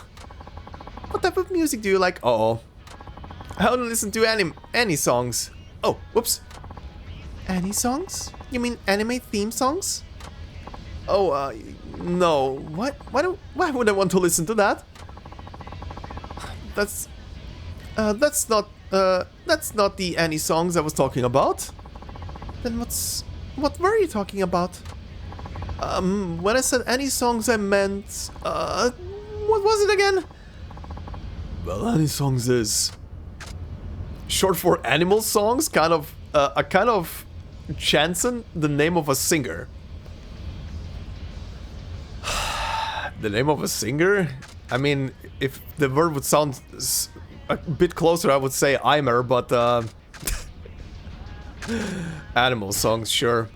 What type of music do you like? Uh-oh. I only listen to any songs. Oh, whoops. Any songs? You mean anime theme songs? Oh, no. What? Why would I want to listen to that? That's not the any songs I was talking about. Then what were you talking about? When I said any songs, I meant, what was it again? Well, any songs is Short for animal songs, kind of chanson, the name of a singer. the name of a singer? I mean, if the word would sound a bit closer, I would say Eimer, but animal songs, sure.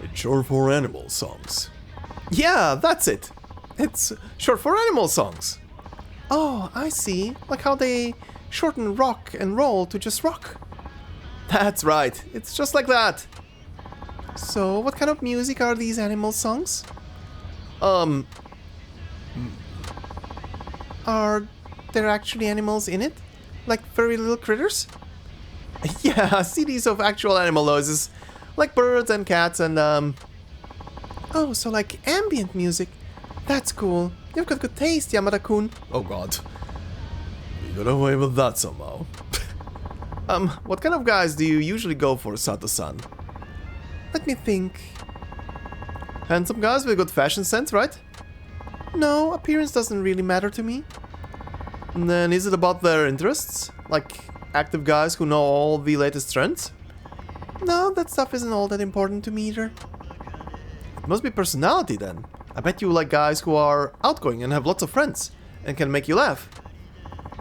It's short for animal songs. Yeah, that's it. It's short for animal songs. Oh, I see. Like how they shorten rock and roll to just rock. That's right. It's just like that. So, what kind of music are these animal songs? Are there actually animals in it? Like very little critters? Yeah, CDs of actual animal noises. Like birds and cats and, Oh, so like ambient music. That's cool. You've got good taste, Yamada-kun. Oh god. You got away with that somehow. What kind of guys do you usually go for, Sato-san? Let me think. Handsome guys with good fashion sense, right? No, appearance doesn't really matter to me. And then is it about their interests? Like active guys who know all the latest trends? No, that stuff isn't all that important to me either. It must be personality then. I bet you like guys who are outgoing and have lots of friends and can make you laugh.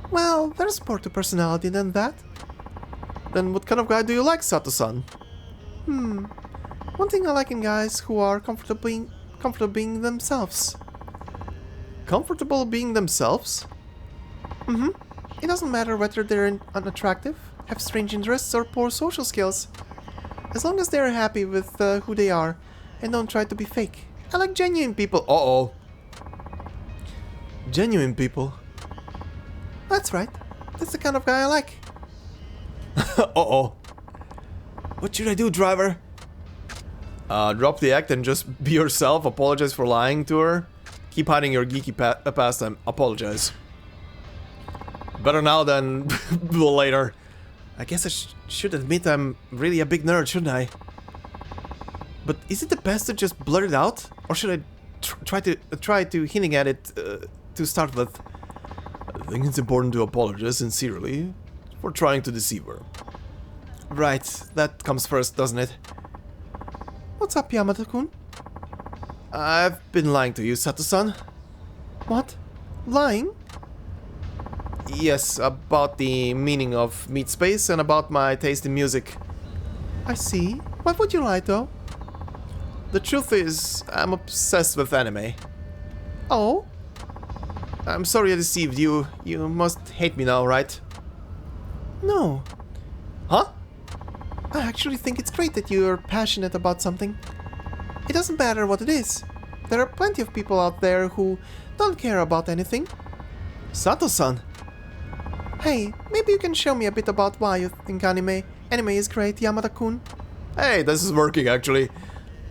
Well, there's more to personality than that. Then what kind of guy do you like, Sato-san? One thing I like in guys who are comfortable being themselves. Comfortable being themselves? It doesn't matter whether they're unattractive, have strange interests, or poor social skills. As long as they're happy with who they are and don't try to be fake. I like genuine people. Uh-oh. Genuine people? That's right. That's the kind of guy I like. Uh-oh. What should I do, driver? Drop the act and just be yourself. Apologize for lying to her. Keep hiding your geeky pastime. Apologize. Better now than later. I guess I should admit I'm really a big nerd, shouldn't I? But is it the best to just blurt it out? Or should I try to hinting at it to start with? I think it's important to apologize sincerely for trying to deceive her. Right, that comes first, doesn't it? What's up, Yamada-kun? I've been lying to you, Sato-san. What? Lying? Yes, about the meaning of meat space and about my taste in music. I see. Why would you lie, though? The truth is, I'm obsessed with anime. Oh? I'm sorry I deceived you. You must hate me now, right? No. Huh? I actually think it's great that you're passionate about something. It doesn't matter what it is. There are plenty of people out there who don't care about anything. Sato-san. Hey, maybe you can show me a bit about why you think anime is great, Yamada-kun. Hey, this is working actually.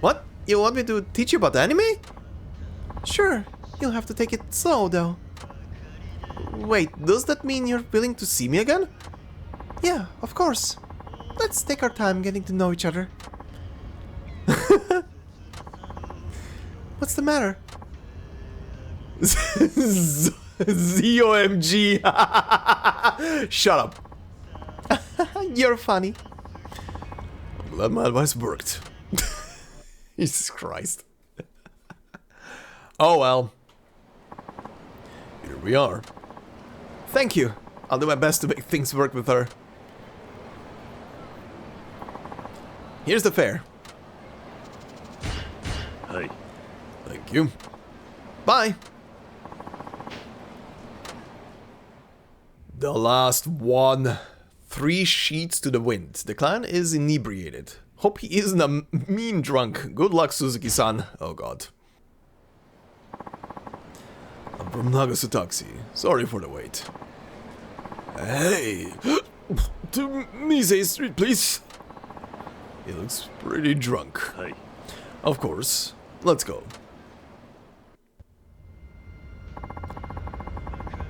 What? You want me to teach you about anime? Sure, you'll have to take it slow though. Wait, does that mean you're willing to see me again? Yeah, of course. Let's take our time getting to know each other. What's the matter? ZOMG! Shut up. You're funny. I'm glad my advice worked. Jesus Christ. Oh well. Here we are. Thank you. I'll do my best to make things work with her. Here's the fare. Hey. Thank you. Bye. The last one. 3 sheets to the wind. The clan is inebriated. Hope he isn't a mean drunk. Good luck, Suzuki-san. Oh god. I'm from Nagasutaxi. Sorry for the wait. Hey! To Misei Street, please. He looks pretty drunk. Hey. Of course. Let's go.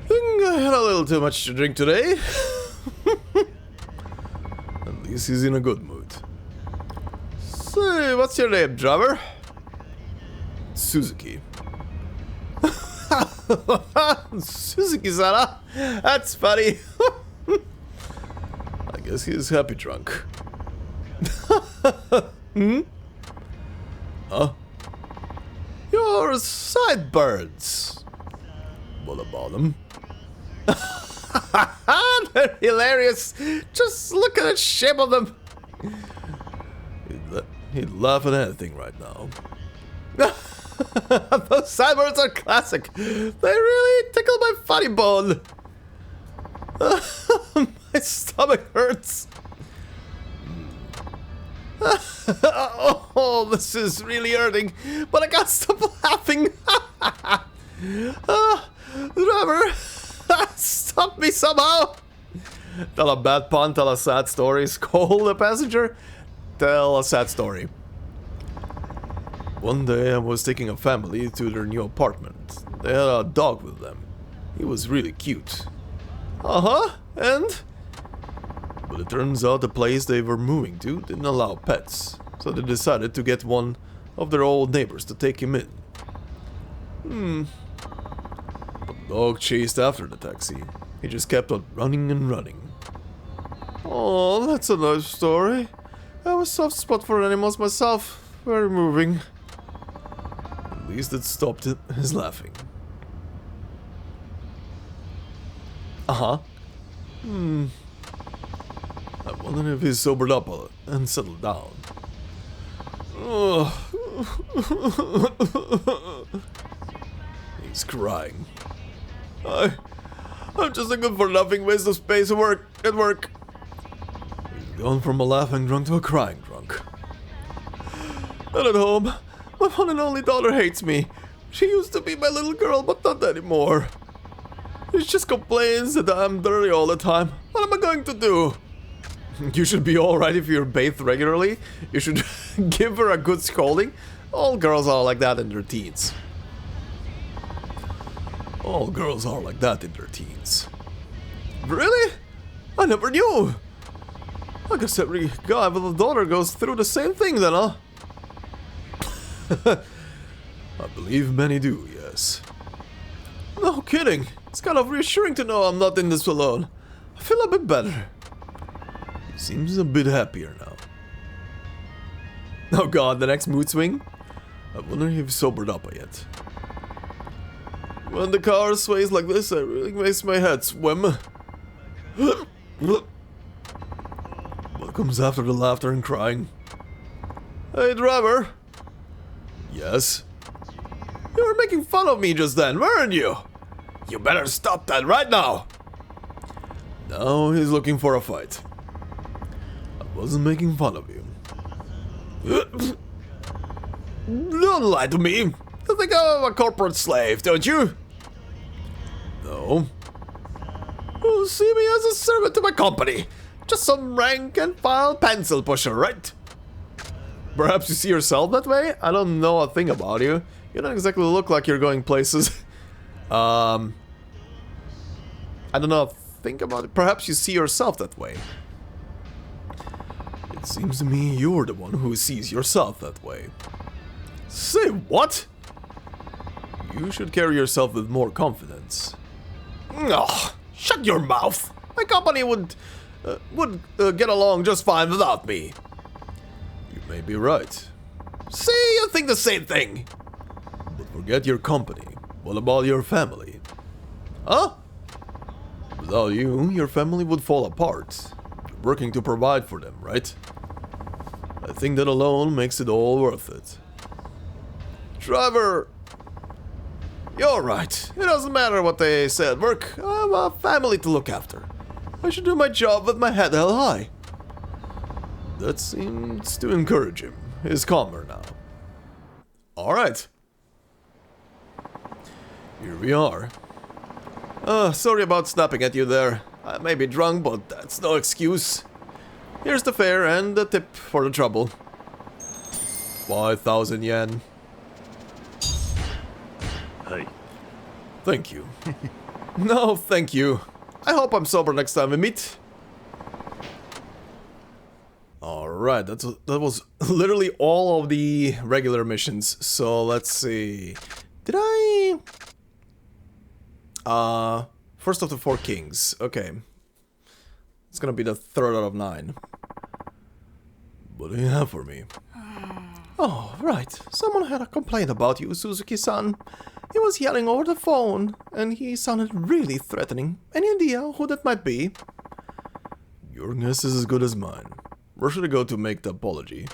Think I had a little too much to drink today. At least he's in a good mood. Say, what's your name, driver? Suzuki. Suzuki-sana? That's funny. I guess he's happy drunk. Hmm? Huh? Your sideburns. What about them? They're hilarious. Just look at the shape of them. He'd laugh at anything right now. Those sideburns are classic. They really tickle my funny bone. My stomach hurts. Oh, this is really hurting, but I can't stop laughing. Driver, stop me somehow. Tell a bad pun, tell a sad story, scold a passenger, tell a sad story. One day I was taking a family to their new apartment. They had a dog with them. He was really cute. Uh-huh, and? But it turns out the place they were moving to didn't allow pets, so they decided to get one of their old neighbors to take him in. But the dog chased after the taxi. He just kept on running and running. Oh, that's a nice story. I have a soft spot for animals myself. Very moving. At least it stopped his laughing. Uh-huh. I wonder if he's sobered up and settled down. He's crying. I'm just a good-for-nothing waste of space at work. He's gone from a laughing drunk to a crying drunk. And at home, my one and only daughter hates me. She used to be my little girl, but not anymore. She just complains that I'm dirty all the time. What am I going to do? You should be alright if you're bathed regularly. You should give her a good scolding. All girls are like that in their teens. All girls are like that in their teens. Really? I never knew. I guess every guy with a daughter goes through the same thing then, huh? I believe many do, yes. No kidding. It's kind of reassuring to know I'm not in this alone. I feel a bit better. He seems a bit happier now. Oh god, the next mood swing? I wonder if he's sobered up yet. When the car sways like this, it really makes my head swim. What comes after the laughter and crying? Hey, driver. Yes? You were making fun of me just then, weren't you? You better stop that right now. Now he's looking for a fight. I wasn't making fun of you. Don't lie to me. You think I'm a corporate slave, don't you? No. You see me as a servant to my company. Just some rank and file pencil pusher, right? Perhaps you see yourself that way? I don't know a thing about you. You don't exactly look like you're going places. I don't know, think about it. Perhaps you see yourself that way. It seems to me you're the one who sees yourself that way. Say what? You should carry yourself with more confidence. Ugh, shut your mouth! My company would get along just fine without me. You may be right. See, you think the same thing. But forget your company. What about your family? Huh? Without you, your family would fall apart. You're working to provide for them, right? I think that alone makes it all worth it. Trevor! You're right. It doesn't matter what they say at work. I have a family to look after. I should do my job with my head held high. That seems to encourage him. He's calmer now. Alright. Here we are. Sorry about snapping at you there. I may be drunk, but that's no excuse. Here's the fare and the tip for the trouble. 5,000 yen. Hey. Thank you. No, thank you. I hope I'm sober next time we meet. Alright, that was literally all of the regular missions. So let's see. Did I... First of the 4 kings. Okay. It's gonna be the 3rd out of 9. What do you have for me? Oh, right. Someone had a complaint about you, Suzuki-san. He was yelling over the phone, and he sounded really threatening. Any idea who that might be? Your guess is as good as mine. Where should I go to make the apology?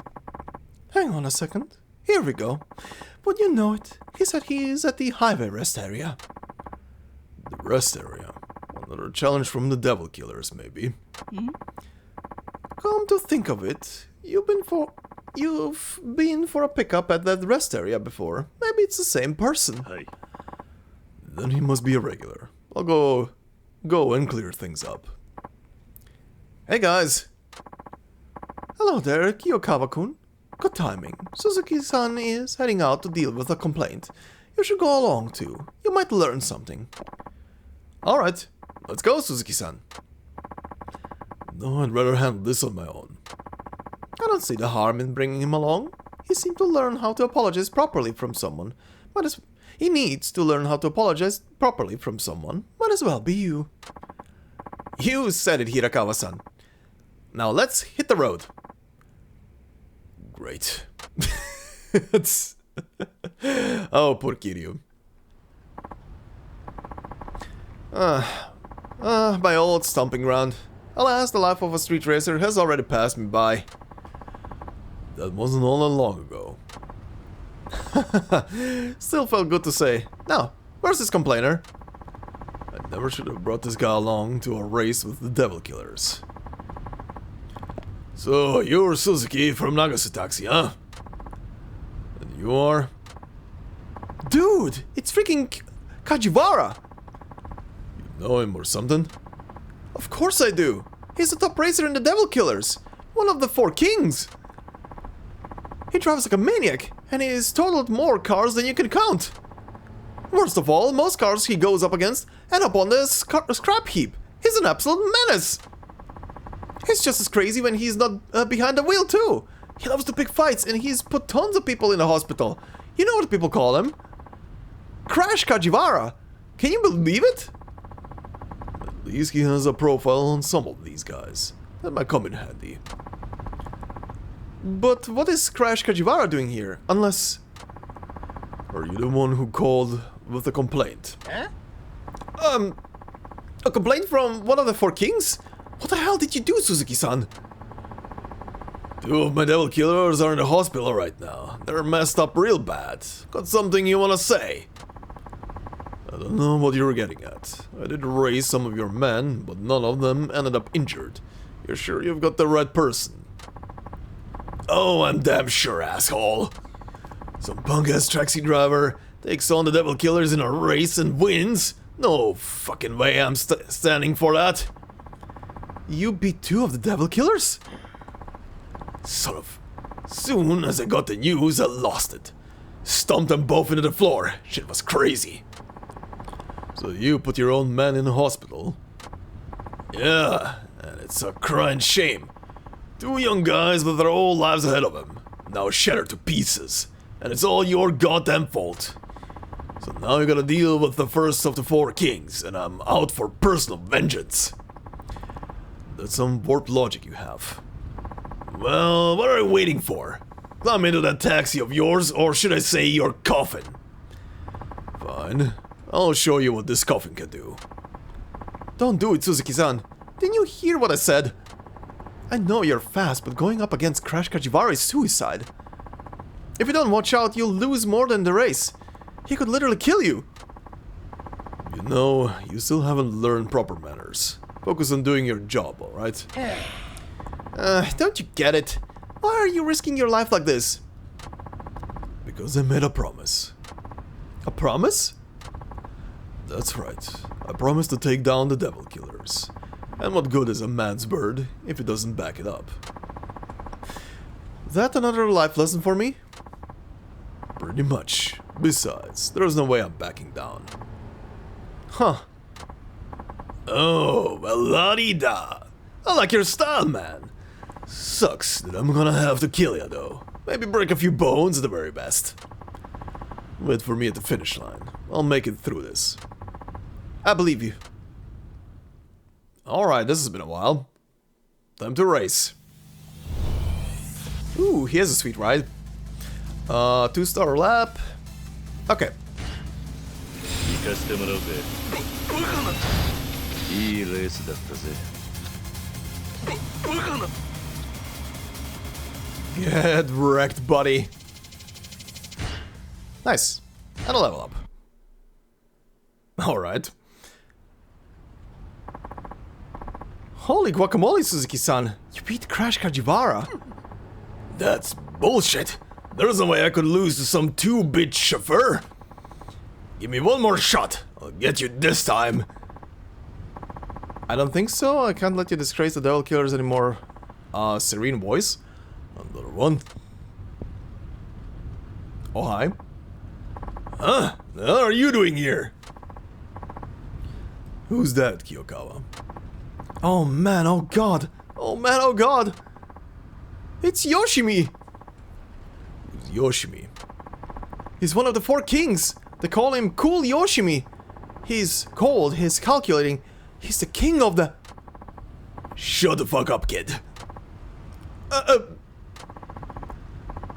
Hang on a second. Here we go. Would you know it? He said he is at the highway rest area. The rest area? Another challenge from the devil killers, maybe. Come to think of it, you've been for a pickup at that rest area before. Maybe it's the same person. Hey. Then he must be a regular. I'll go and clear things up. Hey guys. Hello there, Kiyokawa-kun. Good timing. Suzuki-san is heading out to deal with a complaint. You should go along too. You might learn something. Alright, let's go, Suzuki-san. No, I'd rather handle this on my own. I don't see the harm in bringing him along. He seemed to learn how to apologize properly from someone. He needs to learn how to apologize properly from someone. Might as well be you. You said it, Hirakawa-san. Now let's hit the road. Great. Oh, poor Kiryu. My old stomping ground. Alas, the life of a street racer has already passed me by. That wasn't all that long ago. Still felt good to say. Now, where's this complainer? I never should have brought this guy along to a race with the devil killers. So, you're Suzuki from Nagase Taxi, huh? And you are? Dude, it's freaking Kajiwara! You know him or something? Of course I do! He's the top racer in the Devil Killers! One of the 4 kings! He drives like a maniac, and he's totaled more cars than you can count! Worst of all, most cars he goes up against end up on the scrap heap! He's an absolute menace! He's just as crazy when he's not behind the wheel too! He loves to pick fights, and he's put tons of people in the hospital! You know what people call him? Crash Kajiwara! Can you believe it? At least he has a profile on some of these guys. That might come in handy. But what is Crash Kajiwara doing here? Unless... Are you the one who called with a complaint? Huh? A complaint from one of the 4 kings? What the hell did you do, Suzuki-san? 2 of my devil killers are in the hospital right now. They're messed up real bad. Got something you wanna say? I don't know what you're getting at. I did raise some of your men, but none of them ended up injured. You're sure you've got the right person? Oh, I'm damn sure, asshole. Some punk-ass taxi driver takes on the devil killers in a race and wins? No fucking way I'm standing for that. You beat 2 of the devil killers? Sort of. Soon as I got the news, I lost it. Stomped them both into the floor. Shit was crazy. So you put your own man in the hospital? Yeah, and it's a crying shame. Two young guys with their whole lives ahead of them, now shattered to pieces. And it's all your goddamn fault. So now you gotta deal with the first of the four kings, and I'm out for personal vengeance. That's some warped logic you have. Well, what are you waiting for? Climb into that taxi of yours, or should I say your coffin? Fine. I'll show you what this coffin can do. Don't do it, Suzuki-san. Didn't you hear what I said? I know you're fast, but going up against Crash Kajiwara is suicide. If you don't watch out, you'll lose more than the race. He could literally kill you. You know, you still haven't learned proper manners. Focus on doing your job, alright? Don't you get it? Why are you risking your life like this? Because I made a promise. A promise? That's right. I promised to take down the devil killers. And what good is a man's word if he doesn't back it up? That another life lesson for me? Pretty much. Besides, there's no way I'm backing down. Huh. Oh, well, la-di-da. I like your style, man. Sucks that I'm gonna have to kill you, though. Maybe break a few bones at the very best. Wait for me at the finish line. I'll make it through this. I believe you. Alright, this has been a while. Time to race. Ooh, here's a sweet ride. 2-star lap. Okay. Get wrecked, buddy. Nice. And a level up. Alright. Holy guacamole, Suzuki-san. You beat Crash Kajiwara. That's bullshit. There's no way I could lose to some 2-bit chauffeur. Give me one more shot. I'll get you this time. I don't think so. I can't let you disgrace the devil killers anymore. Serene voice. Another one. Oh, hi. Huh? What are you doing here? Who's that, Kiyokawa? Oh man, oh god. Oh man, oh god. It's Yoshimi. Who's Yoshimi? He's one of the 4 kings. They call him Cool Yoshimi. He's cold, he's calculating. He's the king of the... Shut the fuck up, kid.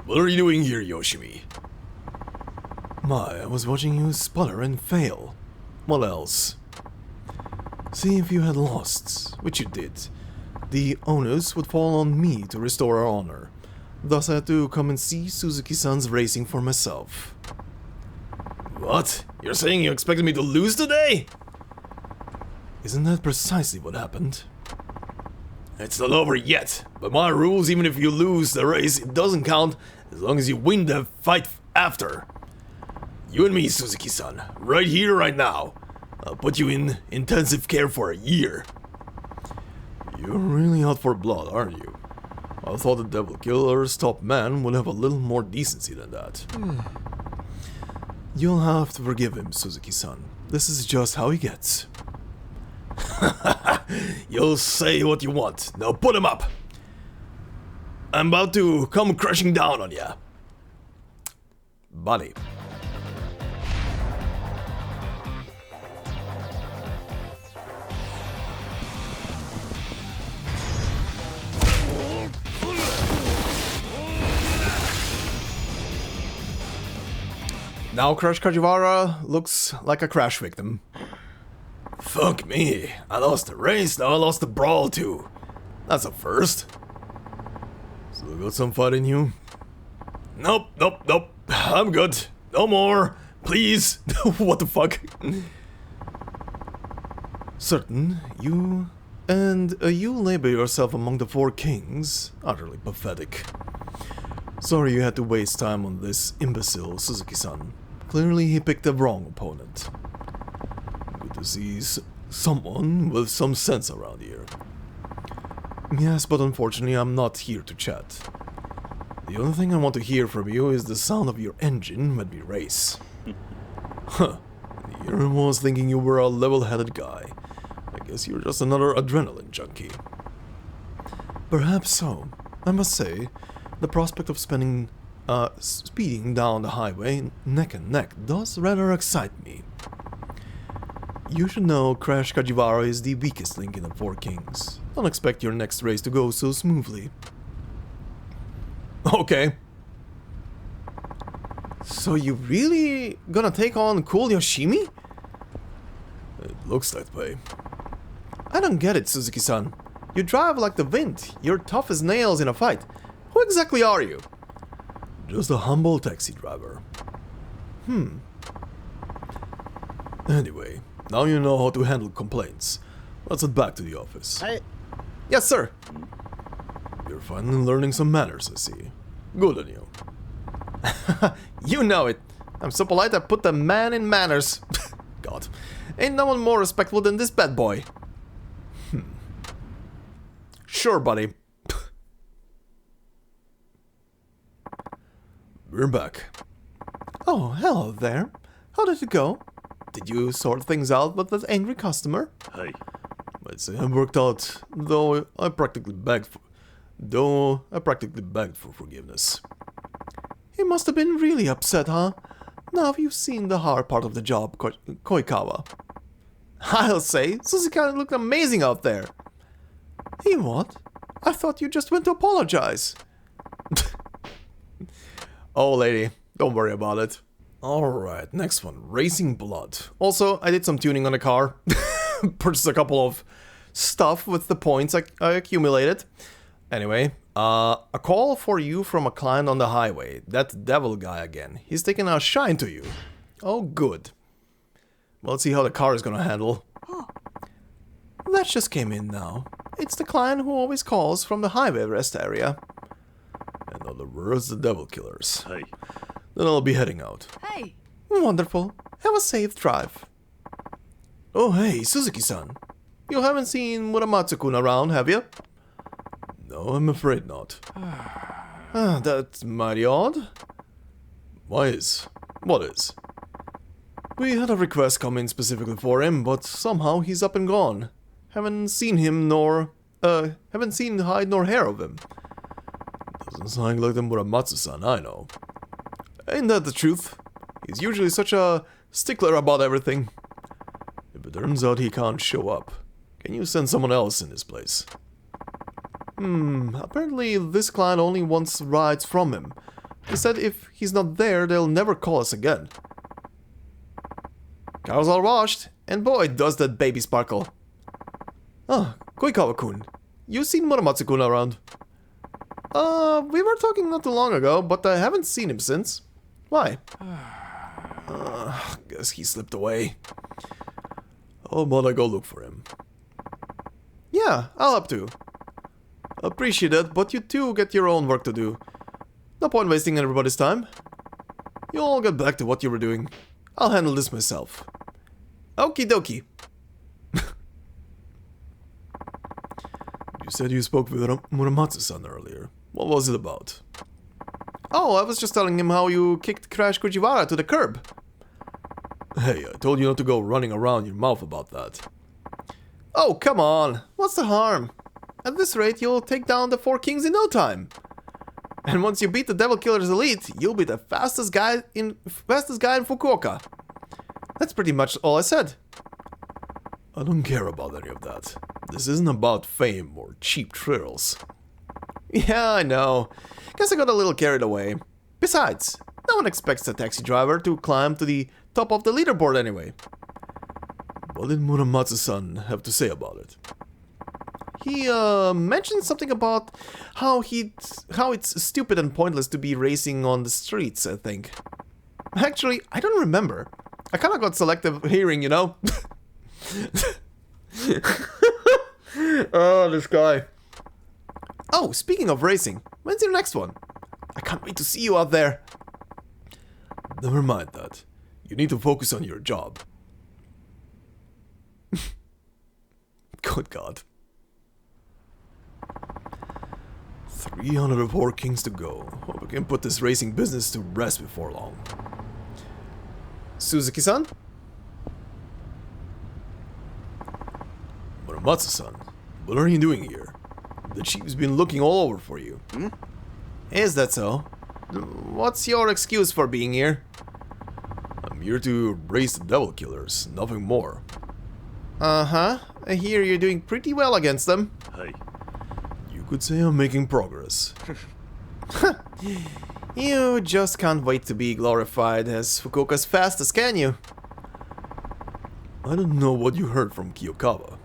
What are you doing here, Yoshimi? My, I was watching you sputter and fail. What else? See, if you had lost, which you did, the onus would fall on me to restore our honor. Thus I had to come and see Suzuki-san's racing for myself. What? You're saying you expected me to lose today? Isn't that precisely what happened? It's not over yet. By my rules, even if you lose the race, it doesn't count as long as you win the fight after. You and me, Suzuki-san, right here, right now. I'll put you in intensive care for a year. You're really out for blood, aren't you? I thought the devil killer's top man would have a little more decency than that. You'll have to forgive him, Suzuki-san. This is just how he gets. You'll say what you want. Now put him up. I'm about to come crashing down on ya. Buddy. Now Crash Kajiwara looks like a crash victim. Fuck me. I lost the race, now I lost the brawl too. That's a first. Still got some fight in you? Nope. I'm good. No more. Please. What the fuck? Certain, you... And you label yourself among the 4 kings. Utterly pathetic. Sorry you had to waste time on this imbecile, Suzuki-san. Clearly he picked the wrong opponent. Good to see someone with some sense around here. Yes, but unfortunately I'm not here to chat. The only thing I want to hear from you is the sound of your engine when we race. Huh. Here I was thinking you were a level-headed guy. I guess you're just another adrenaline junkie. Perhaps so. I must say, the prospect of speeding down the highway neck and neck does rather excite me. You should know Crash Kajiwara is the weakest link in the Four Kings. Don't expect your next race to go so smoothly. Okay. So you really gonna take on Cool Yoshimi? It looks that way. I don't get it, Suzuki-san. You drive like the wind. You're tough as nails in a fight. Who exactly are you? Just a humble taxi driver. Anyway, now you know how to handle complaints. Let's head back to the office. Yes, sir. You're finally learning some manners, I see. Good on you. You know it. I'm so polite I put the man in manners. God. Ain't no one more respectful than this bad boy. Sure, buddy. We're back. Oh, hello there. How did it go? Did you sort things out with that angry customer? Hey. I'd say I worked out, though I practically begged for forgiveness. He must have been really upset, huh? Now you've seen the hard part of the job, Koikawa. I'll say, Suzuki looked amazing out there. He what? I thought you just went to apologize. Oh, lady, don't worry about it. Alright, next one, Racing Blood. Also, I did some tuning on the car. Purchased a couple of stuff with the points I accumulated. Anyway, a call for you from a client on the highway. That devil guy again. He's taking a shine to you. Oh, good. Well, let's see how the car is gonna handle. That just came in now. It's the client who always calls from the highway rest area. In other words, the devil killers. Hey. Then I'll be heading out. Hey. Wonderful. Have a safe drive. Oh, hey, Suzuki-san. You haven't seen Muramatsu-kun around, have you? No, I'm afraid not. That's mighty odd. Why is? What is? We had a request come in specifically for him, but somehow he's up and gone. Haven't seen hide nor hair of him. Doesn't sound like the Muramatsu-san I know. Ain't that the truth? He's usually such a stickler about everything. If it turns out he can't show up, can you send someone else in his place? Apparently this client only wants rides from him. He said if he's not there, they'll never call us again. Car's all washed, and boy, does that baby sparkle. Ah, Koikawa-kun, you seen Muramatsu-kun around? We were talking not too long ago, but I haven't seen him since. Why? Guess he slipped away. How about I go look for him? Yeah, I'll help too. Appreciate it, but you two get your own work to do. No point wasting everybody's time. You all get back to what you were doing. I'll handle this myself. Okie dokie. You said you spoke with Muramatsu-san earlier. What was it about? Oh, I was just telling him how you kicked Crash Kajiwara to the curb. Hey, I told you not to go running around your mouth about that. Oh, come on. What's the harm? At this rate, you'll take down the Four Kings in no time. And once you beat the Devil Killer's elite, you'll be the fastest guy in Fukuoka. That's pretty much all I said. I don't care about any of that. This isn't about fame or cheap thrills. Yeah, I know. Guess I got a little carried away. Besides, no one expects a taxi driver to climb to the top of the leaderboard anyway. What did Muramatsu-san have to say about it? He mentioned something about how it's stupid and pointless to be racing on the streets, I think. Actually, I don't remember. I kinda got selective hearing, you know? Oh, this guy. Oh, speaking of racing, when's your next one? I can't wait to see you out there. Never mind that. You need to focus on your job. Good God. 304 kings to go. Hope we can put this racing business to rest before long. Suzuki-san? Muramatsu-san, what are you doing here? The chief's been looking all over for you. Is that so? What's your excuse for being here? I'm here to race the devil killers, nothing more. Uh-huh. I hear you're doing pretty well against them. Hey. You could say I'm making progress. You just can't wait to be glorified as Fukuoka's fastest, can you? I don't know what you heard from Kiyokawa,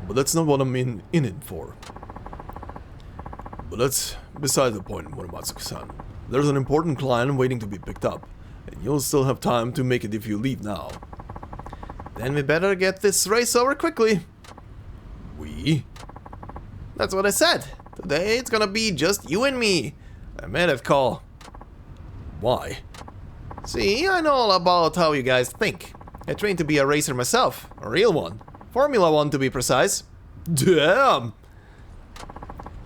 but that's not what I'm in it for. But that's beside the point, Muramatsu-san. There's an important client waiting to be picked up, and you'll still have time to make it if you leave now. Then we better get this race over quickly. We? That's what I said. Today it's gonna be just you and me. I made that call. Why? See, I know all about how you guys think. I trained to be a racer myself. A real one. Formula 1 to be precise. Damn!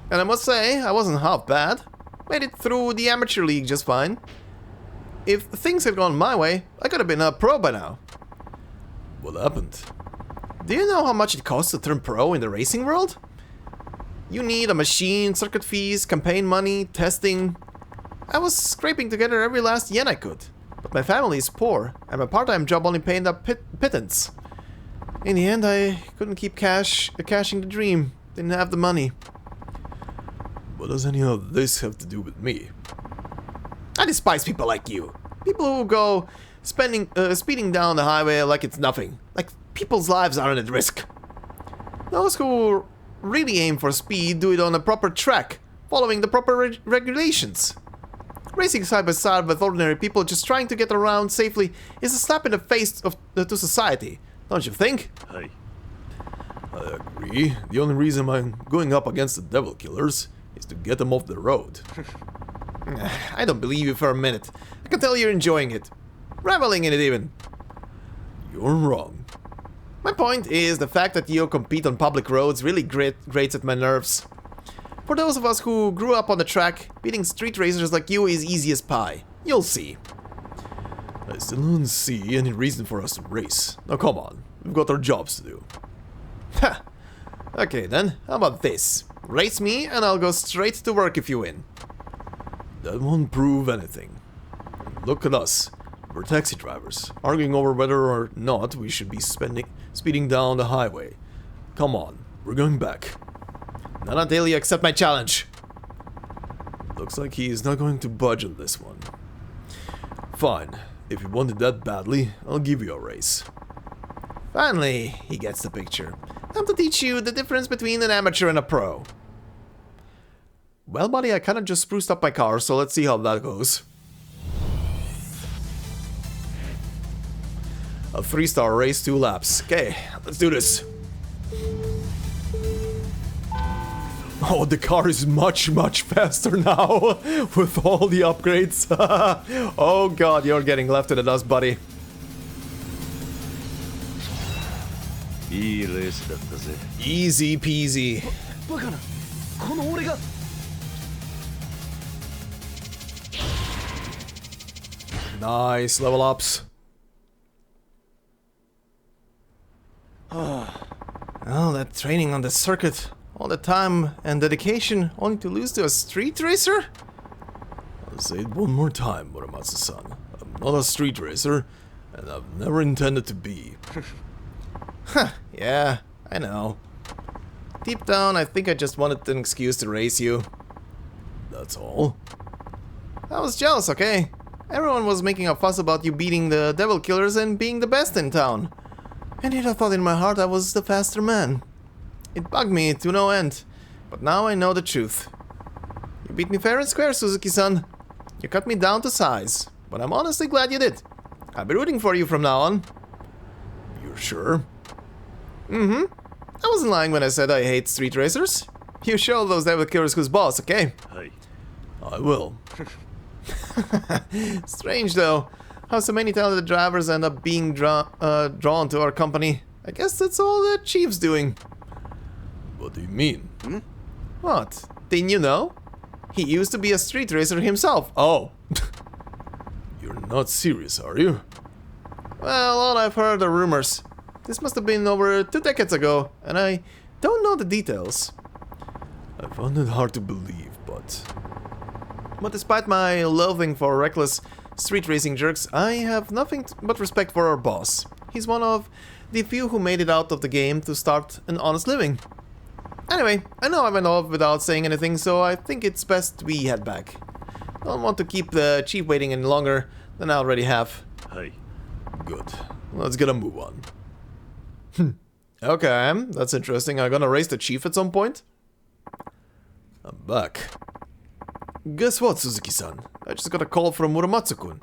And I must say, I wasn't half bad. Made it through the amateur league just fine. If things had gone my way, I could have been a pro by now. What happened? Do you know how much it costs to turn pro in the racing world? You need a machine, circuit fees, campaign money, testing. I was scraping together every last yen I could. But my family is poor, and my part-time job only paid a pittance. In the end, I couldn't keep cashing the dream. Didn't have the money. What does any of this have to do with me? I despise people like you. People who go speeding down the highway like it's nothing. Like people's lives aren't at risk. Those who really aim for speed do it on a proper track, following the proper regulations. Racing side by side with ordinary people just trying to get around safely is a slap in the face to society, don't you think? Hey. I agree. The only reason I'm going up against the devil killers is to get them off the road. I don't believe you for a minute. I can tell you're enjoying it. Reveling in it even. You're wrong. My point is, the fact that you compete on public roads really grates at my nerves. For those of us who grew up on the track, beating street racers like you is easy as pie. You'll see. I still don't see any reason for us to race. Now come on, we've got our jobs to do. Ha! Okay then, how about this? Race me and I'll go straight to work if you win. That won't prove anything. Look at us. We're taxi drivers, arguing over whether or not we should be speeding down the highway. Come on, we're going back. Not until you accept my challenge. Looks like he's not going to budge on this one. Fine, if you want it that badly, I'll give you a race. Finally, he gets the picture. Time to teach you the difference between an amateur and a pro. Well, buddy, I kinda just spruced up my car, so let's see how that goes. A 3-star race, 2 laps. Okay, let's do this. Oh, the car is much faster now with all the upgrades. Oh god, you're getting left in the dust, buddy. Easy peasy. Nice, level ups. Oh, that training on the circuit. All the time and dedication only to lose to a street racer? I'll say it one more time, Muramatsu-san. I'm not a street racer, and I've never intended to be. Huh, yeah, I know. Deep down, I think I just wanted an excuse to race you. That's all? I was jealous, okay? Everyone was making a fuss about you beating the devil killers and being the best in town. And yet I thought in my heart I was the faster man. It bugged me to no end, but now I know the truth. You beat me fair and square, Suzuki-san. You cut me down to size, but I'm honestly glad you did. I'll be rooting for you from now on. You're sure? Mm-hmm. I wasn't lying when I said I hate street racers. You show those devil killers who's boss, okay? Hey, I will. Strange though, how so many talented drivers end up being drawn to our company. I guess that's all the chief's doing. What do you mean? What? Didn't you know? He used to be a street racer himself. Oh. You're not serious, are you? Well, all I've heard are rumors. This must have been over 2 decades ago, and I don't know the details. I found it hard to believe, but... But despite my loathing for reckless street racing jerks, I have nothing but respect for our boss. He's one of the few who made it out of the game to start an honest living. Anyway, I know I went off without saying anything, so I think it's best we head back. Don't want to keep the chief waiting any longer than I already have. Hey, good. Let's get a move on. Okay, that's interesting. I'm gonna race the chief at some point. I'm back. Guess what, Suzuki-san? I just got a call from Muramatsu-kun.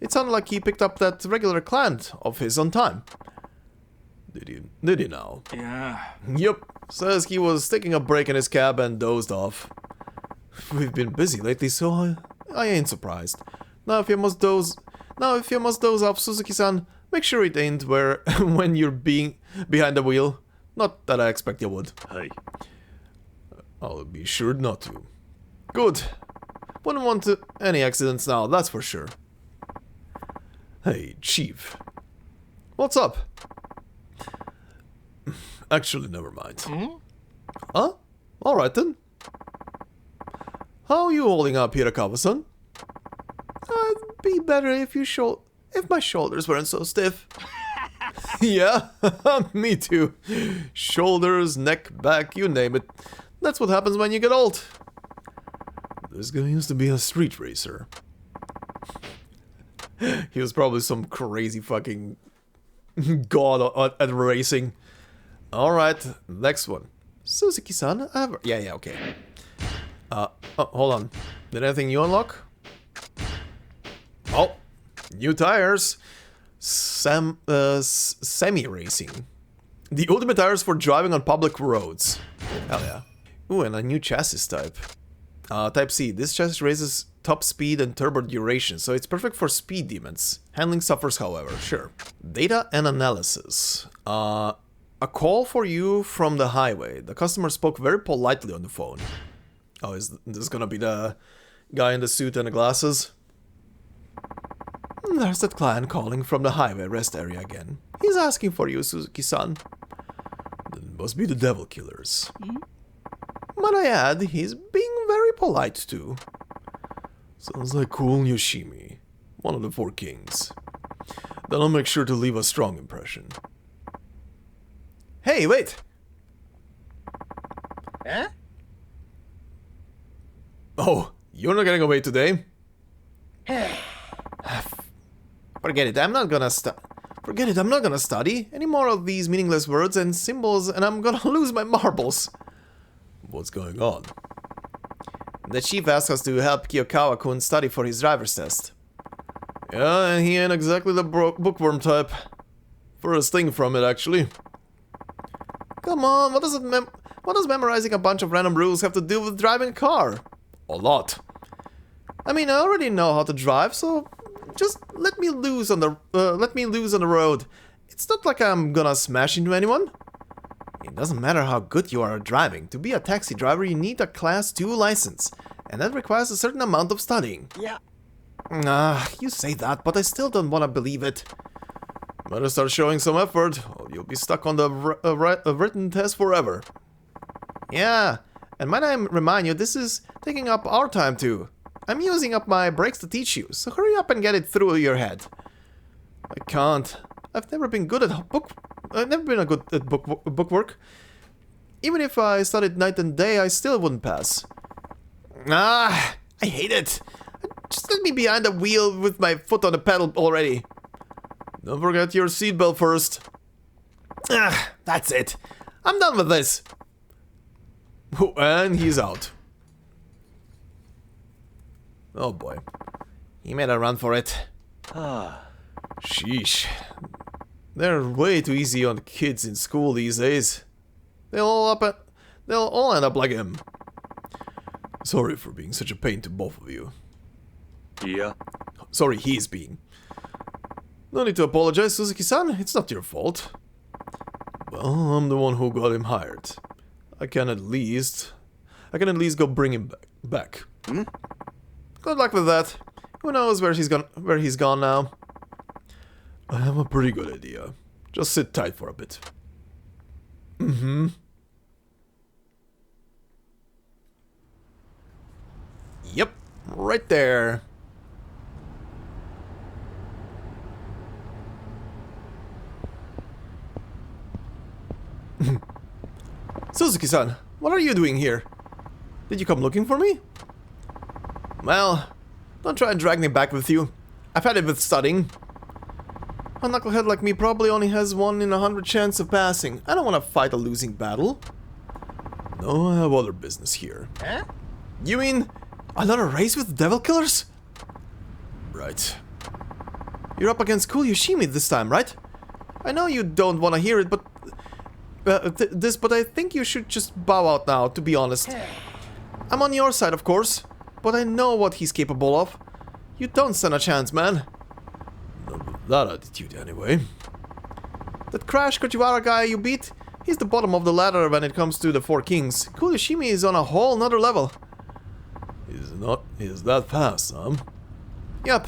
It sounded like he picked up that regular client of his on time. Did he now? Yeah. Yep. Says he was taking a break in his cab and dozed off. We've been busy lately, so I ain't surprised. Now if you must doze off, Suzuki-san, make sure it ain't when you're being behind the wheel. Not that I expect you would. Hey. I'll be sure not to. Good. Wouldn't want any accidents now, that's for sure. Hey, Chief. What's up? Actually, never mind. Huh? Alright then. How are you holding up, Hirakawa-san? I'd be better if my shoulders weren't so stiff. Yeah, me too. Shoulders, neck, back, you name it. That's what happens when you get old. This guy used to be a street racer. He was probably some crazy fucking god at racing. Alright, next one. Suzuki-san, yeah, okay. Oh, hold on. Did anything you unlock? Oh, new tires. Semi-racing. The ultimate tires for driving on public roads. Hell yeah. Ooh, and a new chassis type. Type C. This chassis raises top speed and turbo duration, so it's perfect for speed demons. Handling suffers, however, sure. Data and analysis. A call for you from the highway. The customer spoke very politely on the phone. Oh, is this gonna be the guy in the suit and the glasses? There's that client calling from the highway rest area again. He's asking for you, Suzuki-san. It must be the devil killers. Might I add, he's being very polite too. Sounds like cool Yoshimi, one of the 4 kings. Then I'll make sure to leave a strong impression. Hey, wait! Eh? Oh, you're not getting away today? Forget it, I'm not gonna study any more of these meaningless words and symbols, and I'm gonna lose my marbles. What's going on? The chief asked us to help Kiyokawa-kun study for his driver's test. Yeah, and he ain't exactly the bookworm type. First thing from it, actually. Come on, what does memorizing a bunch of random rules have to do with driving a car? A lot. I mean, I already know how to drive, so just let me loose on the road. It's not like I'm gonna smash into anyone. It doesn't matter how good you are at driving. To be a taxi driver, you need a Class 2 license, and that requires a certain amount of studying. Yeah. You say that, but I still don't want to believe it. Better start showing some effort, or you'll be stuck on the written test forever. Yeah, and might I remind you, this is taking up our time too. I'm using up my breaks to teach you, so hurry up and get it through your head. I can't. I've never been good at book work. Even if I studied night and day, I still wouldn't pass. I hate it. Just let me behind the wheel with my foot on the pedal already. Don't forget your seatbelt first. That's it. I'm done with this. And he's out. Oh boy. He made a run for it. Sheesh. They're way too easy on kids in school these days. They'll all end up like him. Sorry for being such a pain to both of you. Yeah. Sorry, he's being. No need to apologize, Suzuki-san. It's not your fault. Well, I'm the one who got him hired. I can at least go bring him back. Good luck with that. Who knows where he's gone now? I have a pretty good idea. Just sit tight for a bit. Yep, right there. Suzuki-san, what are you doing here? Did you come looking for me? Well, don't try and drag me back with you. I've had it with studying. A knucklehead like me probably only has 1 in 100 chance of passing. I don't want to fight a losing battle. No, I have other business here. Huh? You mean another race with devil killers? Right. You're up against Cool Yoshimi this time, right? I know you don't want to hear it, but but I think you should just bow out now, to be honest. I'm on your side, of course, but I know what he's capable of. You don't stand a chance, man. Not with that attitude, anyway. That Crash Kojiwara guy you beat, he's the bottom of the ladder when it comes to the Four Kings. Cool Yoshimi is on a whole nother level. He's that fast, huh? Yep.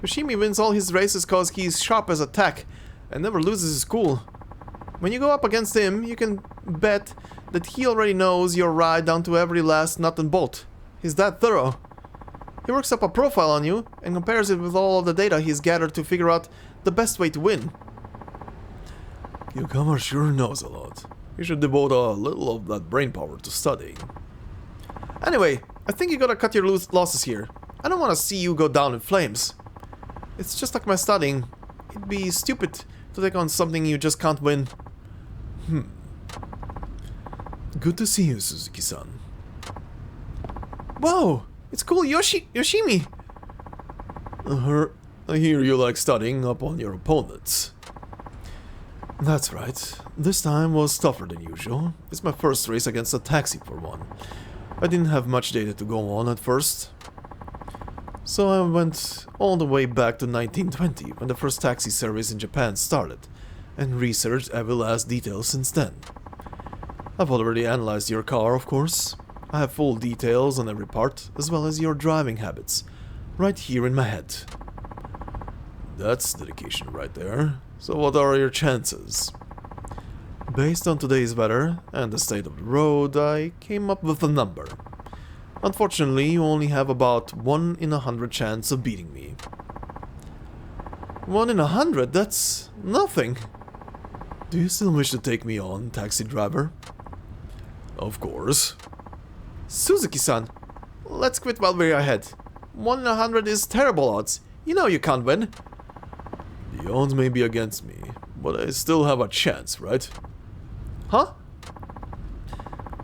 Yoshimi wins all his races cause he's sharp as a tack and never loses his cool. When you go up against him, you can bet that he already knows your ride down to every last nut and bolt. He's that thorough. He works up a profile on you and compares it with all of the data he's gathered to figure out the best way to win. Kyokama sure knows a lot. You should devote a little of that brain power to studying. Anyway, I think you gotta cut your losses here. I don't want to see you go down in flames. It's just like my studying. It'd be stupid to take on something you just can't win. Good to see you, Suzuki-san. Whoa! It's Cool Yoshimi! I hear you like studying up on your opponents. That's right. This time was tougher than usual. It's my first race against a taxi for one. I didn't have much data to go on at first. So I went all the way back to 1920 when the first taxi service in Japan started, and researched every last detail since then. I've already analyzed your car, of course. I have full details on every part, as well as your driving habits, right here in my head. That's dedication right there. So what are your chances? Based on today's weather and the state of the road, I came up with a number. Unfortunately, you only have about 1 in 100 chance of beating me. 1 in 100? That's nothing. Do you still wish to take me on, taxi driver? Of course. Suzuki-san, let's quit while we're ahead. 1 in 100 is terrible odds. You know you can't win. The odds may be against me, but I still have a chance, right? Huh?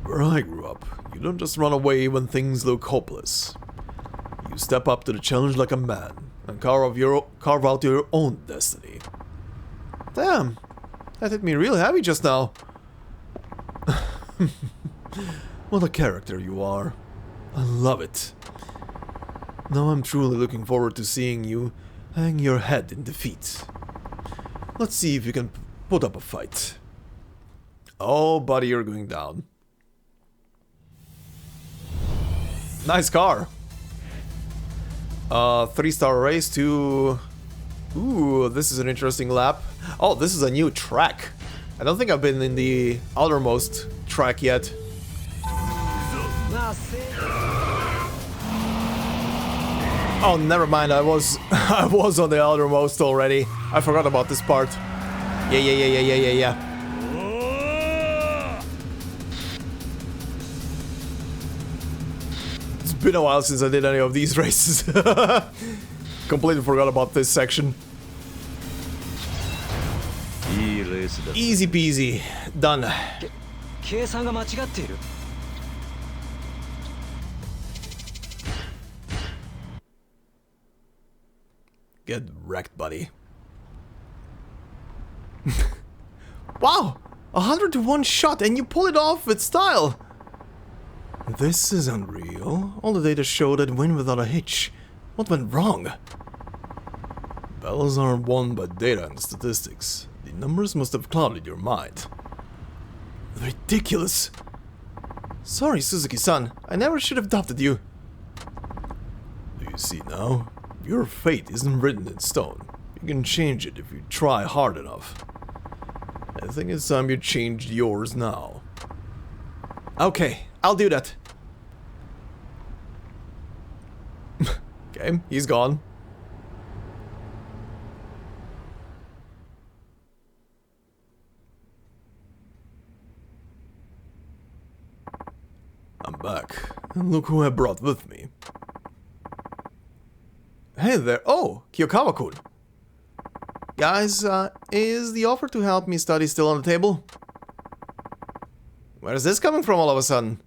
Where I grew up, you don't just run away when things look hopeless. You step up to the challenge like a man and carve out your own destiny. Damn, that hit me real heavy just now. What a character you are. I love it. Now I'm truly looking forward to seeing you hang your head in defeat. Let's see if you can put up a fight. Oh, buddy, you're going down. Nice car. 3-star race to... Ooh, this is an interesting lap. Oh, this is a new track. I don't think I've been in the outermost track yet. Oh, never mind. I was on the outermost already. I forgot about this part. Yeah. It's been a while since I did any of these races. Completely forgot about this section. Easy peasy. Done. Get wrecked, buddy. Wow! 100 to 1 shot and you pull it off with style! This is unreal. All the data show that win without a hitch. What went wrong? Battles aren't won by data and statistics. The numbers must have clouded your mind. Ridiculous. Sorry, Suzuki-san. I never should have doubted you. see now, your fate isn't written in stone. You can change it if you try hard enough. I think it's time you changed yours now. Okay, I'll do that. Okay, he's gone. I'm back, and look who I brought with me. Hey there. Oh, Kiyokawa-kun. Guys, is the offer to help me study still on the table? Where is this coming from all of a sudden?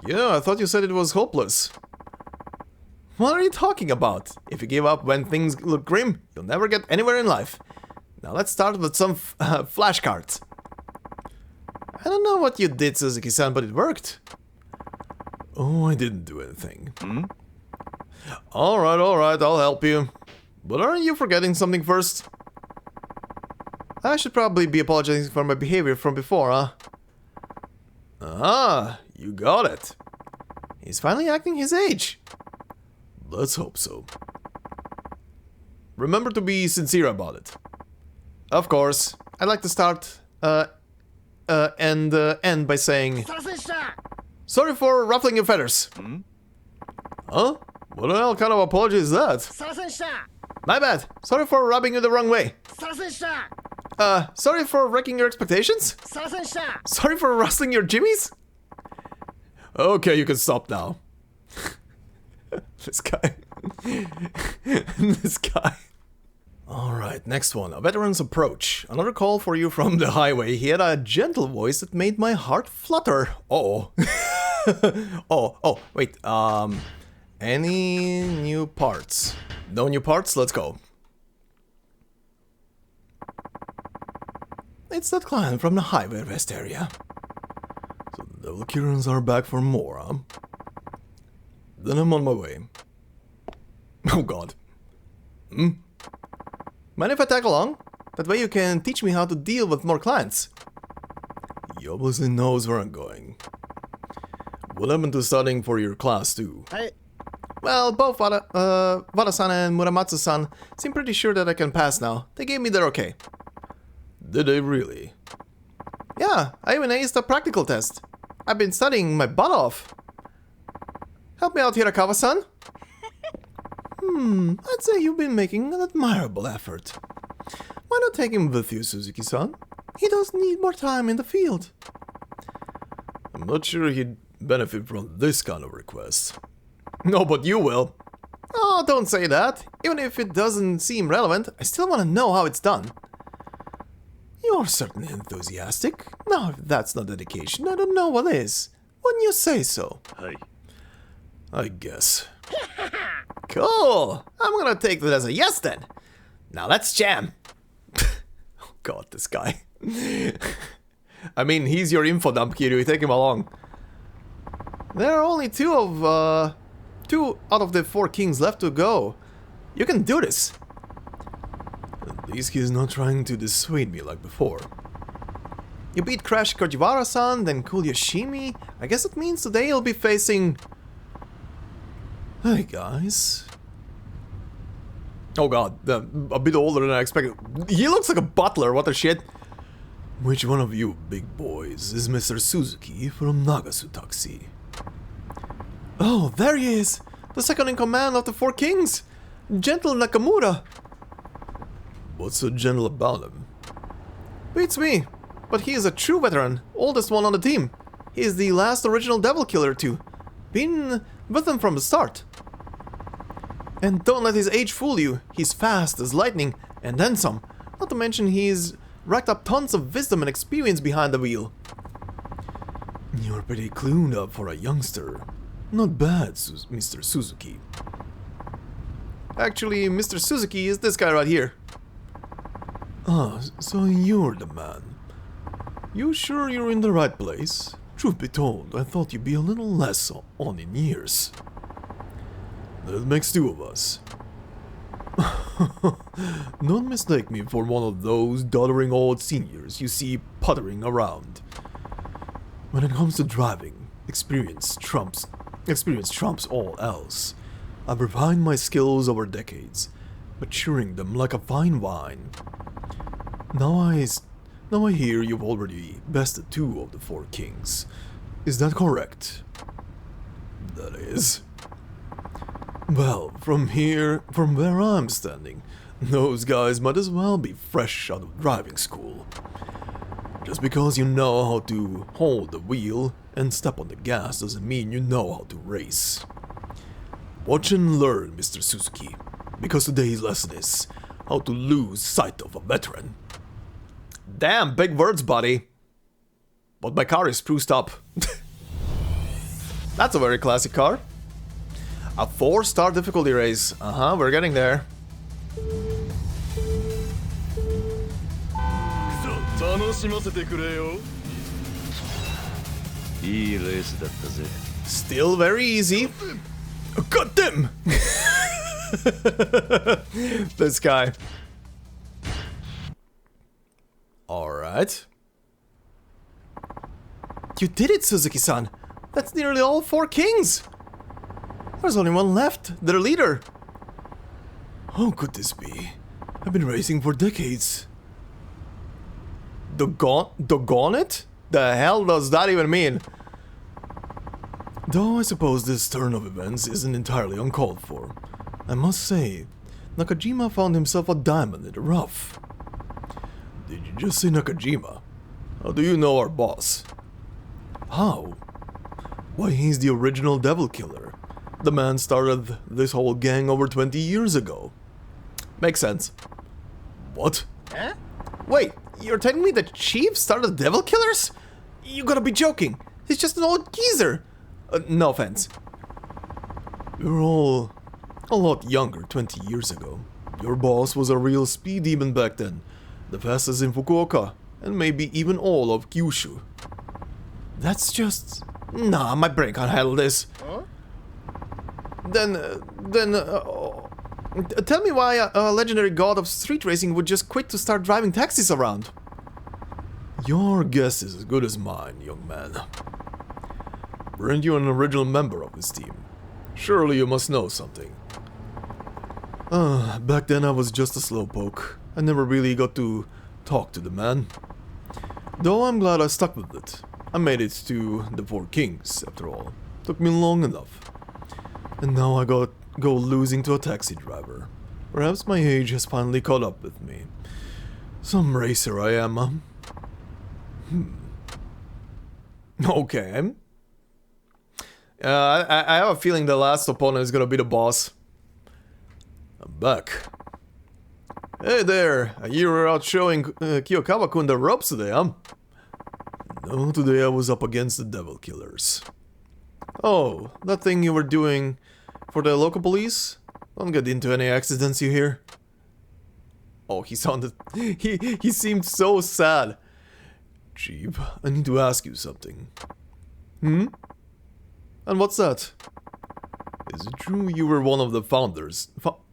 Yeah, I thought you said it was hopeless. What are you talking about? If you give up when things look grim, you'll never get anywhere in life. Now let's start with some flashcards. I don't know what you did, Suzuki-san, but it worked. Oh, I didn't do anything. Alright, I'll help you. But aren't you forgetting something first? I should probably be apologizing for my behavior from before, huh? Ah, you got it. He's finally acting his age. Let's hope so. Remember to be sincere about it. Of course. I'd like to start, and end by saying... Sorry for ruffling your feathers. Huh? What the hell kind of apology is that? My bad. Sorry for rubbing you the wrong way. Sorry for wrecking your expectations? Sorry for rustling your jimmies? Okay, you can stop now. This guy. This guy. Alright, next one. A veteran's approach. Another call for you from the highway. He had a gentle voice that made my heart flutter. Uh-oh. oh, wait. Any new parts? No new parts? Let's go. It's that client from the highway rest area. So the Devil Kirans are back for more, huh? Then I'm on my way. Oh god. Mind if I tag along? That way you can teach me how to deal with more clients. He obviously knows where I'm going. What happened to studying for your class too? Well, both Wada-san and Muramatsu-san seem pretty sure that I can pass now. They gave me their okay. Did they really? Yeah, I even aced a practical test. I've been studying my butt off. Help me out, Hirakawa-san. I'd say you've been making an admirable effort. Why not take him with you, Suzuki-san? He does need more time in the field. I'm not sure he'd benefit from this kind of request. No, but you will. Oh, don't say that. Even if it doesn't seem relevant, I still want to know how it's done. You're certainly enthusiastic. Now, if that's not dedication, I don't know what is. Wouldn't you say so? Hey. I guess. Cool! I'm gonna take that as a yes then. Now let's jam. Oh god, this guy. I mean, he's your info dump, Kiryu. Take him along. There are only two out of the 4 kings left to go. You can do this. At least he's not trying to dissuade me like before. You beat Crash Kojiwara-san, then Cool Yoshimi. I guess it means today you'll be facing... Hey guys. Oh god, a bit older than I expected. He looks like a butler, what the shit. Which one of you big boys is Mr. Suzuki from Nagasu Taxi? Oh, there he is! The second in command of the 4 kings! Gentle Nakamura! What's so gentle about him? Beats me! But he is a true veteran, oldest one on the team. He is the last original devil killer too. Been with them from the start. And don't let his age fool you. He's fast as lightning, and then some. Not to mention he's racked up tons of wisdom and experience behind the wheel. You're pretty clued up for a youngster. Not bad, Mr. Suzuki. Actually, Mr. Suzuki is this guy right here. Ah, so you're the man. You sure you're in the right place? Truth be told, I thought you'd be a little less on in years. That makes 2 of us. Don't mistake me for one of those doddering old seniors you see puttering around. When it comes to driving, experience trumps all else. I've refined my skills over decades, maturing them like a fine wine. Now I hear you've already bested 2 of the 4 kings. Is that correct? That is. Well, from where I'm standing, those guys might as well be fresh out of driving school. Just because you know how to hold the wheel and step on the gas doesn't mean you know how to race. Watch and learn, Mr. Suzuki, because today's lesson is how to lose sight of a veteran. Damn, big words, buddy. But my car is spruced up. That's a very classic car. A 4-star difficulty race. We're getting there. Still very easy. Got them! This guy. Alright. You did it, Suzuki-san. That's nearly all 4 kings. There's only one left, their leader. How could this be? I've been racing for decades. Doggone it? The hell does that even mean? Though I suppose this turn of events isn't entirely uncalled for, I must say, Nakajima found himself a diamond in the rough. Did you just say Nakajima? How do you know our boss? How? Why, he's the original devil killer. The man started this whole gang over 20 years ago. Makes sense. What? Eh? Wait, you're telling me the chief started devil killers? You gotta be joking. He's just an old geezer. No offense. We were all a lot younger 20 years ago. Your boss was a real speed demon back then. The fastest in Fukuoka, and maybe even all of Kyushu. That's just... Nah, my brain can't handle this. Huh? Then, tell me why a legendary god of street racing would just quit to start driving taxis around. Your guess is as good as mine, young man. Weren't you an original member of his team? Surely you must know something. Back then I was just a slowpoke. I never really got to talk to the man. Though I'm glad I stuck with it. I made it to the 4 kings, after all. Took me long enough. And now I go losing to a taxi driver. Perhaps my age has finally caught up with me. Some racer I am, huh? Okay. I have a feeling the last opponent is gonna be the boss. I'm back. Hey there, you were out showing Kiyokawa-kun the ropes today, huh? No, today I was up against the devil killers. Oh, that thing you were doing for the local police? Don't get into any accidents, you hear? Oh, he sounded... He seemed so sad. Chief, I need to ask you something. Hmm? And what's that? Is it true you were one of the founders?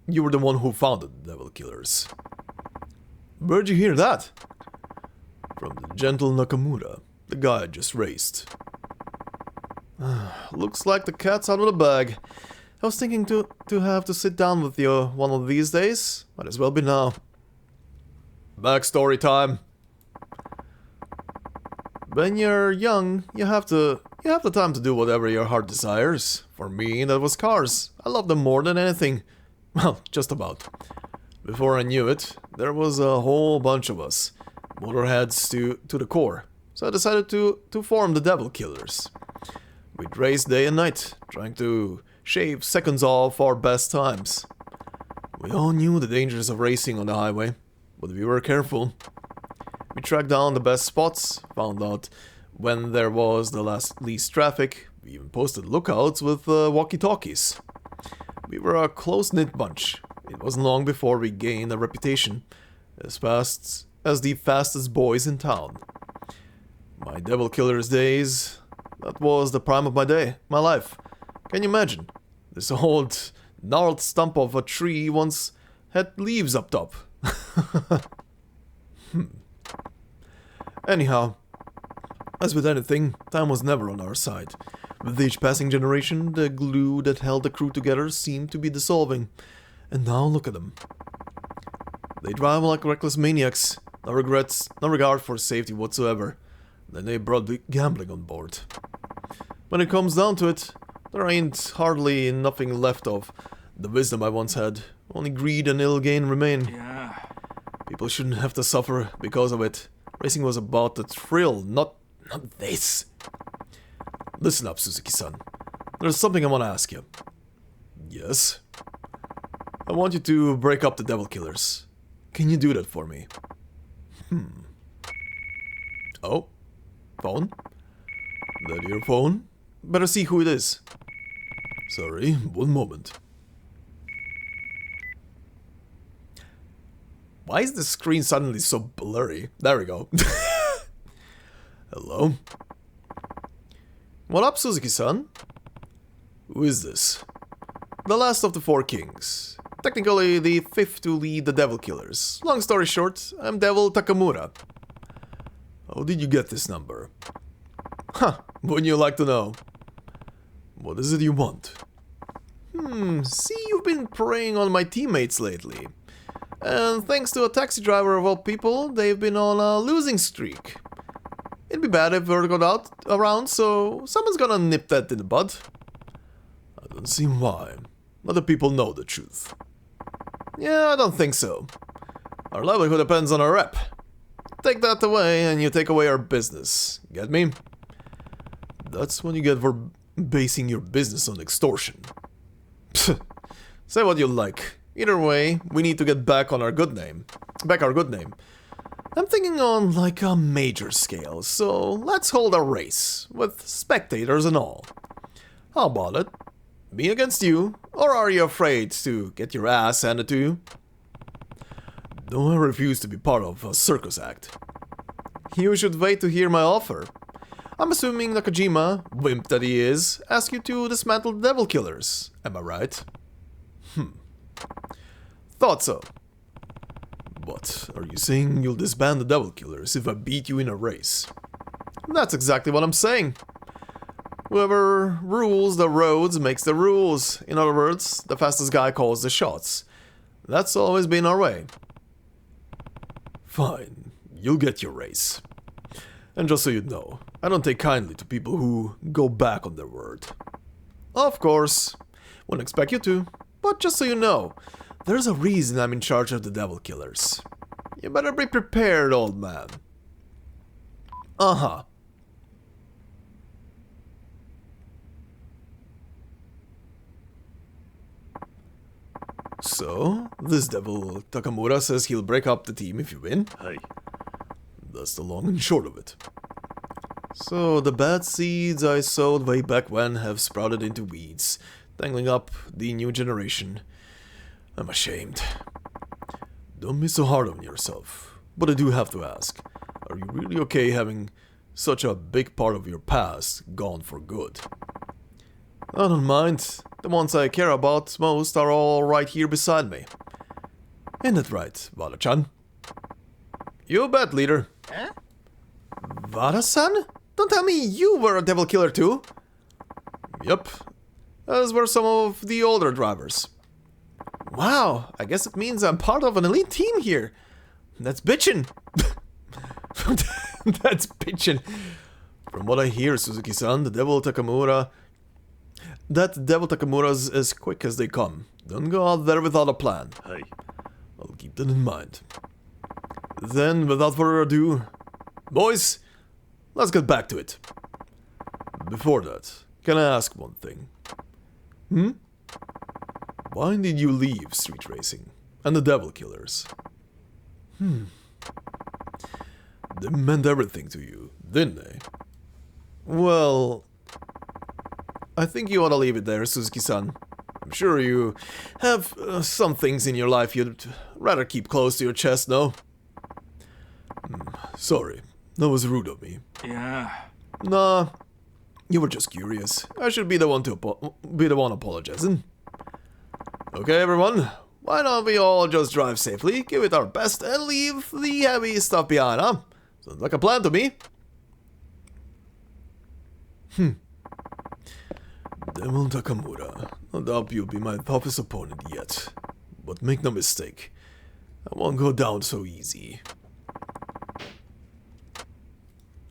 You were the one who founded the devil killers? Where'd you hear that? From the gentle Nakamura, the guy I just raced. Looks like the cat's out of the bag. I was thinking to have to sit down with you one of these days. Might as well be now. Backstory time. When you're young, you have the time to do whatever your heart desires. For me, that was cars. I love them more than anything. Well, just about. Before I knew it, there was a whole bunch of us. Motorheads to the core. So I decided to form the Devil Killers. We'd race day and night, trying to shave seconds off our best times. We all knew the dangers of racing on the highway, but we were careful. We tracked down the best spots, found out when there was the least traffic. We even posted lookouts with walkie-talkies. We were a close-knit bunch. It wasn't long before we gained a reputation as fast as the fastest boys in town. My Devil Killers days, that was the prime of my life. Can you imagine? This old gnarled stump of a tree once had leaves up top. Anyhow, as with anything, time was never on our side. With each passing generation, the glue that held the crew together seemed to be dissolving. And now look at them. They drive like reckless maniacs, no regrets, no regard for safety whatsoever. Then they brought the gambling on board. When it comes down to it, there ain't hardly nothing left of the wisdom I once had. Only greed and ill gain remain. Yeah. People shouldn't have to suffer because of it. Racing was about the thrill, not this. Listen up, Suzuki-san. There's something I want to ask you. Yes? I want you to break up the Devil Killers. Can you do that for me? Oh? Phone? That your phone? Better see who it is. Sorry, one moment. Why is the screen suddenly so blurry? There we go. Hello? What up, Suzuki-san? Who is this? The last of the four kings. Technically, the fifth to lead the Devil Killers. Long story short, I'm Devil Takamura. How did you get this number? Huh, wouldn't you like to know? What is it you want? See, you've been preying on my teammates lately. And thanks to a taxi driver of all people, they've been on a losing streak. It'd be bad if word got out around, so someone's gonna nip that in the bud. I don't see why. Other people know the truth. Yeah, I don't think so. Our livelihood depends on our rep. Take that away and you take away our business. Get me? That's what you get for basing your business on extortion. Say what you like. Either way, we need to get back our good name. I'm thinking on like a major scale, so let's hold a race, with spectators and all. How about it? Me against you, or are you afraid to get your ass handed to you? No, I refuse to be part of a circus act. You should wait to hear my offer. I'm assuming Nakajima, wimp that he is, asked you to dismantle the Devil Killers. Am I right? Thought so. But are you saying you'll disband the Devil Killers if I beat you in a race? That's exactly what I'm saying. Whoever rules the roads makes the rules. In other words, the fastest guy calls the shots. That's always been our way. Fine, you'll get your race. And just so you know, I don't take kindly to people who go back on their word. Of course, wouldn't expect you to, but just so you know, there's a reason I'm in charge of the Devil Killers. You better be prepared, old man. Uh-huh. So, this Devil Takamura says he'll break up the team if you win? Hey. That's the long and short of it. So, the bad seeds I sowed way back when have sprouted into weeds, tangling up the new generation. I'm ashamed. Don't be so hard on yourself. But I do have to ask, are you really okay having such a big part of your past gone for good? I don't mind. The ones I care about most are all right here beside me. Ain't that right, Vada-chan? You bet, leader. Huh? Vada-san? Don't tell me you were a Devil Killer too? Yup. As were some of the older drivers. Wow, I guess it means I'm part of an elite team here. That's bitchin'. That's bitchin'. From what I hear, Suzuki-san, that Devil Takamura's as quick as they come. Don't go out there without a plan. Hey. I'll keep that in mind. Then, without further ado, boys, let's get back to it. Before that, can I ask one thing? Why did you leave street racing and the Devil Killers? They meant everything to you, didn't they? Well, I think you ought to leave it there, Suzuki-san. I'm sure you have some things in your life you'd rather keep close to your chest, no? Sorry, that was rude of me. Yeah. Nah, you were just curious. I should be the one apologizing. Okay, everyone, why don't we all just drive safely, give it our best, and leave the heavy stuff behind, huh? Sounds like a plan to me. Devil Takamura. No doubt you'll be my toughest opponent yet. But make no mistake, I won't go down so easy.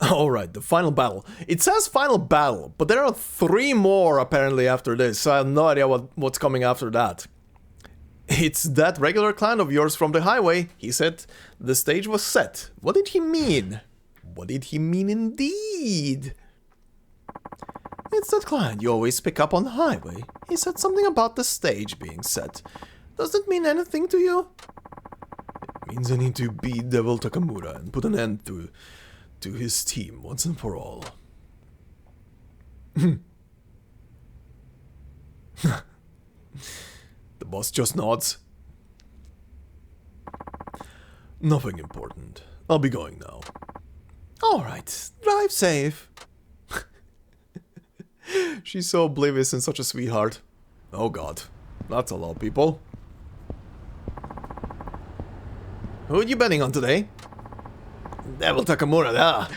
Alright, the final battle. It says final battle, but there are 3 more apparently after this, so I have no idea what's coming after that. It's that regular client of yours from the highway. He said the stage was set. What did he mean? What did he mean indeed? It's that client you always pick up on the highway. He said something about the stage being set. Does that mean anything to you? It means I need to beat Devil Takamura and put an end to his team once and for all. The boss just nods. Nothing important. I'll be going now. Alright, drive safe. She's so oblivious and such a sweetheart. Oh god, that's a lot of people. Who are you betting on today? Devil Takamura, da.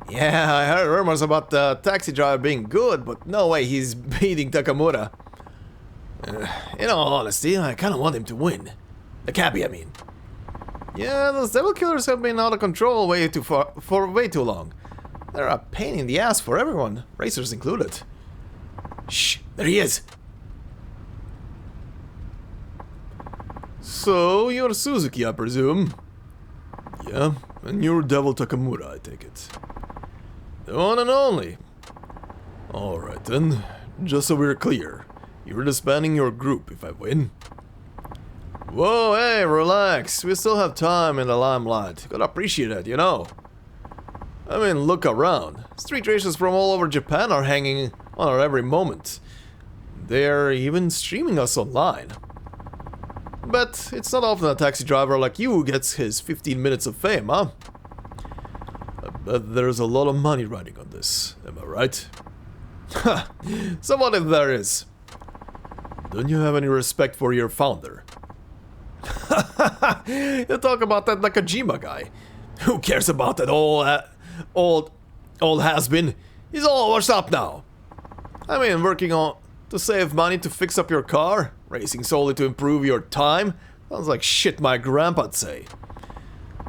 Yeah, I heard rumors about the taxi driver being good, but no way he's beating Takamura. In all honesty, I kinda want him to win. The cabbie, I mean. Yeah, those devil killers have been out of control for way too long. They're a pain in the ass for everyone, racers included. Shh, there he is! So, you're Suzuki, I presume? Yeah, and you're Devil Takamura, I take it. The one and only. Alright then, just so we're clear, you're disbanding your group if I win. Whoa, hey, relax. We still have time in the limelight. Gotta appreciate it, you know. I mean, look around. Street racers from all over Japan are hanging on our every moment. They're even streaming us online. But it's not often a taxi driver like you gets his 15 minutes of fame, huh? I bet there's a lot of money riding on this, am I right? Ha! Somewhat if there is. Don't you have any respect for your founder? You talk about that like a Kojima guy. Who cares about that old has-been? He's all washed up now. I mean, working on to save money to fix up your car, racing solely to improve your time. Sounds like shit my grandpa'd say.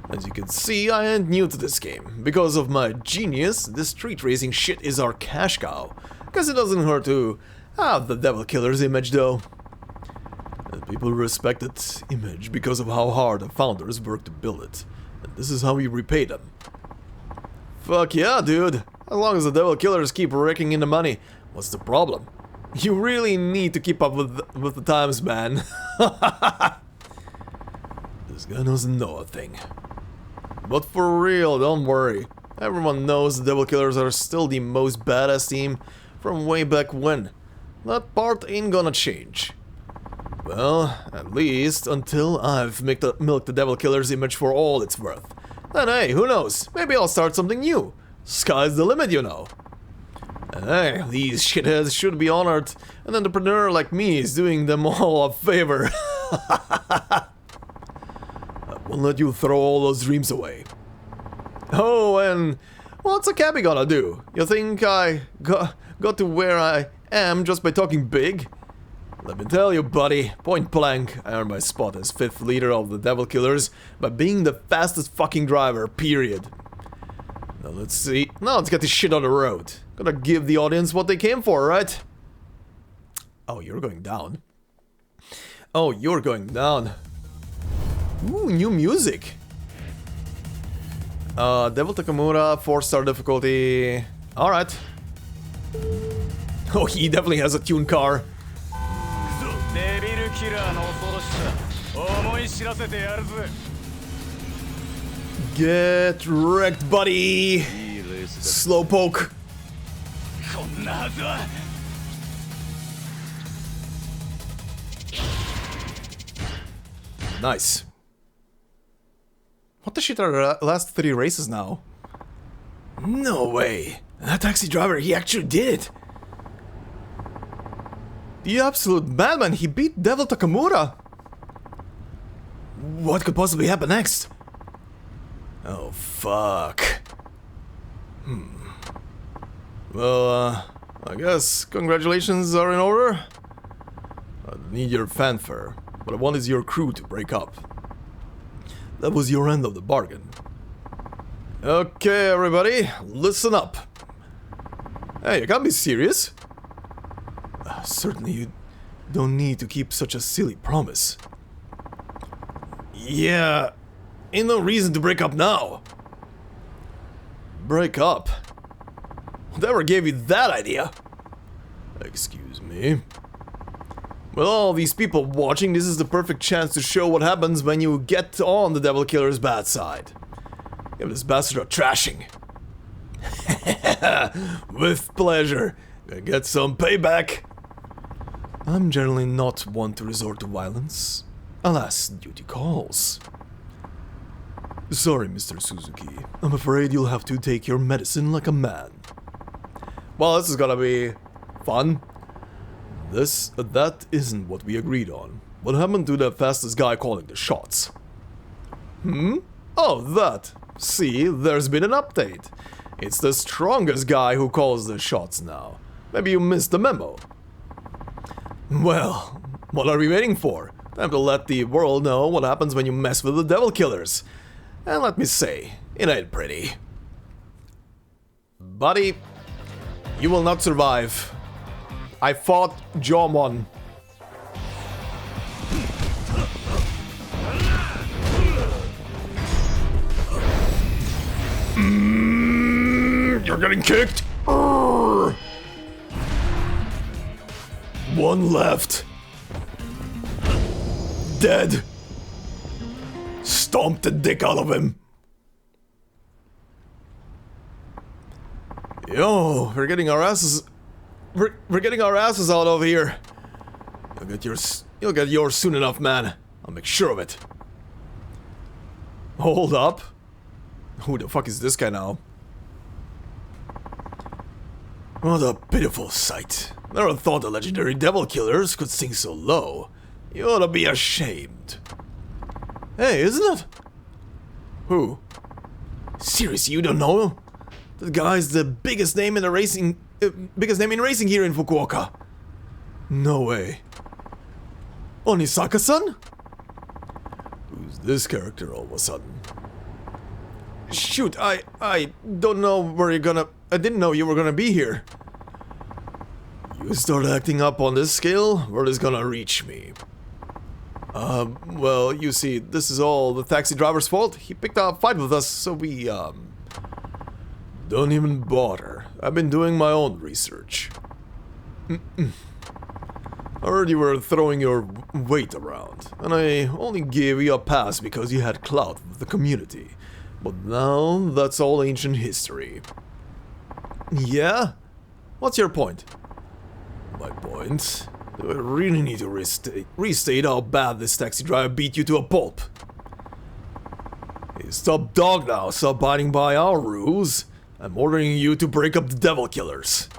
As you can see, I ain't new to this game. Because of my genius, this street racing shit is our cash cow. Guess it doesn't hurt to have the Devil Killer's image though. And people respect that image because of how hard the founders worked to build it. And this is how we repay them. Fuck yeah, dude. As long as the Devil Killers keep raking in the money, what's the problem? You really need to keep up with the times, man. This guy doesn't know a thing. But for real, don't worry. Everyone knows the Devil Killers are still the most badass team from way back when. That part ain't gonna change. Well, at least until I've milked the Devil Killer's image for all it's worth. Then hey, who knows? Maybe I'll start something new. Sky's the limit, you know. And hey, these shitheads should be honored. An entrepreneur like me is doing them all a favor. I won't let you throw all those dreams away. Oh, and what's a cabbie gonna do? You think I got to where I am just by talking big? Let me tell you, buddy, point blank, I earned my spot as 5th leader of the Devil Killers by being the fastest fucking driver, period. Now let's see. Now let's get this shit on the road. Gotta give the audience what they came for, right? Oh, you're going down. Oh, you're going down. Ooh, new music. Devil Takamura, 4-star difficulty. Alright. Oh, he definitely has a tuned car. Get wrecked, buddy! Slowpoke. Nice. What the shit are the last 3 races now? No way! That taxi driver, he actually did it! The absolute madman, he beat Devil Takamura! What could possibly happen next? Oh, fuck. Well, I guess congratulations are in order. I don't need your fanfare, what I want is your crew to break up. That was your end of the bargain. Okay, everybody, listen up. Hey, you can't be serious. Certainly you don't need to keep such a silly promise. Yeah, ain't no reason to break up now. Break up? Whatever gave you that idea? Excuse me. With all these people watching, this is the perfect chance to show what happens when you get on the Devil Killer's bad side. Give this bastard a trashing. With pleasure. Gonna get some payback. I'm generally not one to resort to violence. Alas, duty calls. Sorry, Mr. Suzuki. I'm afraid you'll have to take your medicine like a man. Well, this is gonna be fun. That isn't what we agreed on. What happened to the fastest guy calling the shots? Oh, that. See, there's been an update. It's the strongest guy who calls the shots now. Maybe you missed the memo. Well, what are we waiting for? Time to let the world know what happens when you mess with the Devil Killers. And let me say, it ain't pretty. Buddy, you will not survive. I fought Jomon. You're getting kicked. One left. Dead. Stomp the dick out of him. Yo, we're getting our asses. We're getting our asses out of here. You'll get yours soon enough, man. I'll make sure of it. Hold up. Who the fuck is this guy now? What a pitiful sight. Never thought the legendary Devil Killers could sink so low. You ought to be ashamed. Hey, isn't it? Who? Seriously, you don't know? That guy's the biggest name in the racing, here in Fukuoka. No way. Onisaka-san? Who's this character all of a sudden? Shoot, I don't know where you're gonna. I didn't know you were gonna be here. You start acting up on this scale, word is gonna reach me. Well, you see, this is all the taxi driver's fault. He picked up a fight with us, so we, don't even bother. I've been doing my own research. I heard you were throwing your weight around, and I only gave you a pass because you had clout with the community. But now, that's all ancient history. Yeah? What's your point? My point? Do I really need to restate how bad this taxi driver beat you to a pulp? He's top dog now, so abiding by our rules. I'm ordering you to break up the Devil Killers.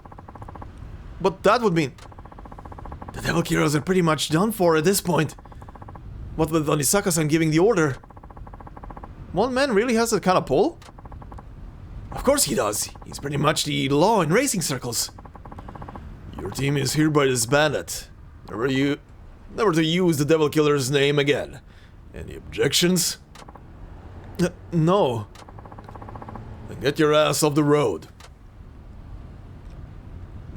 But that would mean... The Devil Killers are pretty much done for at this point. What with Onisaka-san giving the order? One man really has that kind of pull? Of course he does. He's pretty much the law in racing circles. Your team is hereby disbanded. Never to use the Devil Killer's name again. Any objections? No. Then get your ass off the road.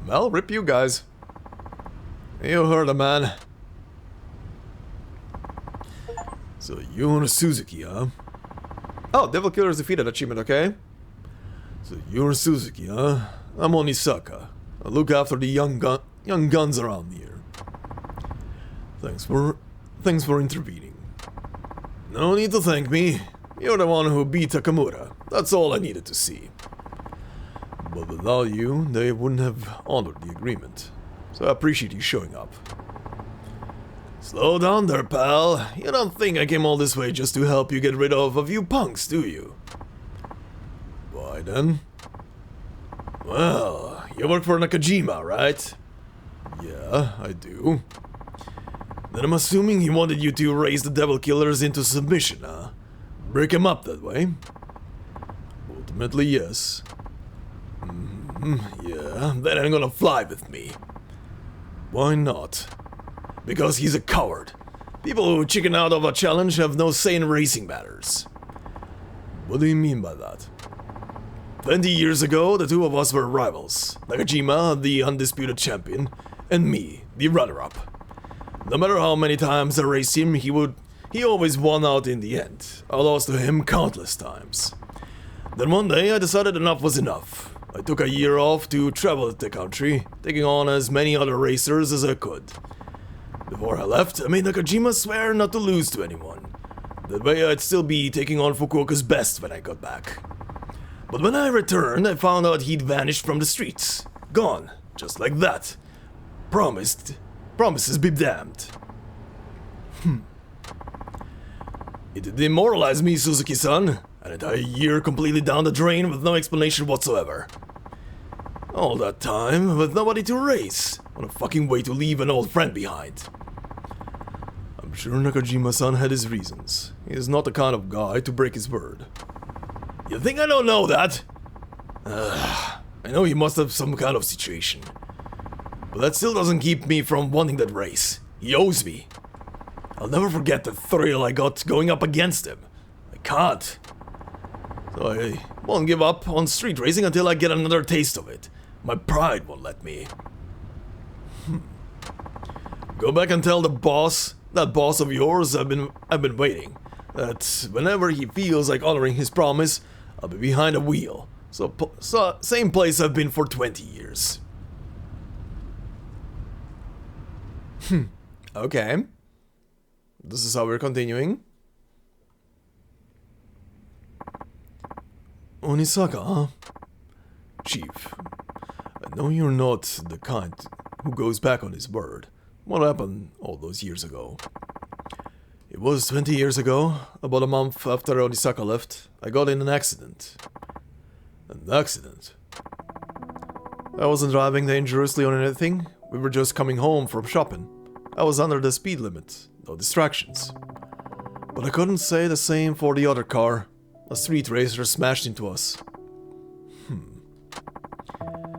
Well, rip you guys. You heard a man. So you and Suzuki, huh? Oh, Devil Killer's defeated achievement, okay? So you're Suzuki, huh? I'm Onisaka. I look after the young guns around here. Thanks for intervening. No need to thank me. You're the one who beat Takamura. That's all I needed to see. But without you, they wouldn't have honored the agreement. So I appreciate you showing up. Slow down there, pal. You don't think I came all this way just to help you get rid of a few punks, do you? Why then? Well, you work for Nakajima, right? Yeah, I do. Then I'm assuming he wanted you to raise the Devil Killers into submission, huh? Break him up that way? Ultimately, yes. Yeah, then I'm gonna fly with me. Why not? Because he's a coward. People who chicken out of a challenge have no say in racing matters. What do you mean by that? 20 years ago, the two of us were rivals. Nakajima, the undisputed champion, and me, the runner-up. No matter how many times I raced him, he always won out in the end. I lost to him countless times. Then one day I decided enough was enough. I took a year off to travel the country, taking on as many other racers as I could. Before I left, I made Nakajima swear not to lose to anyone. That way I'd still be taking on Fukuoka's best when I got back. But when I returned, I found out he'd vanished from the streets. Gone, just like that. Promises be damned. It demoralized me, Suzuki-san. An entire year completely down the drain with no explanation whatsoever. All that time with nobody to race. What a fucking way to leave an old friend behind. I'm sure Nakajima-san had his reasons. He is not the kind of guy to break his word. You think I don't know that? I know he must have some kind of situation. But that still doesn't keep me from wanting that race. He owes me. I'll never forget the thrill I got going up against him. I can't. So I won't give up on street racing until I get another taste of it. My pride won't let me. Go back and tell the boss, that boss of yours I've been waiting, that whenever he feels like honoring his promise, I'll be behind a wheel. So same place I've been for 20 years. Okay. This is how we're continuing. Onisaka, huh? Chief, I know you're not the kind who goes back on his word. What happened all those years ago? It was 20 years ago, about a month after Onisaka left, I got in an accident. An accident? I wasn't driving dangerously or anything, we were just coming home from shopping. I was under the speed limit, no distractions. But I couldn't say the same for the other car. A street racer smashed into us.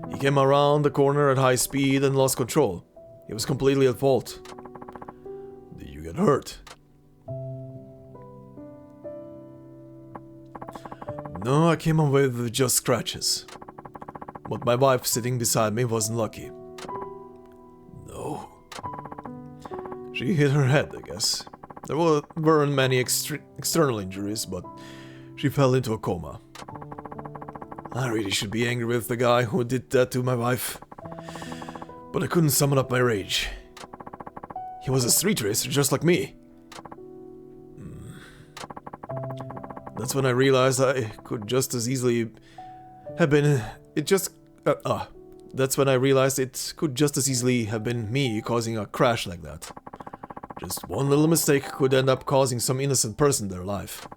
He came around the corner at high speed and lost control. He was completely at fault. Did you get hurt? No, I came away with just scratches. But my wife sitting beside me wasn't lucky. No. She hit her head, I guess. There weren't many external injuries, but she fell into a coma. I really should be angry with the guy who did that to my wife. But I couldn't summon up my rage. He was a street racer just like me. That's when I realized I could just as easily have been... That's when I realized it could just as easily have been me causing a crash like that. Just one little mistake could end up causing some innocent person their life.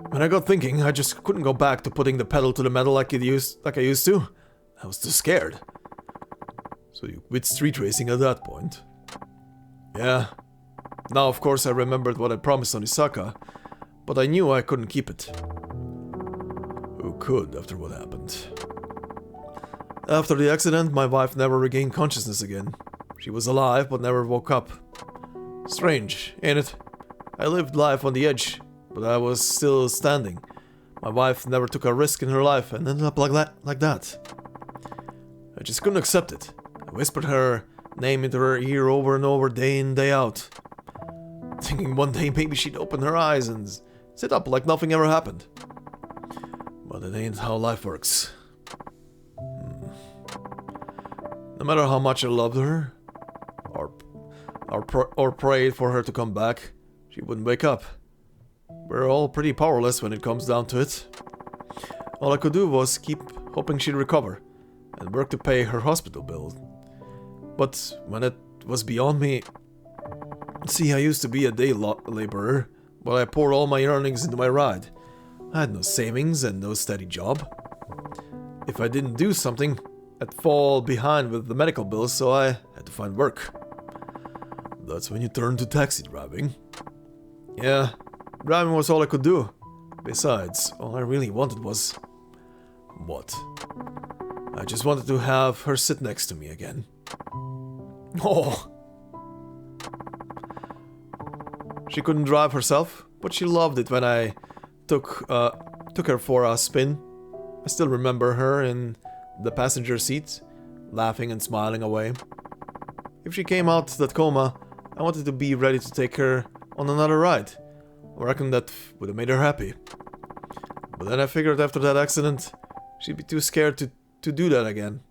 When I got thinking, I just couldn't go back to putting the pedal to the metal like I used to. I was too scared. So you quit street racing at that point? Yeah. Now of course I remembered what I promised Onisaka, but I knew I couldn't keep it. Who could after what happened? After the accident, my wife never regained consciousness again. She was alive but never woke up. Strange, ain't it? I lived life on the edge, but I was still standing. My wife never took a risk in her life and ended up like that. I just couldn't accept it. I whispered her name into her ear over and over, day in, day out. Thinking one day maybe she'd open her eyes and sit up like nothing ever happened. But it ain't how life works. No matter how much I loved her, or prayed for her to come back, she wouldn't wake up. We're all pretty powerless when it comes down to it. All I could do was keep hoping she'd recover, and work to pay her hospital bill. But when it was beyond me... See, I used to be a day laborer, but I poured all my earnings into my ride. I had no savings and no steady job. If I didn't do something, I'd fall behind with the medical bills, so I had to find work. That's when you turn to taxi driving. Yeah, driving was all I could do. Besides, all I really wanted was... What? I just wanted to have her sit next to me again. Oh! She couldn't drive herself, but she loved it when I took her for a spin. I still remember her in the passenger seat, laughing and smiling away. If she came out that coma, I wanted to be ready to take her on another ride. I reckon that would have made her happy. But then I figured after that accident, she'd be too scared to do that again.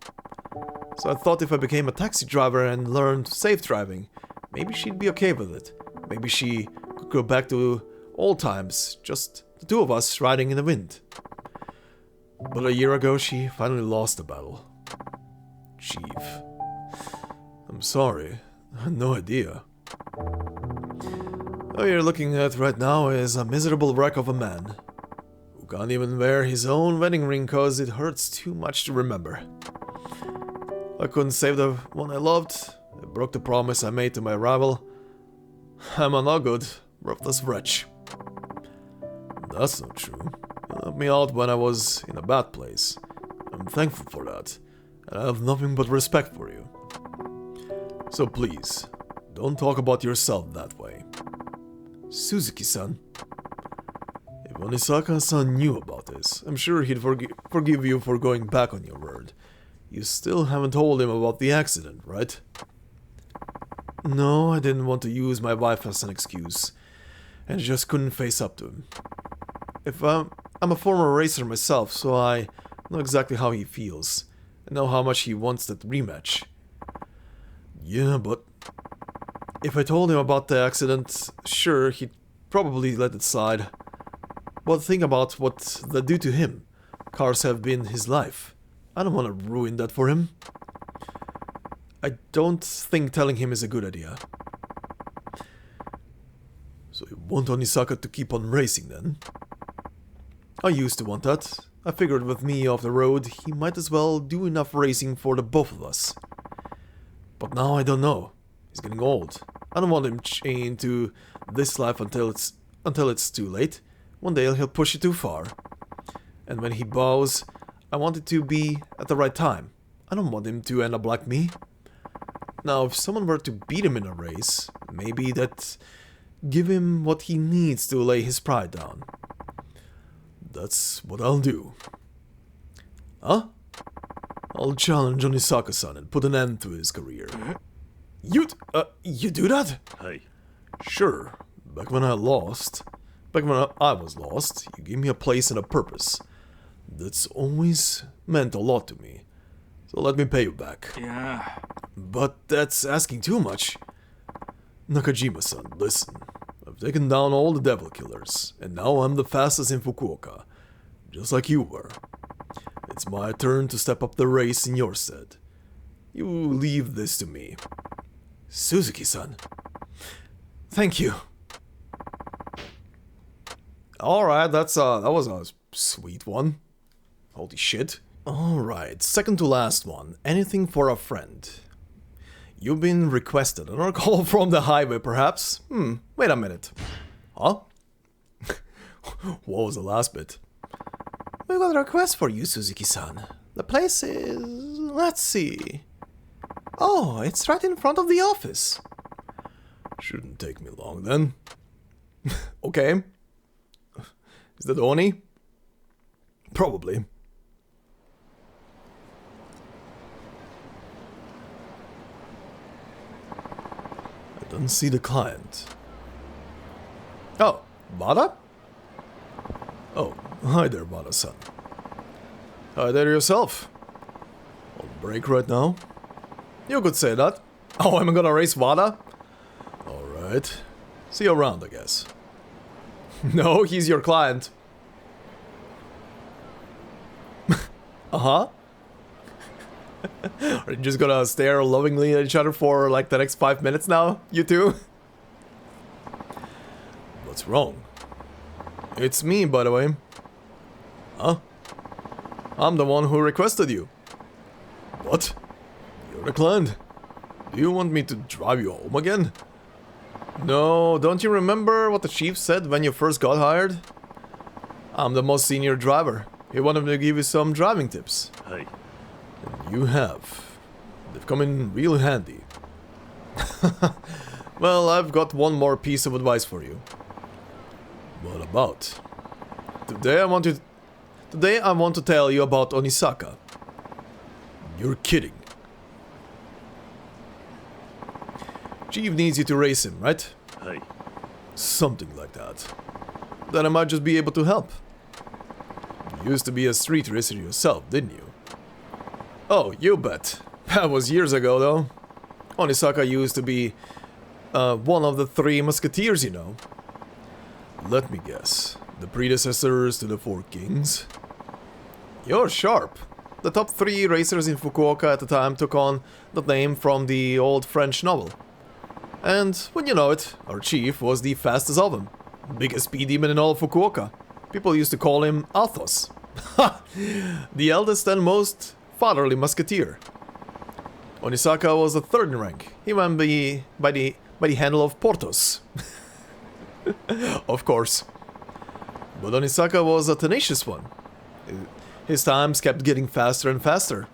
So I thought if I became a taxi driver and learned safe driving, maybe she'd be okay with it. Maybe she could go back to old times, just the two of us riding in the wind. But a year ago, she finally lost the battle. Chief, I'm sorry. I had no idea. What you're looking at right now is a miserable wreck of a man who can't even wear his own wedding ring cause it hurts too much to remember. I couldn't save the one I loved. I broke the promise I made to my rival. I'm a no good, worthless wretch. That's not true. You helped me out when I was in a bad place. I'm thankful for that, and I have nothing but respect for you. So please, don't talk about yourself that way. Suzuki-san. If Onisaka-san knew about this, I'm sure he'd forgive you for going back on your word. You still haven't told him about the accident, right? No, I didn't want to use my wife as an excuse, and just couldn't face up to him. I'm a former racer myself, so I know exactly how he feels. I know how much he wants that rematch. Yeah, but if I told him about the accident, sure, he'd probably let it slide. But think about what that do to him. Cars have been his life. I don't want to ruin that for him. I don't think telling him is a good idea. So you want Onisaka to keep on racing then? I used to want that. I figured with me off the road, he might as well do enough racing for the both of us. But now I don't know. He's getting old. I don't want him chained to this life until it's too late. One day he'll push it too far. And when he bows, I want it to be at the right time. I don't want him to end up like me. Now, if someone were to beat him in a race, maybe that give him what he needs to lay his pride down. That's what I'll do. Huh? I'll challenge Onisaka-san and put an end to his career. You do that? Hey. Sure. Back when I was lost, you gave me a place and a purpose. That's always meant a lot to me. So let me pay you back. Yeah. But that's asking too much. Nakajima-san, listen. I've taken down all the devil killers, and now I'm the fastest in Fukuoka. Just like you were. It's my turn to step up the race in your stead. You leave this to me. Suzuki-san. Thank you. Alright, that was a sweet one. Holy shit. Alright, second to last one. Anything for a friend. You've been requested. Another call from the highway, perhaps? Wait a minute. Huh? What was the last bit? We got a request for you, Suzuki-san. The place is... let's see... Oh, it's right in front of the office. Shouldn't take me long, then. Okay. Is that Oni? Probably. I don't see the client. Oh, Bada? Oh, hi there, Bada-san. Hi there yourself. On break right now? You could say that. Oh, I'm gonna race Wada? Alright. See you around, I guess. No, he's your client. Uh-huh. Are you just gonna stare lovingly at each other for like the next 5 minutes now, you two? What's wrong? It's me, by the way. Huh? I'm the one who requested you. What? You're the client. Do you want me to drive you home again? No, don't you remember what the chief said when you first got hired? I'm the most senior driver. He wanted me to give you some driving tips. Hey. You have. They've come in real handy. Well, I've got one more piece of advice for you. What about? Today I want to tell you about Onisaka. You're kidding. Chief needs you to race him, right? Hey. Something like that. Then I might just be able to help. You used to be a street racer yourself, didn't you? Oh, you bet. That was years ago, though. Onisaka used to be one of the three musketeers, you know. Let me guess. The predecessors to the Four Kings? You're sharp. The top three racers in Fukuoka at the time took on that name from the old French novel. And, when you know it, our chief was the fastest of them. Biggest speed demon in all Fukuoka. People used to call him Athos. Ha! The eldest and most fatherly musketeer. Onisaka was the third in rank. He went by the handle of Porthos. Of course. But Onisaka was a tenacious one. His times kept getting faster and faster.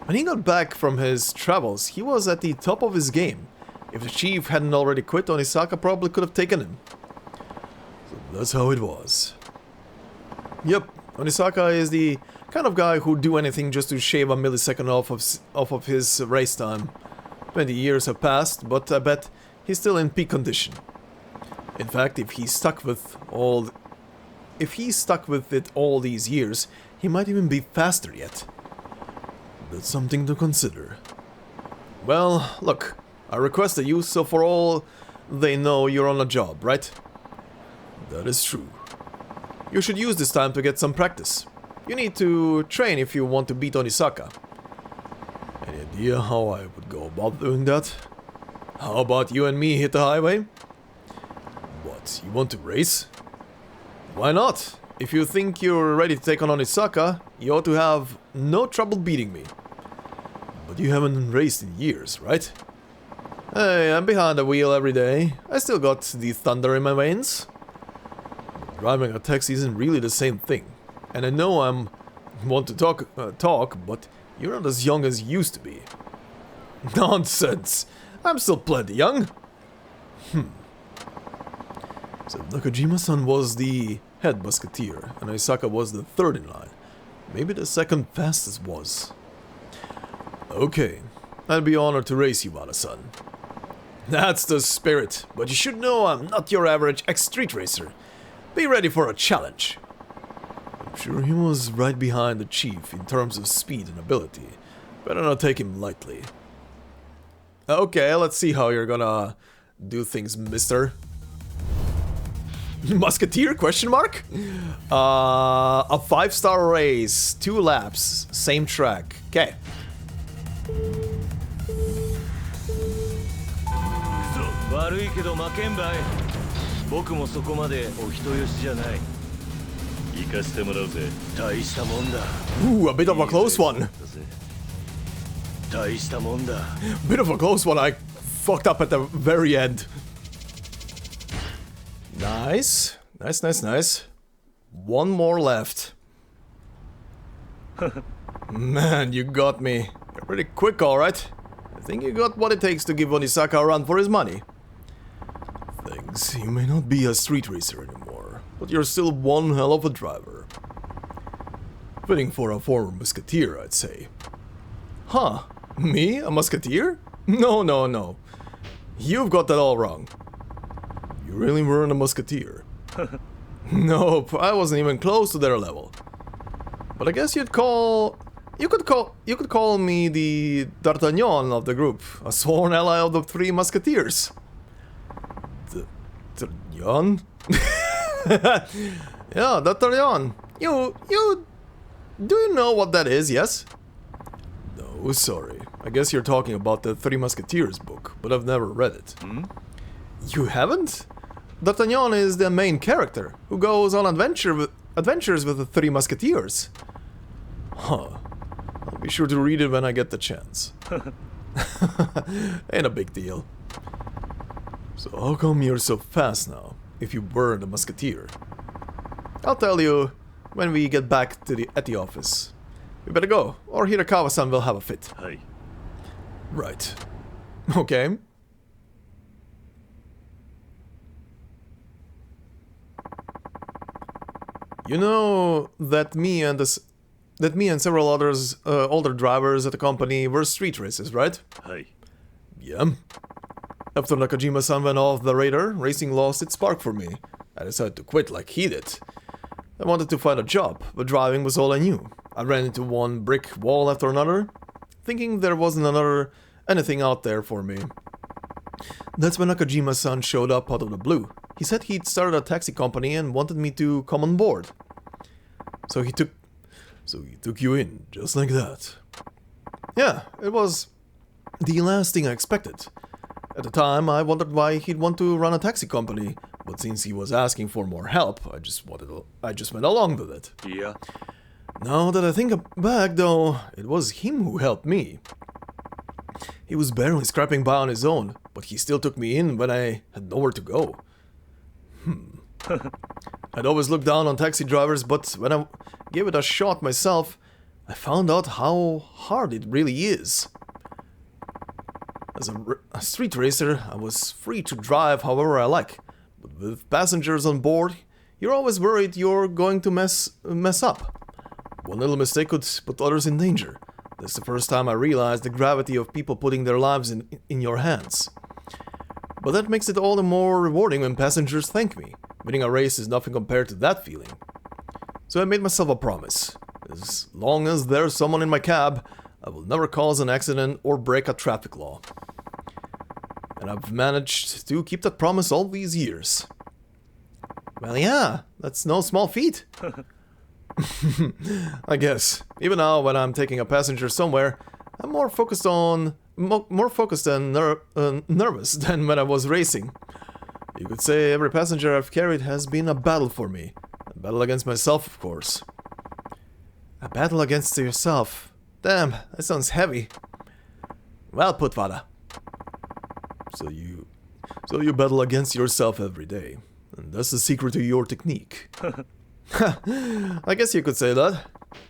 When he got back from his travels, he was at the top of his game. If the chief hadn't already quit, Onisaka probably could have taken him. So that's how it was. Yep, Onisaka is the kind of guy who'd do anything just to shave a millisecond off of his race time. 20 years have passed, but I bet he's still in peak condition. In fact, if he stuck with it all these years, he might even be faster yet. That's something to consider. Well, look, I requested you, so for all they know, you're on a job, right? That is true. You should use this time to get some practice. You need to train if you want to beat Onisaka. Any idea how I would go about doing that? How about you and me hit the highway? What, you want to race? Why not? If you think you're ready to take on Onisaka, you ought to have no trouble beating me. But you haven't raced in years, right? Hey, I'm behind the wheel every day. I still got the thunder in my veins. Driving a taxi isn't really the same thing. And I know I'm want to talk, but you're not as young as you used to be. Nonsense! I'm still plenty young. So Nakajima-san was the head musketeer, and Onisaka was the third in line. Maybe the second fastest was. Okay, I'd be honored to race you, Wada-san. That's the spirit, but you should know I'm not your average ex-street racer. Be ready for a challenge. I'm sure he was right behind the chief in terms of speed and ability. Better not take him lightly. Okay, let's see how you're gonna do things, mister. Musketeer, question mark? A 5-star race, 2 laps, same track. Okay. 悪いけど負けんばい。僕もそこまでお人よしじゃない。行かせてもらうぜ。大したもんだ。Ooh, a bit of a close one. 大したもんだ。Bit of a close one. I fucked up at the very end. Nice. Nice, nice, nice. One more left. Man, you got me. You're pretty quick, alright. I think you got what it takes to give Onisaka a run for his money. Thanks. You may not be a street racer anymore, but you're still one hell of a driver. Fitting for a former musketeer, I'd say. Huh? Me? A musketeer? No, no, no. You've got that all wrong. You really weren't a musketeer. Nope, I wasn't even close to their level. But I guess you could call me the D'Artagnan of the group, a sworn ally of the 3 musketeers. D'Artagnan? Yeah, D'Artagnan. Do you know what that is, yes? No, sorry. I guess you're talking about the 3 Musketeers book, but I've never read it. You haven't? D'Artagnan is the main character, who goes on adventures with the 3 Musketeers. Huh. I'll be sure to read it when I get the chance. Ain't a big deal. So how come you're so fast now, if you weren't a musketeer? I'll tell you when we get back to at the office. We better go, or Hirakawa-san will have a fit. はい Right. Okay. You know that me and several others older drivers at the company were street racers, right? はい Yeah. After Nakajima-san went off the radar, racing lost its spark for me. I decided to quit like he did. I wanted to find a job, but driving was all I knew. I ran into one brick wall after another, thinking there wasn't anything out there for me. That's when Nakajima-san showed up out of the blue. He said he'd started a taxi company and wanted me to come on board. So he took you in, just like that. Yeah, it was the last thing I expected. At the time, I wondered why he'd want to run a taxi company, but since he was asking for more help, I just went along with it. いや Now that I think back, though, it was him who helped me. He was barely scraping by on his own, but he still took me in when I had nowhere to go. I'd always looked down on taxi drivers, but when I gave it a shot myself, I found out how hard it really is. As a street racer, I was free to drive however I like, but with passengers on board, you're always worried you're going to mess up. One little mistake could put others in danger. That's the first time I realized the gravity of people putting their lives in your hands. But that makes it all the more rewarding when passengers thank me. Winning a race is nothing compared to that feeling. So I made myself a promise. As long as there's someone in my cab, I will never cause an accident or break a traffic law. And I've managed to keep that promise all these years. Well, yeah, that's no small feat. I guess. Even now, when I'm taking a passenger somewhere, I'm more focused and nervous than when I was racing. You could say every passenger I've carried has been a battle for me. A battle against myself, of course. A battle against yourself. Damn, that sounds heavy. Well put, Vada. So you battle against yourself every day. And that's the secret to your technique. I guess you could say that.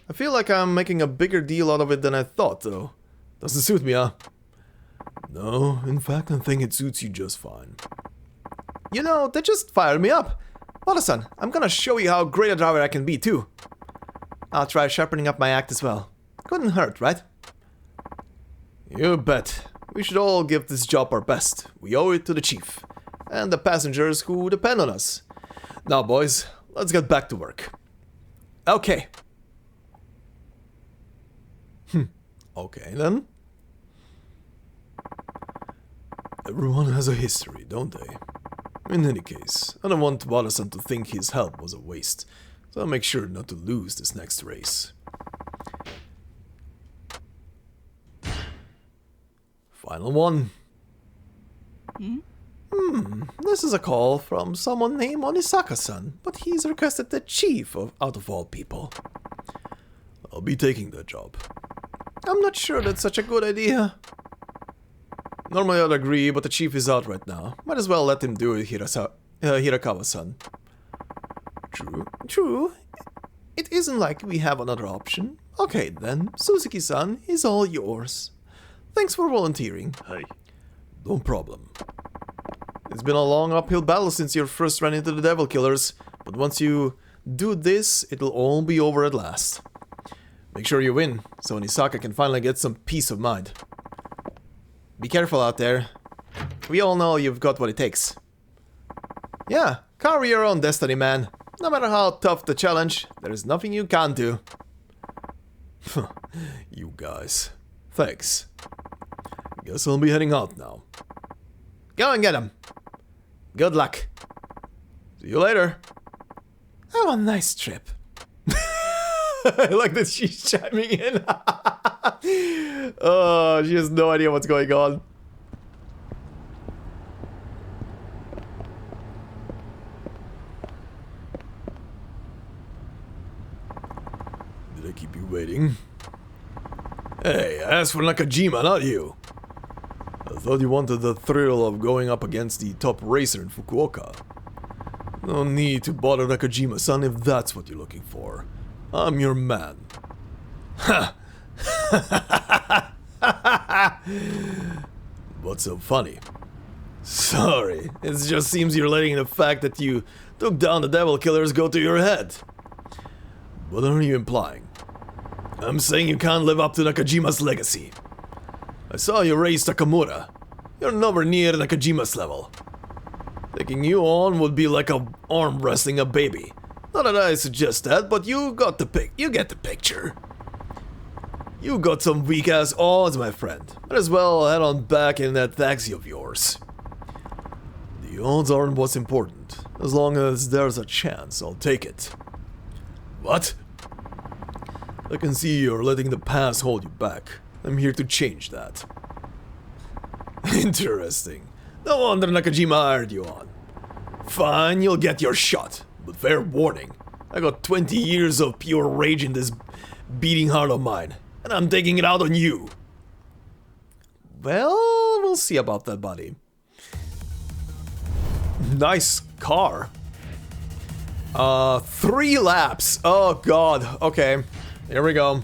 I feel like I'm making a bigger deal out of it than I thought, though. Doesn't suit me, huh? No, in fact, I think it suits you just fine. You know, that just fired me up. Wada-san, I'm gonna show you how great a driver I can be, too. I'll try sharpening up my act as well. Couldn't hurt, right? You bet. We should all give this job our best. We owe it to the chief. And the passengers who depend on us. Now, boys, let's get back to work. Okay. Okay, then. Everyone has a history, don't they? In any case, I don't want Wada-san to think his help was a waste, so I'll make sure not to lose this next race. Final one. This is a call from someone named Onisaka-san, but he's requested the chief out of all people. I'll be taking that job. I'm not sure that's such a good idea. Normally I'd agree, but the chief is out right now. Might as well let him do it, Hirakawa-san. True. It isn't like we have another option. Okay then, Suzuki-san is all yours. Thanks for volunteering. はい No problem. It's been a long uphill battle since you first ran into the Devil Killers, but once you do this, it'll all be over at last. Make sure you win, so Nisaka can finally get some peace of mind. Be careful out there. We all know you've got what it takes. Yeah, carve your own destiny, man. No matter how tough the challenge, there's nothing you can't do. You guys. Thanks. Guess I'll be heading out now. Go and get him. Good luck. See you later. Have a nice trip. I like that she's chiming in. Oh, she has no idea what's going on. Did I keep you waiting? Hey, I asked for Nakajima, not you. I thought you wanted the thrill of going up against the top racer in Fukuoka. No need to bother Nakajima-san if that's what you're looking for. I'm your man. What's so funny? Sorry, it just seems you're letting the fact that you took down the devil killers go to your head. What are you implying? I'm saying you can't live up to Nakajima's legacy. I saw you raise Takamura. You're nowhere near Nakajima's level. Taking you on would be like arm wrestling a baby. Not that I suggest that, but you get the picture. You got some weak-ass odds, my friend. Might as well head on back in that taxi of yours. The odds aren't what's important. As long as there's a chance, I'll take it. What? I can see you're letting the past hold you back. I'm here to change that. Interesting. No wonder Nakajima hired you on. Fine, you'll get your shot. But fair warning, I got 20 years of pure rage in this beating heart of mine. And I'm taking it out on you. Well, we'll see about that, buddy. Nice car. 3 laps. Oh god. Okay. Here we go.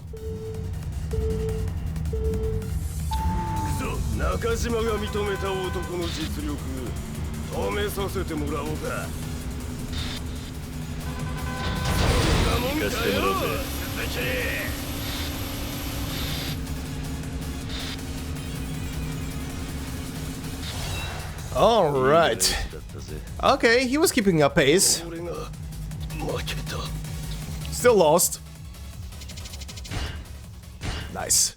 中島が認めた男の実力試させてもらおうか。行かせてもらうぜ。All right. Okay, he was keeping up pace. Still lost. Nice.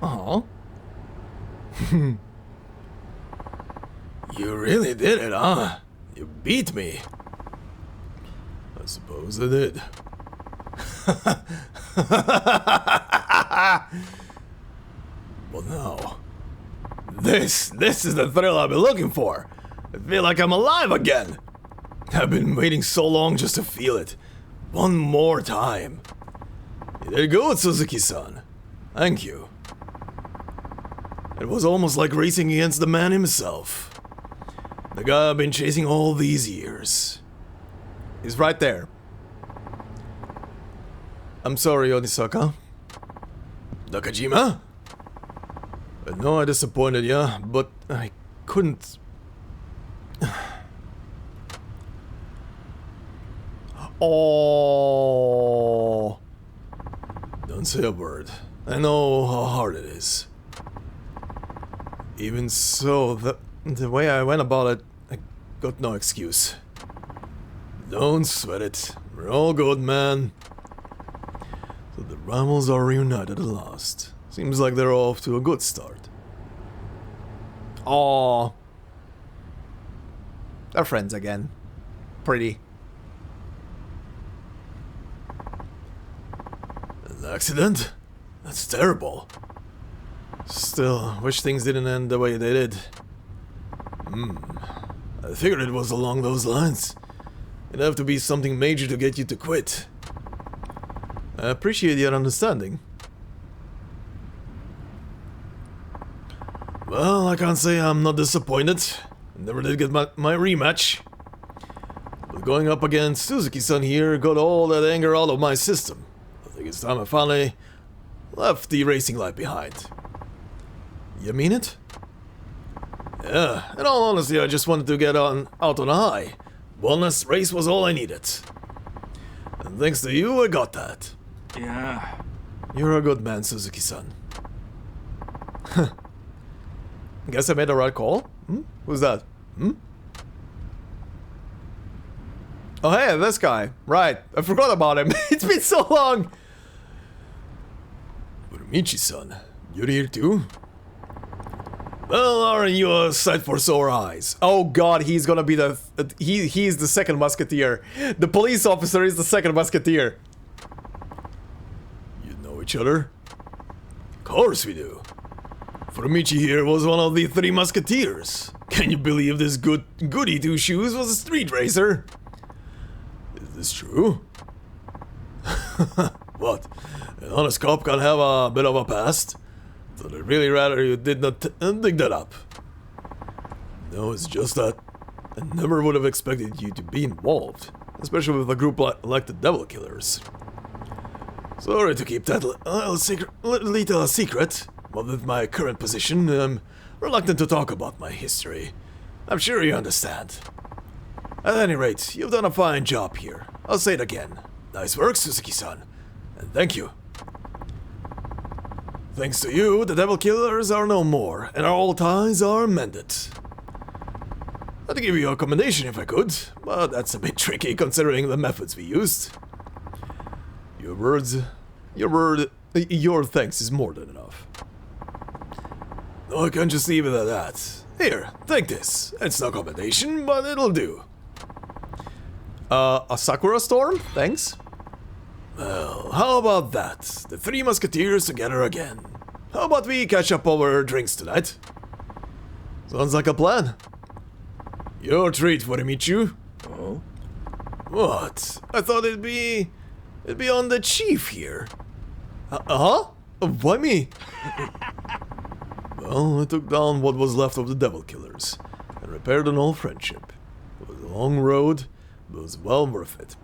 Oh. You really did it, huh? You beat me. I suppose I did. Well, now, this is the thrill I've been looking for. I feel like I'm alive again. I've been waiting so long just to feel it. One more time. You did good, Suzuki-san. Thank you. It was almost like racing against the man himself. The guy I've been chasing all these years. He's right there. I'm sorry, Onisaka. Nakajima? I know I disappointed ya, but I couldn't... Oh. Don't say a word. I know how hard it is. Even so, the way I went about it, I got no excuse. Don't sweat it. We're all good, man. So the rivals are reunited at last. Seems like they're off to a good start. Aww. They're friends again. Pretty. An accident? That's terrible. Still, wish things didn't end the way they did. I figured it was along those lines. It'd have to be something major to get you to quit. I appreciate your understanding. Well, I can't say I'm not disappointed. I never did get my rematch. But going up against Suzuki-san here got all that anger out of my system. I think it's time I finally left the racing life behind. You mean it? Yeah, in all honesty, I just wanted to get out on a high. One last race was all I needed. And thanks to you, I got that. Yeah. You're a good man, Suzuki-san. Guess I made the right call? Who's that? Oh hey, this guy. Right, I forgot about him. It's been so long! Uramichi-san, you're here too? Well, aren't you a sight for sore eyes? Oh god, he's gonna be the... he's the second musketeer. The police officer is the second musketeer. You know each other? Of course we do. Furumichi here was one of the 3 musketeers. Can you believe this goody two-shoes was a street racer? Is this true? What? An honest cop can have a bit of a past? So I'd really rather you did not dig that up. No, it's just that I never would have expected you to be involved, especially with a group like the Devil Killers. Sorry to keep that little secret, but with my current position, I'm reluctant to talk about my history. I'm sure you understand. At any rate, you've done a fine job here. I'll say it again. Nice work, Suzuki-san. And thank you. Thanks to you, the Devil Killers are no more, and our old ties are mended. I'd give you a commendation if I could, but that's a bit tricky considering the methods we used. Your thanks is more than enough. No, I can't just leave it at that. Here, take this. It's no commendation, but it'll do. A Sakura storm? Thanks. Well, how about that? The Three Musketeers together again. How about we catch up over drinks tonight? Sounds like a plan. Your treat, Warimichu. Oh? What? I thought it'd be on the chief here. Huh? Why me? Well, I took down what was left of the Devil Killers and repaired an old friendship. It was a long road, but it was well worth it.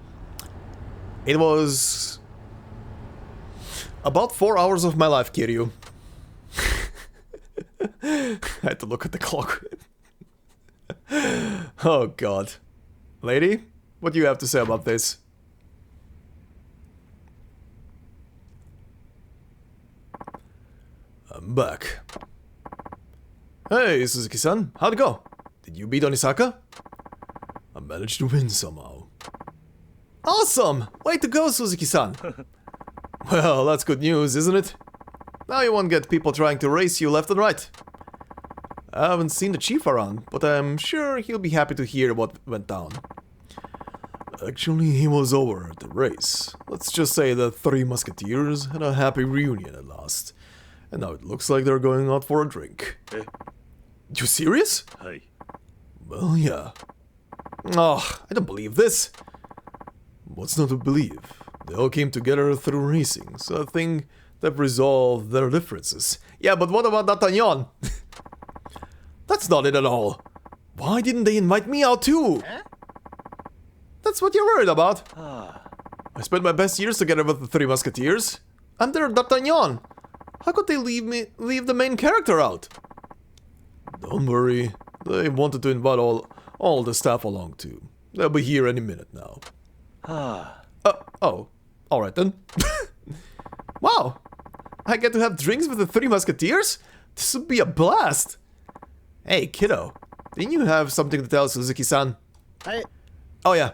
It was about 4 hours of my life, Kiryu. I had to look at the clock. Oh god. Lady, what do you have to say about this? I'm back. Hey, Suzuki-san, how'd it go? Did you beat Onisaka? I managed to win somehow. Awesome! Way to go, Suzuki-san! Well, that's good news, isn't it? Now you won't get people trying to race you left and right. I haven't seen the chief around, but I'm sure he'll be happy to hear what went down. Actually, he was over at the race. Let's just say the Three Musketeers had a happy reunion at last. And now it looks like they're going out for a drink. You serious? Hi. Well, yeah. Oh, I don't believe this. What's not to believe? They all came together through racing, so I think they've resolved their differences. Yeah, but what about D'Artagnan? That's not it at all. Why didn't they invite me out too? That's what you're worried about. I spent my best years together with the Three Musketeers. I'm their D'Artagnan. How could they leave the main character out? Don't worry. They wanted to invite all the staff along too. They'll be here any minute now. Oh. Alright then. Wow. I get to have drinks with the Three Musketeers? This would be a blast. Hey, kiddo. Didn't you have something to tell Suzuki-san? Oh yeah.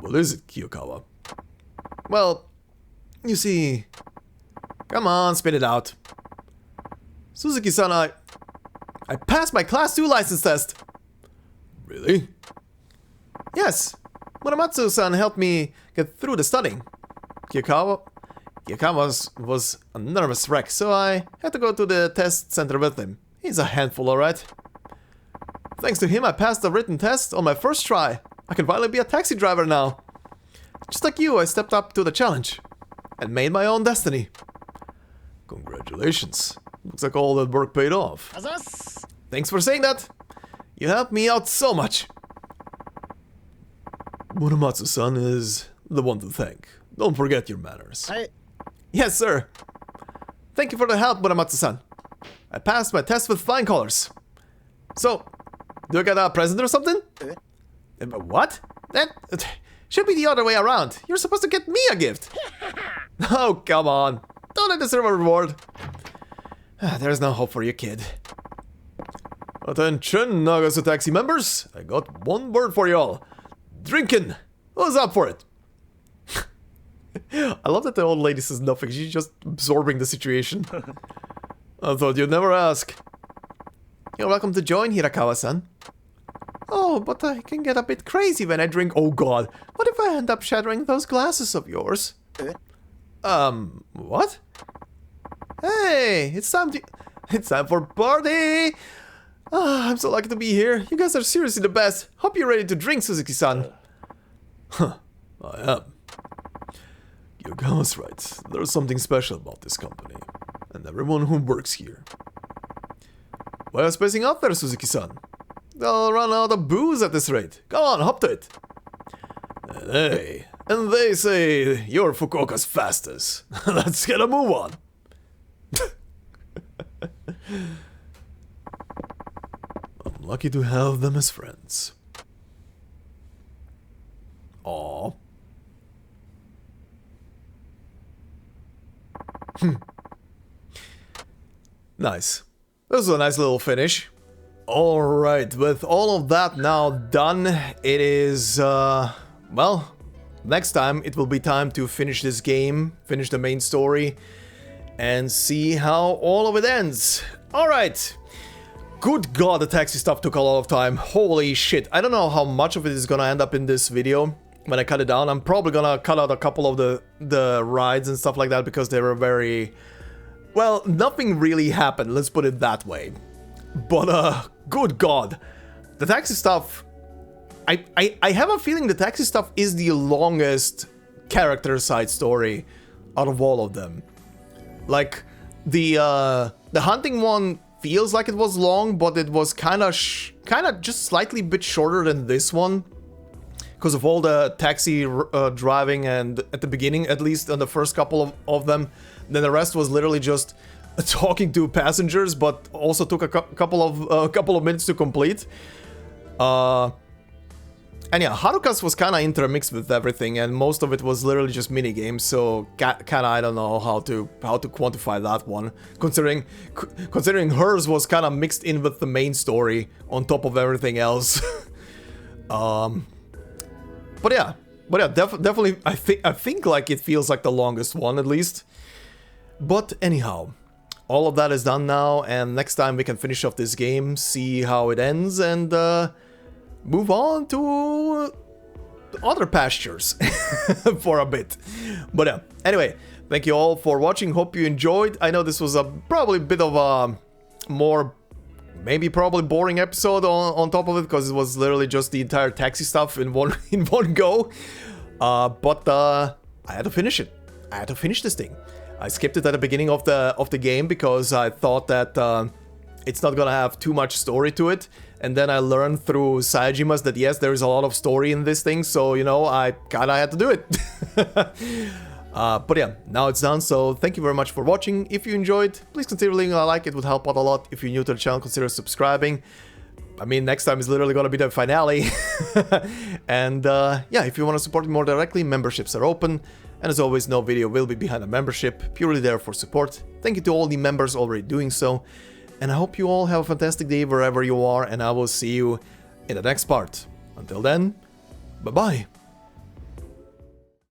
What is it, Kiyokawa? Well, you see... Come on, spit it out. Suzuki-san, I passed my Class 2 license test. Really? Yes. Muramatsu-san helped me get through the studying. Kiyokawa was a nervous wreck, so I had to go to the test center with him. He's a handful, alright. Thanks to him, I passed the written test on my first try. I can finally be a taxi driver now. Just like you, I stepped up to the challenge and made my own destiny. Congratulations. Looks like all that work paid off. Thanks for saying that. You helped me out so much. Muramatsu-san is the one to thank. Don't forget your manners. Yes, sir. Thank you for the help, Muramatsu-san. I passed my test with flying colors. So, do I get a present or something? What? That should be the other way around. You're supposed to get me a gift. Oh, come on. Don't I deserve a reward? There's no hope for you, kid. Attention, Nagasu Taxi members. I got one word for y'all. Drinking. Who's up for it? I love that the old lady says nothing. She's just absorbing the situation. I thought you'd never ask. You're welcome to join, Hirakawa-san. Oh, but I can get a bit crazy when I drink. Oh god, what if I end up shattering those glasses of yours? What? Hey, it's time for party! Ah, I'm so lucky to be here. You guys are seriously the best. Hope you're ready to drink, Suzuki-san. I am. Yokohama's right. There's something special about this company, and everyone who works here. Why are you spacing out there, Suzuki-san? They'll run out of booze at this rate. Come on, hop to it. And they say you're Fukuoka's fastest. Let's get a move on. I'm lucky to have them as friends. Aww. Nice. This was a nice little finish. Alright, with all of that now done, it is, well, next time it will be time to finish this game, finish the main story, and see how all of it ends. Alright. Good god, the taxi stuff took a lot of time. Holy shit. I don't know how much of it is gonna end up in this video when I cut it down. I'm probably gonna cut out a couple of the rides and stuff like that because they were very... Well, nothing really happened, let's put it that way. But, good god. The taxi stuff... I have a feeling the taxi stuff is the longest character side story out of all of them. Like, the hunting one feels like it was long, but it was kind of just slightly bit shorter than this one. Because of all the taxi driving and at the beginning, at least on the first couple of them. Then the rest was literally just talking to passengers, but also took a couple of minutes to complete. And yeah, Haruka's was kind of intermixed with everything, and most of it was literally just mini games. So kind of I don't know how to quantify that one, considering hers was kind of mixed in with the main story on top of everything else. But yeah, definitely I think like it feels like the longest one at least. But anyhow, all of that is done now, and next time we can finish off this game, see how it ends, and move on to other pastures for a bit. But yeah, anyway, thank you all for watching, hope you enjoyed. I know this was probably a bit of a more, maybe probably boring episode on top of it, because it was literally just the entire taxi stuff in one go. But I had to finish it. I had to finish this thing. I skipped it at the beginning of the game because I thought that it's not gonna have too much story to it. And then I learned through Saejima's that yes, there is a lot of story in this thing, so you know, I kinda had to do it. But yeah, now it's done, so thank you very much for watching. If you enjoyed, please consider leaving a like, it would help out a lot. If you're new to the channel, consider subscribing. I mean, next time is literally gonna be the finale. And yeah, if you want to support me more directly, memberships are open. And as always, no video will be behind a membership, purely there for support. Thank you to all the members already doing so. And I hope you all have a fantastic day wherever you are, and I will see you in the next part. Until then, bye-bye.